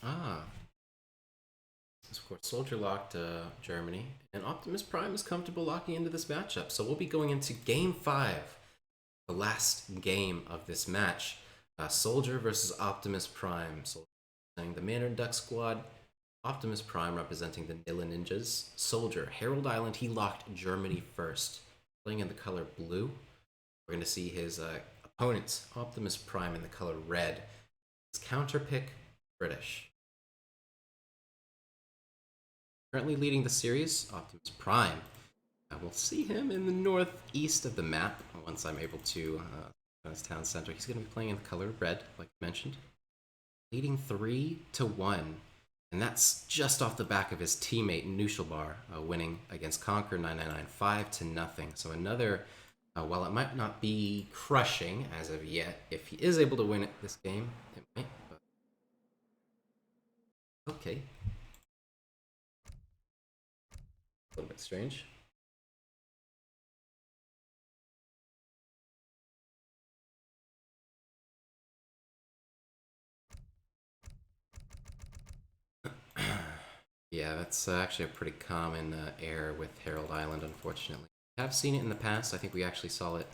Ah, of course, Soldier locked Germany, and Optimus Prime is comfortable locking into this matchup. So we'll be going into Game 5, the last game of this match. Soldier versus Optimus Prime. Soldier representing the Mandarin Duck Squad, Optimus Prime representing the Nilla Ninjas. Soldier, Herald Island, he locked Germany first. Playing in the color blue. We're going to see his opponent, Optimus Prime, in the color red. His counter pick, British. Currently leading the series, Optimus Prime. We'll see him in the northeast of the map once I'm able to his town center. He's going to be playing in the color red, like I mentioned. Leading 3-1. And that's just off the back of his teammate, Nushalbar, winning against Conquer 999 5-0. So another, while it might not be crushing as of yet, if he is able to win it this game, it might. But okay. A little bit strange. Yeah, that's actually a pretty common error with Herald Island, unfortunately. I've seen it in the past. I think we actually saw it.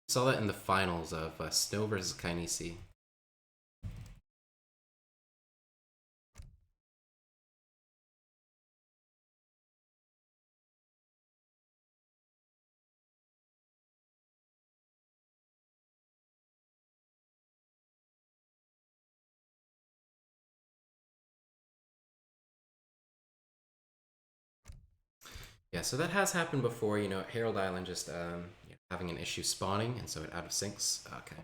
Saw that in the finals of Snow versus Kainisi. Yeah, so that has happened before, Herald Island just having an issue spawning, and so it out of syncs. Okay.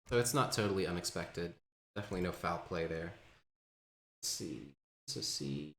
So it's not totally unexpected. Definitely no foul play there. Let's see. So see.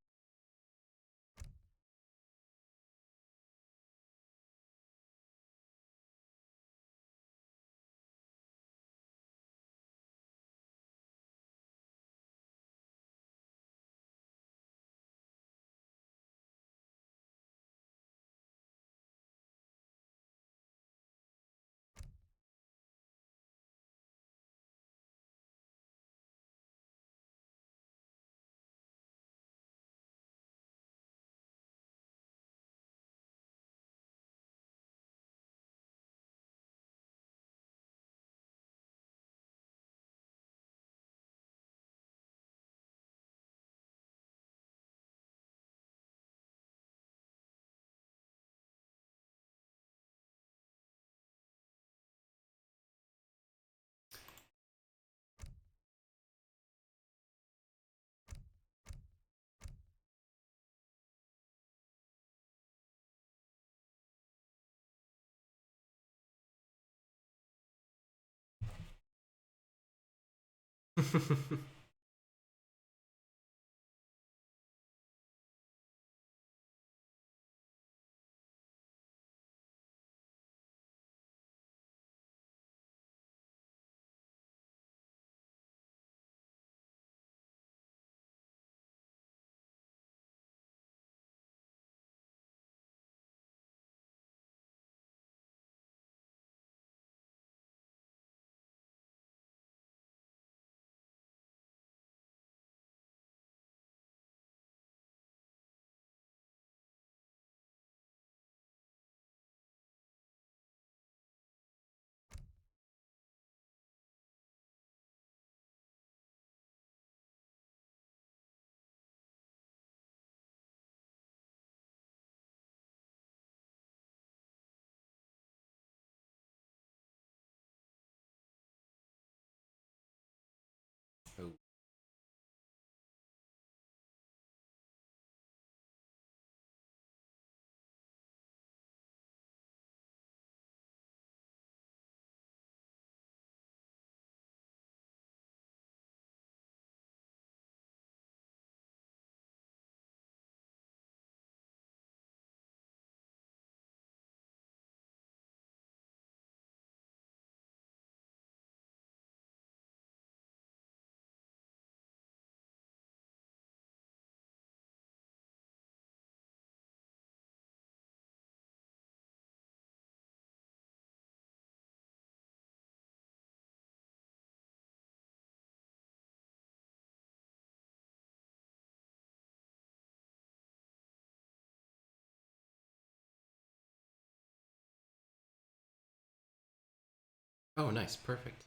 Oh, nice, perfect.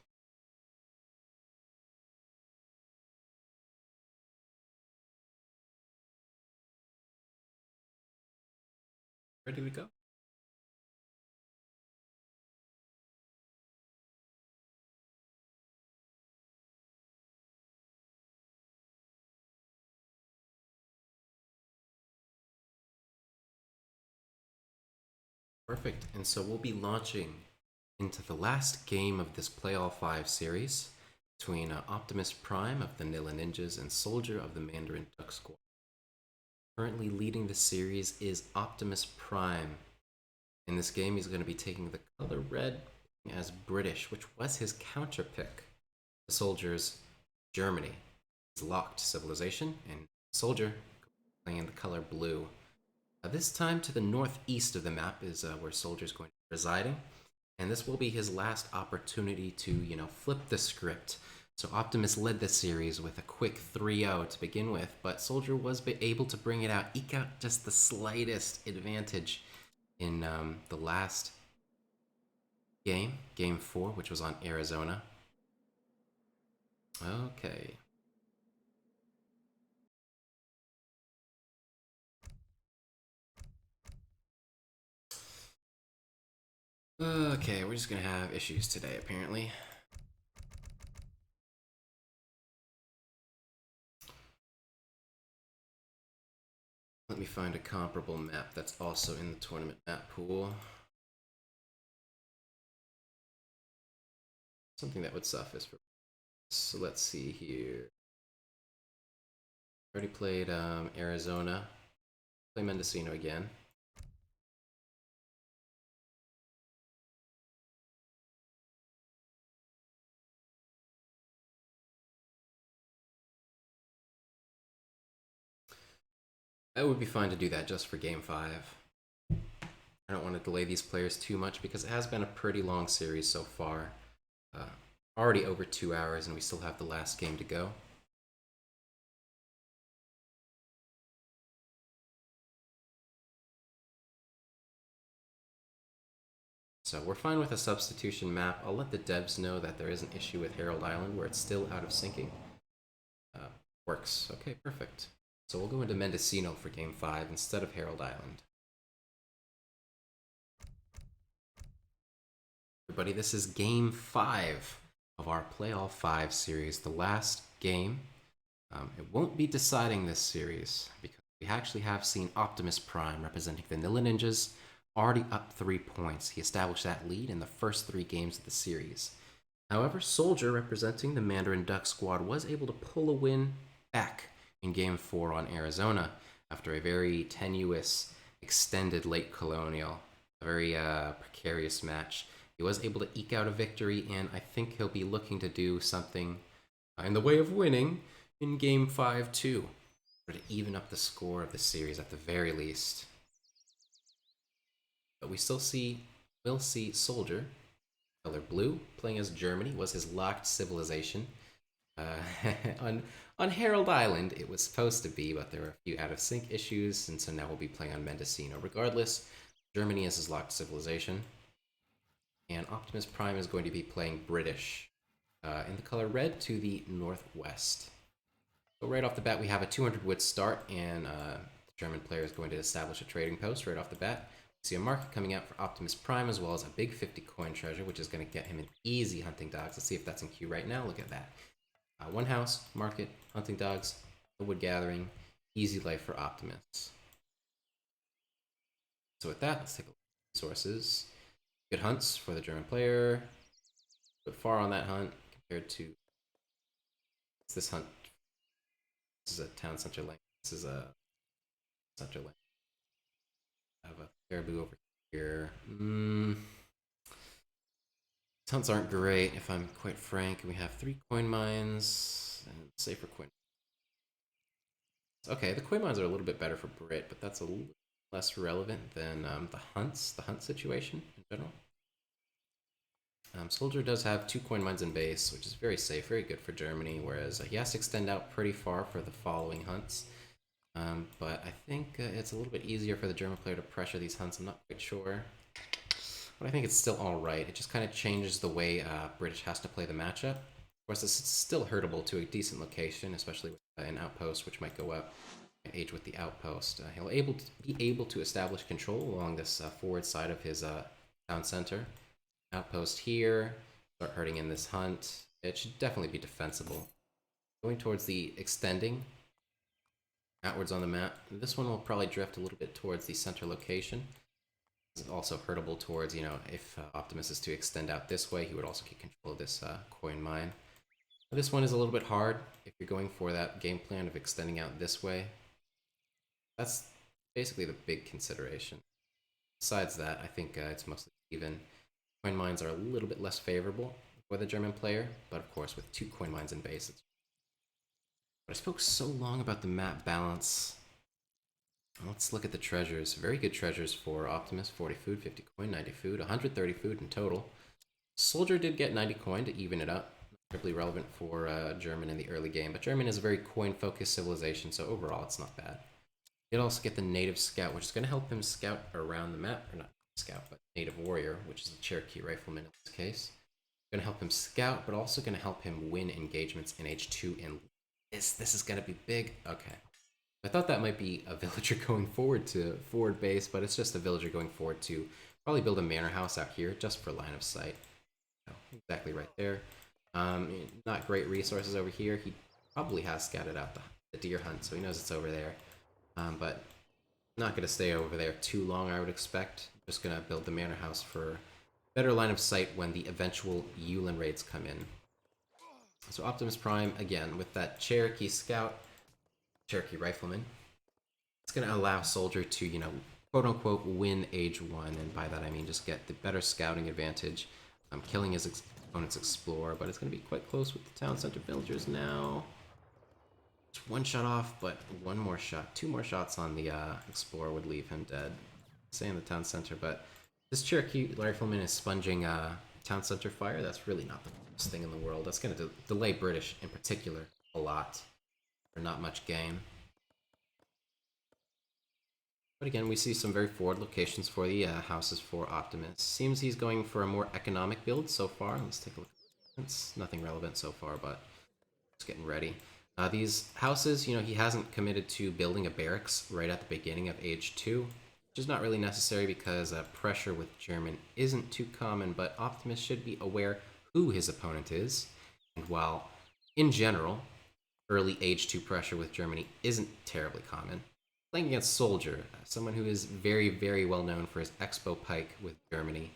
Ready to go? Perfect. And so we'll be launching into the last game of this Play All 5 series between Optimus Prime of the Nilla Ninjas and SoldieR of the Mandarin Duck Squad. Currently leading the series is Optimus Prime. In this game, he's going to be taking the color red as British, which was his counter pick to SoldieR's Germany. His locked civilization, and SoldieR playing in the color blue. This time to the northeast of the map is where SoldieR's going to be residing, and this will be his last opportunity to, flip the script. So Optimus led the series with a quick 3-0 to begin with, but SoldieR was able to bring it out, eke out just the slightest advantage in the last game, Game 4, which was on Arizona. Okay. Okay, we're just gonna have issues today, apparently. Let me find a comparable map that's also in the tournament map pool. Something that would suffice for. So let's see here. Already played Arizona. Play Mendocino again. It would be fine to do that just for Game 5. I don't want to delay these players too much because it has been a pretty long series so far. Already over 2 hours and we still have the last game to go. So we're fine with a substitution map. I'll let the devs know that there is an issue with Herald Island where it's still out of syncing. Works. Okay, perfect. So we'll go into Mendocino for Game 5 instead of Herald Island. Everybody, this is Game 5 of our Play All 5 series, the last game. It won't be deciding this series because we actually have seen Optimus Prime representing the Nilla Ninjas already up 3 points. He established that lead in the first 3 games of the series. However, SoldieR representing the Mandarin Duck Squad was able to pull a win back in Game 4 on Arizona after a very tenuous, extended late colonial, a very precarious match. He was able to eke out a victory, and I think he'll be looking to do something in the way of winning in Game 5 too, or to even up the score of the series at the very least. But we still will see SoldieR, color blue, playing as Germany, was his locked civilization. On Herald Island, it was supposed to be, but there were a few out-of-sync issues, and so now we'll be playing on Mendocino. Regardless, Germany is his locked civilization. And Optimus Prime is going to be playing British in the color red to the northwest. So right off the bat, we have a 200 wood start, and the German player is going to establish a trading post right off the bat. We see a market coming out for Optimus Prime, as well as a big 50 coin treasure, which is going to get him an easy hunting dogs. Let's see if that's in queue right now. Look at that. One house, market, hunting dogs, wood gathering, easy life for Optimus. So with that, let's take a look at resources. Good hunts for the German player, but far on that hunt compared to this hunt. This is a town center lane. This is a center lane. I have a caribou over here. These hunts aren't great, if I'm quite frank. We have 3 coin mines and safer coin. Okay, the coin mines are a little bit better for Brit, but that's a little less relevant than the hunt situation in general. SoldieR does have 2 coin mines in base, which is very safe, very good for Germany, whereas he has to extend out pretty far for the following hunts. But I think it's a little bit easier for the German player to pressure these hunts. I'm not quite sure. but I think it's still alright. It just kind of changes the way British has to play the matchup. Of course, it's still hurtable to a decent location, especially with an outpost, which might go up. Age with the outpost. He'll be able to establish control along this forward side of his town center. Outpost here, start hurting in this hunt. It should definitely be defensible. Going towards the extending outwards on the map. This one will probably drift a little bit towards the center location. It's also hurtable towards, if Optimus is to extend out this way, he would also get control of this coin mine. This one is a little bit hard if you're going for that game plan of extending out this way. That's basically the big consideration. Besides that, I think it's mostly even. Coin mines are a little bit less favorable for the German player, but of course with 2 coin mines in base, it's... But I spoke so long about the map balance. Let's look at the treasures. Very good treasures for Optimus. 40 food, 50 coin, 90 food, 130 food in total. SoldieR did get 90 coin to even it up. Not terribly relevant for German in the early game, but German is a very coin-focused civilization, so overall it's not bad. He'll also get the native scout, which is going to help him scout around the map. Or not scout, but native warrior, which is a Cherokee rifleman in this case. Going to help him scout, but also going to help him win engagements in H2. And this is going to be big. Okay. I thought that might be a villager going forward to forward base, but it's just a villager going forward to probably build a manor house out here just for line of sight. Oh, exactly right there. Not great resources over here. He probably has scouted out the deer hunt, so he knows it's over there. But not going to stay over there too long, I would expect. Just going to build the manor house for better line of sight when the eventual Yulin raids come in. So Optimus Prime, again, with that Cherokee scout, Cherokee rifleman, it's going to allow SoldieR to, quote-unquote, win Age 1, and by that I mean just get the better scouting advantage, killing his opponent's explorer, but it's going to be quite close with the town center villagers now. It's 1 shot off, but 1 more shot. 2 more shots on the explorer would leave him dead. Stay in the town center, but this Cherokee rifleman is sponging town center fire. That's really not the worst thing in the world. That's going to delay British in particular a lot, for not much gain. But again, we see some very forward locations for the houses for Optimus. Seems he's going for a more economic build so far. Let's take a look. It's nothing relevant so far, but just getting ready. These houses, he hasn't committed to building a barracks right at the beginning of Age 2, which is not really necessary because pressure with German isn't too common, but Optimus should be aware who his opponent is. And while, in general, early Age 2 pressure with Germany isn't terribly common, playing against SoldieR, someone who is very, very well known for his Expo Pike with Germany.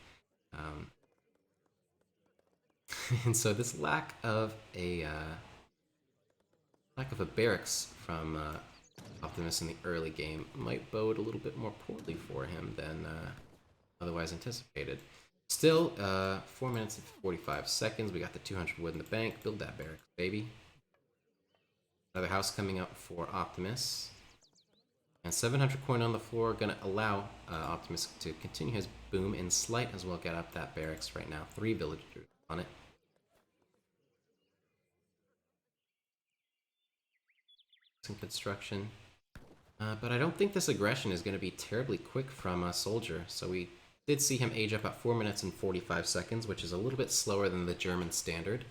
And so this lack of a barracks from Optimus in the early game might bode a little bit more poorly for him than otherwise anticipated. Still, 4 minutes and 45 seconds. We got the 200 wood in the bank. Build that barracks, baby. Another house coming up for Optimus. And 700 coin on the floor, gonna allow Optimus to continue his boom in slight as well. Get up that barracks right now. 3 villagers on it. Some construction. But I don't think this aggression is going to be terribly quick from SoldieR. So we did see him age up at 4 minutes and 45 seconds, which is a little bit slower than the German standard.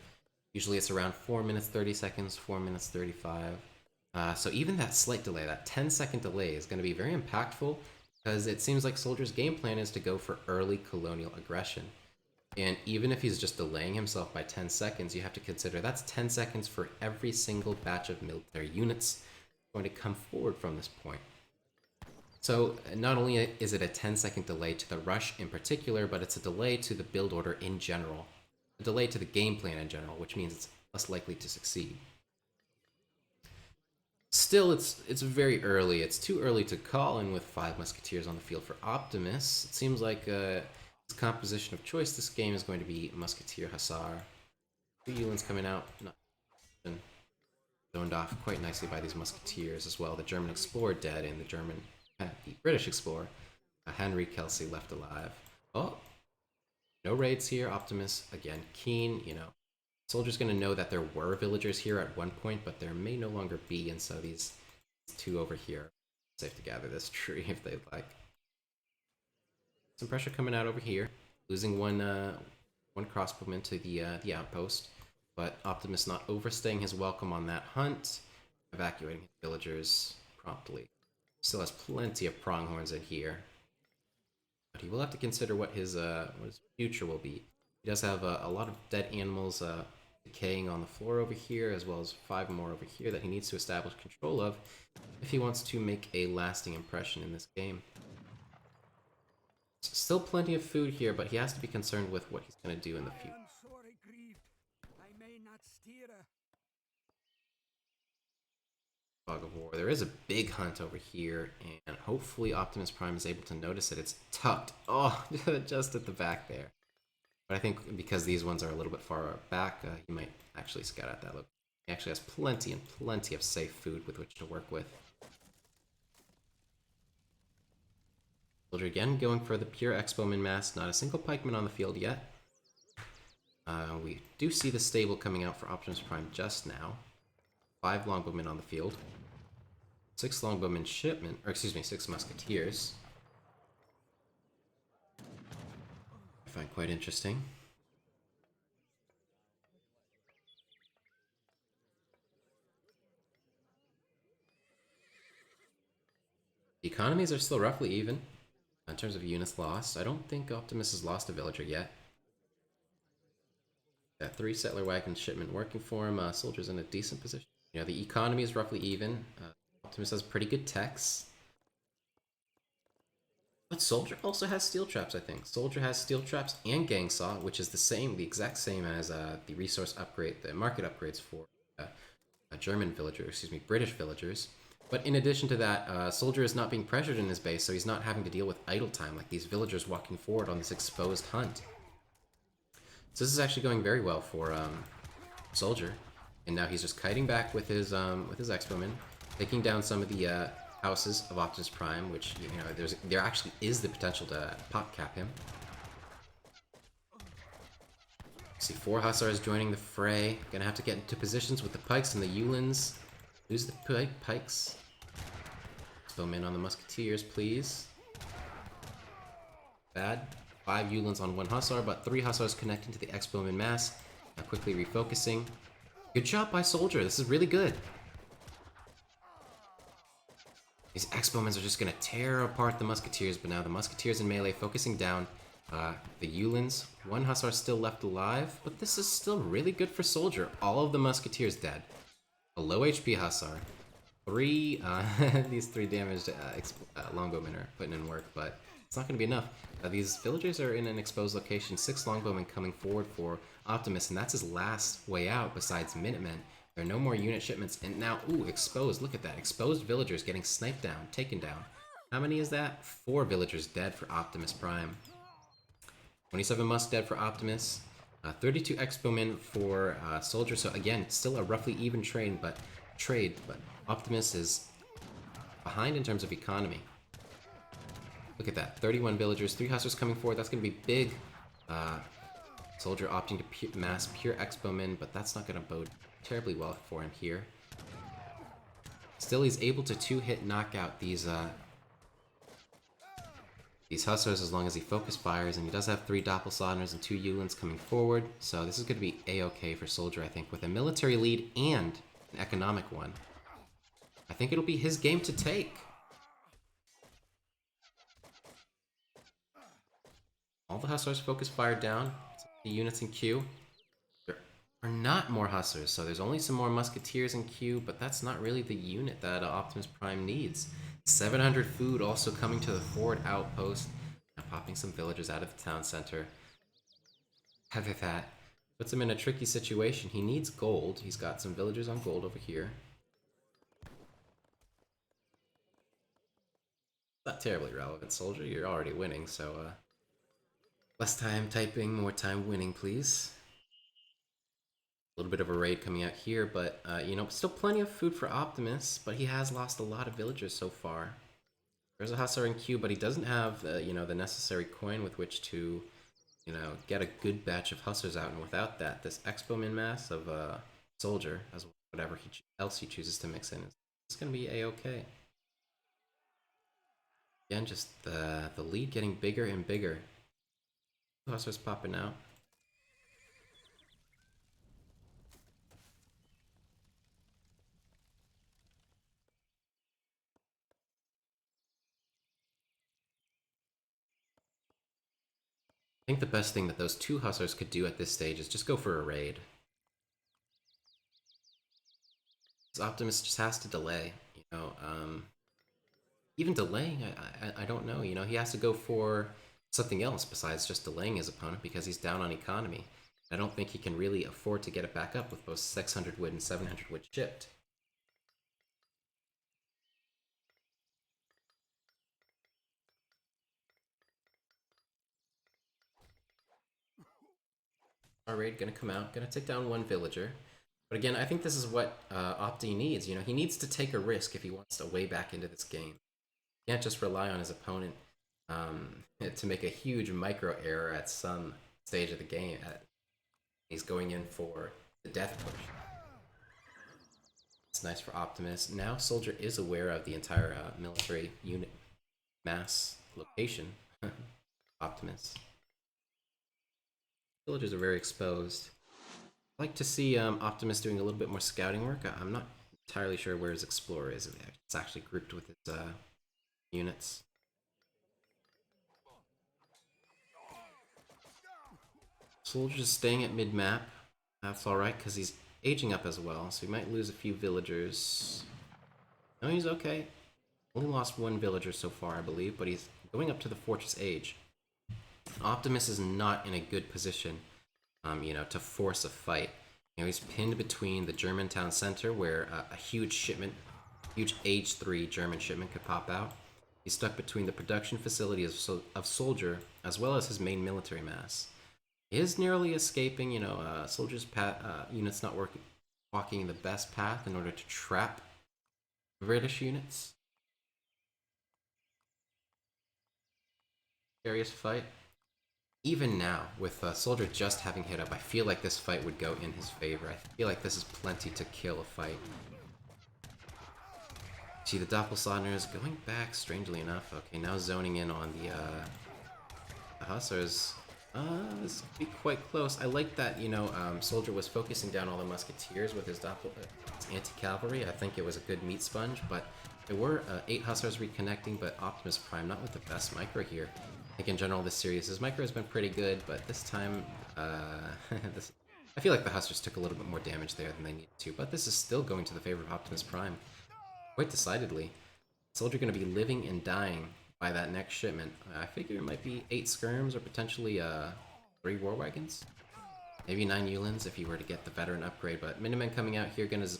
Usually it's around 4 minutes 30 seconds, 4 minutes 35. So even that slight delay, that 10-second delay, is going to be very impactful because it seems like SoldieR's game plan is to go for early colonial aggression. And even if he's just delaying himself by 10 seconds, you have to consider that's 10 seconds for every single batch of military units going to come forward from this point. So not only is it a 10-second delay to the rush in particular, but it's a delay to the build order in general. A delay to the game plan in general, which means it's less likely to succeed. Still, it's very early. It's too early to call in with 5 musketeers on the field for Optimus. It seems like his composition of choice this game is going to be musketeer hussar. 2 Yulins coming out, not zoned off quite nicely by these musketeers as well. The German explorer dead, and the British explorer, Henry Kelsey, left alive. Oh, no raids here. Optimus again keen. SoldieR's going to know that there were villagers here at one point, but there may no longer be, and so these 2 over here are safe to gather this tree if they'd like. Some pressure coming out over here. losing one crossbowman to the outpost, but Optimus not overstaying his welcome on that hunt, evacuating his villagers promptly. Still has plenty of pronghorns in here, but he will have to consider what his future will be. He does have a lot of dead animals decaying on the floor over here, as well as 5 more over here that he needs to establish control of if he wants to make a lasting impression in this game. Still plenty of food here, but he has to be concerned with what he's going to do in the future. Fog of War. There is a big hunt over here, and hopefully Optimus Prime is able to notice it. It's tucked, just at the back there. But I think because these ones are a little bit far back, he might actually scout out that look. He actually has plenty and plenty of safe food with which to work with. Soldier again going for the pure Expo mass. Not a single pikeman on the field yet. We do see the stable coming out for Optimus Prime just now. 5 longbowmen on the field. 6 longbowmen shipment, or excuse me, 6 musketeers. I find quite interesting. The economies are still roughly even in terms of units lost. I don't think Optimus has lost a villager yet. Got 3 settler wagon shipment working for him. Soldiers in a decent position. You know, the economy is roughly even. Optimus has pretty good techs. But Soldier also has steel traps, I think. Soldier has steel traps and gang saw, which is the exact same as the resource upgrade, the market upgrades for German villagers, excuse me, British villagers. But in addition to that, Soldier is not being pressured in his base, so he's not having to deal with idle time like these villagers walking forward on this exposed hunt. So this is actually going very well for Soldier, and now he's just kiting back with his Expomen, taking down some of the houses of Optimus Prime, which there actually is the potential to pop cap him. See 4 Hussars joining the fray. Gonna have to get into positions with the pikes and the Yulins. Lose the pikes. Expomen on the musketeers, please. Bad. 5 Yulins on 1 Hussar, but 3 Hussars connecting to the Expomen mass. Now quickly refocusing. Good job by Soldier. This is really good. These Expomens are just going to tear apart the Musketeers, but now the Musketeers in melee focusing down the Yulins. 1 Hussar still left alive, but this is still really good for Soldier. All of the Musketeers dead. A low HP Hussar. 3, these 3 damaged Longbowmen are putting in work, but it's not going to be enough. These villagers are in an exposed location. 6 Longbowmen coming forward for Optimus, and that's his last way out besides Minutemen. There are no more unit shipments, and now, ooh, exposed. Look at that. Exposed villagers getting sniped down, taken down. How many is that? 4 villagers dead for Optimus Prime. 27 Musk dead for Optimus. 32 Expomen for Soldier. So again, still a roughly even trade, but Optimus is behind in terms of economy. Look at that. 31 villagers, 3 Hussars coming forward. That's going to be big. Soldier opting to mass pure Expomen, but that's not going to bode terribly well for him here. Still, he's able to 2-hit knock out these Hussars as long as he focus fires, and he does have 3 Doppelsonders and 2 Yulins coming forward, so this is going to be a-okay for Soldier, I think, with a military lead and an economic one. I think it'll be his game to take. All the Hussars focus fire down. The units in queue. There are not more Hussars, so there's only some more Musketeers in queue, but that's not really the unit that Optimus Prime needs. 700 food also coming to the forward outpost. Now popping some villagers out of the town center. After that, puts him in a tricky situation. He needs gold. He's got some villagers on gold over here. Not terribly relevant, Soldier. You're already winning, so less time typing, more time winning, please. A little bit of a raid coming out here, but, still plenty of food for Optimus, but he has lost a lot of villagers so far. There's a Hussar in queue, but he doesn't have, the necessary coin with which to, get a good batch of Hussars out, and without that, this Expomen mass of Soldier, as whatever else he chooses to mix in, is going to be a-okay. Again, just the lead getting bigger and bigger. Hussars popping out. I think the best thing that those two Hussars could do at this stage is just go for a raid. Because Optimus just has to delay, you know. Even delaying, I don't know. You know, he has to go for something else besides just delaying his opponent because he's down on economy. I don't think he can really afford to get it back up with both 600 wood and 700 wood chipped. Our raid gonna come out, gonna take down one villager. But again, I think this is what Opti needs. You know, he needs to take a risk if he wants to way back into this game. He can't just rely on his opponent to make a huge micro error at some stage of the game. He's going in for the death push. It's nice for Optimus. Now SoldieR is aware of the entire military unit mass location. Optimus. Villagers are very exposed. I'd like to see Optimus doing a little bit more scouting work. I'm not entirely sure where his Explorer is. It's actually grouped with its units. SoldieR is staying at mid-map. That's alright, because he's aging up as well, so he might lose a few villagers. No, he's okay. Only lost one villager so far, I believe, but he's going up to the Fortress Age. Optimus is not in a good position, you know, to force a fight. You know, he's pinned between the German town center, where a huge shipment, huge Age 3 German shipment could pop out. He's stuck between the production facility of SoldieR, as well as his main military mass. He is nearly escaping, you know, SoldieR's units not walking the best path in order to trap British units. Scariest fight. Even now, with SoldieR just having hit up, I feel like this fight would go in his favor. I feel like this is plenty to kill a fight. See, the Doppelsaugner is going back, strangely enough. Okay, now zoning in on the Hussars. This could be quite close. I like that, you know, SoldieR was focusing down all the Musketeers with his anti-cavalry. I think it was a good meat sponge, but there were 8 Hussars reconnecting, but Optimus Prime not with the best micro here. I think in general this series, his micro has been pretty good, but this time, I feel like the Hussars took a little bit more damage there than they needed to, but this is still going to the favor of Optimus Prime. Quite decidedly. SoldieR going to be living and dying by that next shipment. I figure it might be 8 skirms or potentially 3 war wagons. Maybe 9 Yulins if he were to get the veteran upgrade, but Minutemen coming out here going to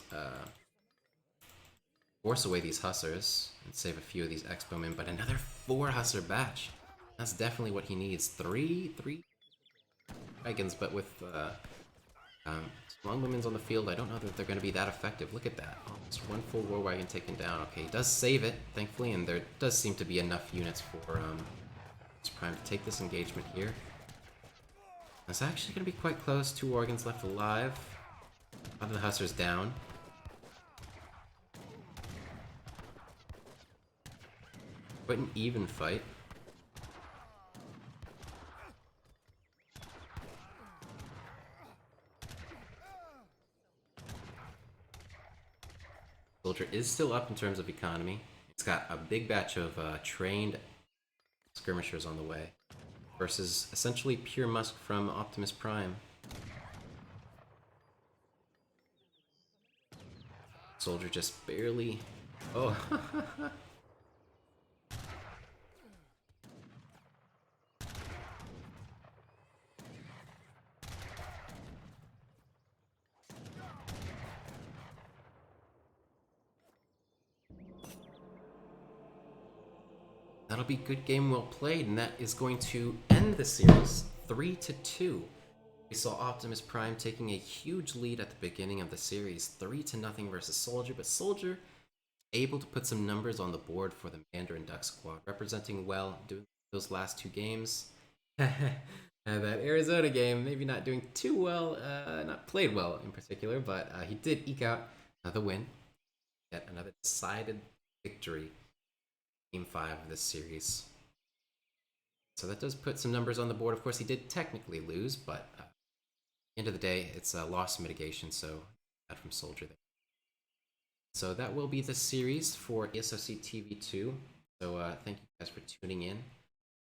force away these Hussars and save a few of these Expo-men, but another 4 Hussar batch. That's definitely what he needs. 3 wagons, but with strong women's on the field, I don't know that they're going to be that effective. Look at that. Almost 1 full war wagon taken down. Okay, he does save it, thankfully, and there does seem to be enough units for Prime to take this engagement here. It's actually going to be quite close. 2 organs left alive. A lot of the Hussars down. Quite an even fight. SoldieR is still up in terms of economy. It's got a big batch of trained skirmishers on the way versus essentially pure musk from Optimus Prime. SoldieR just barely... Oh, that'll be good game well played, and that is going to end the series 3-2. We saw Optimus Prime taking a huge lead at the beginning of the series, 3-0 versus SoldieR, but SoldieR able to put some numbers on the board for the Mandarin Duck squad, representing well, doing those last 2 games. That Arizona game, maybe not doing too well, not played well in particular, but he did eke out another win, yet another decided victory. Game 5 of this series. So that does put some numbers on the board. Of course, he did technically lose, but at the end of the day, it's a loss mitigation, so that from SoldieR there. So that will be the series for ESOC TV2. So thank you guys for tuning in.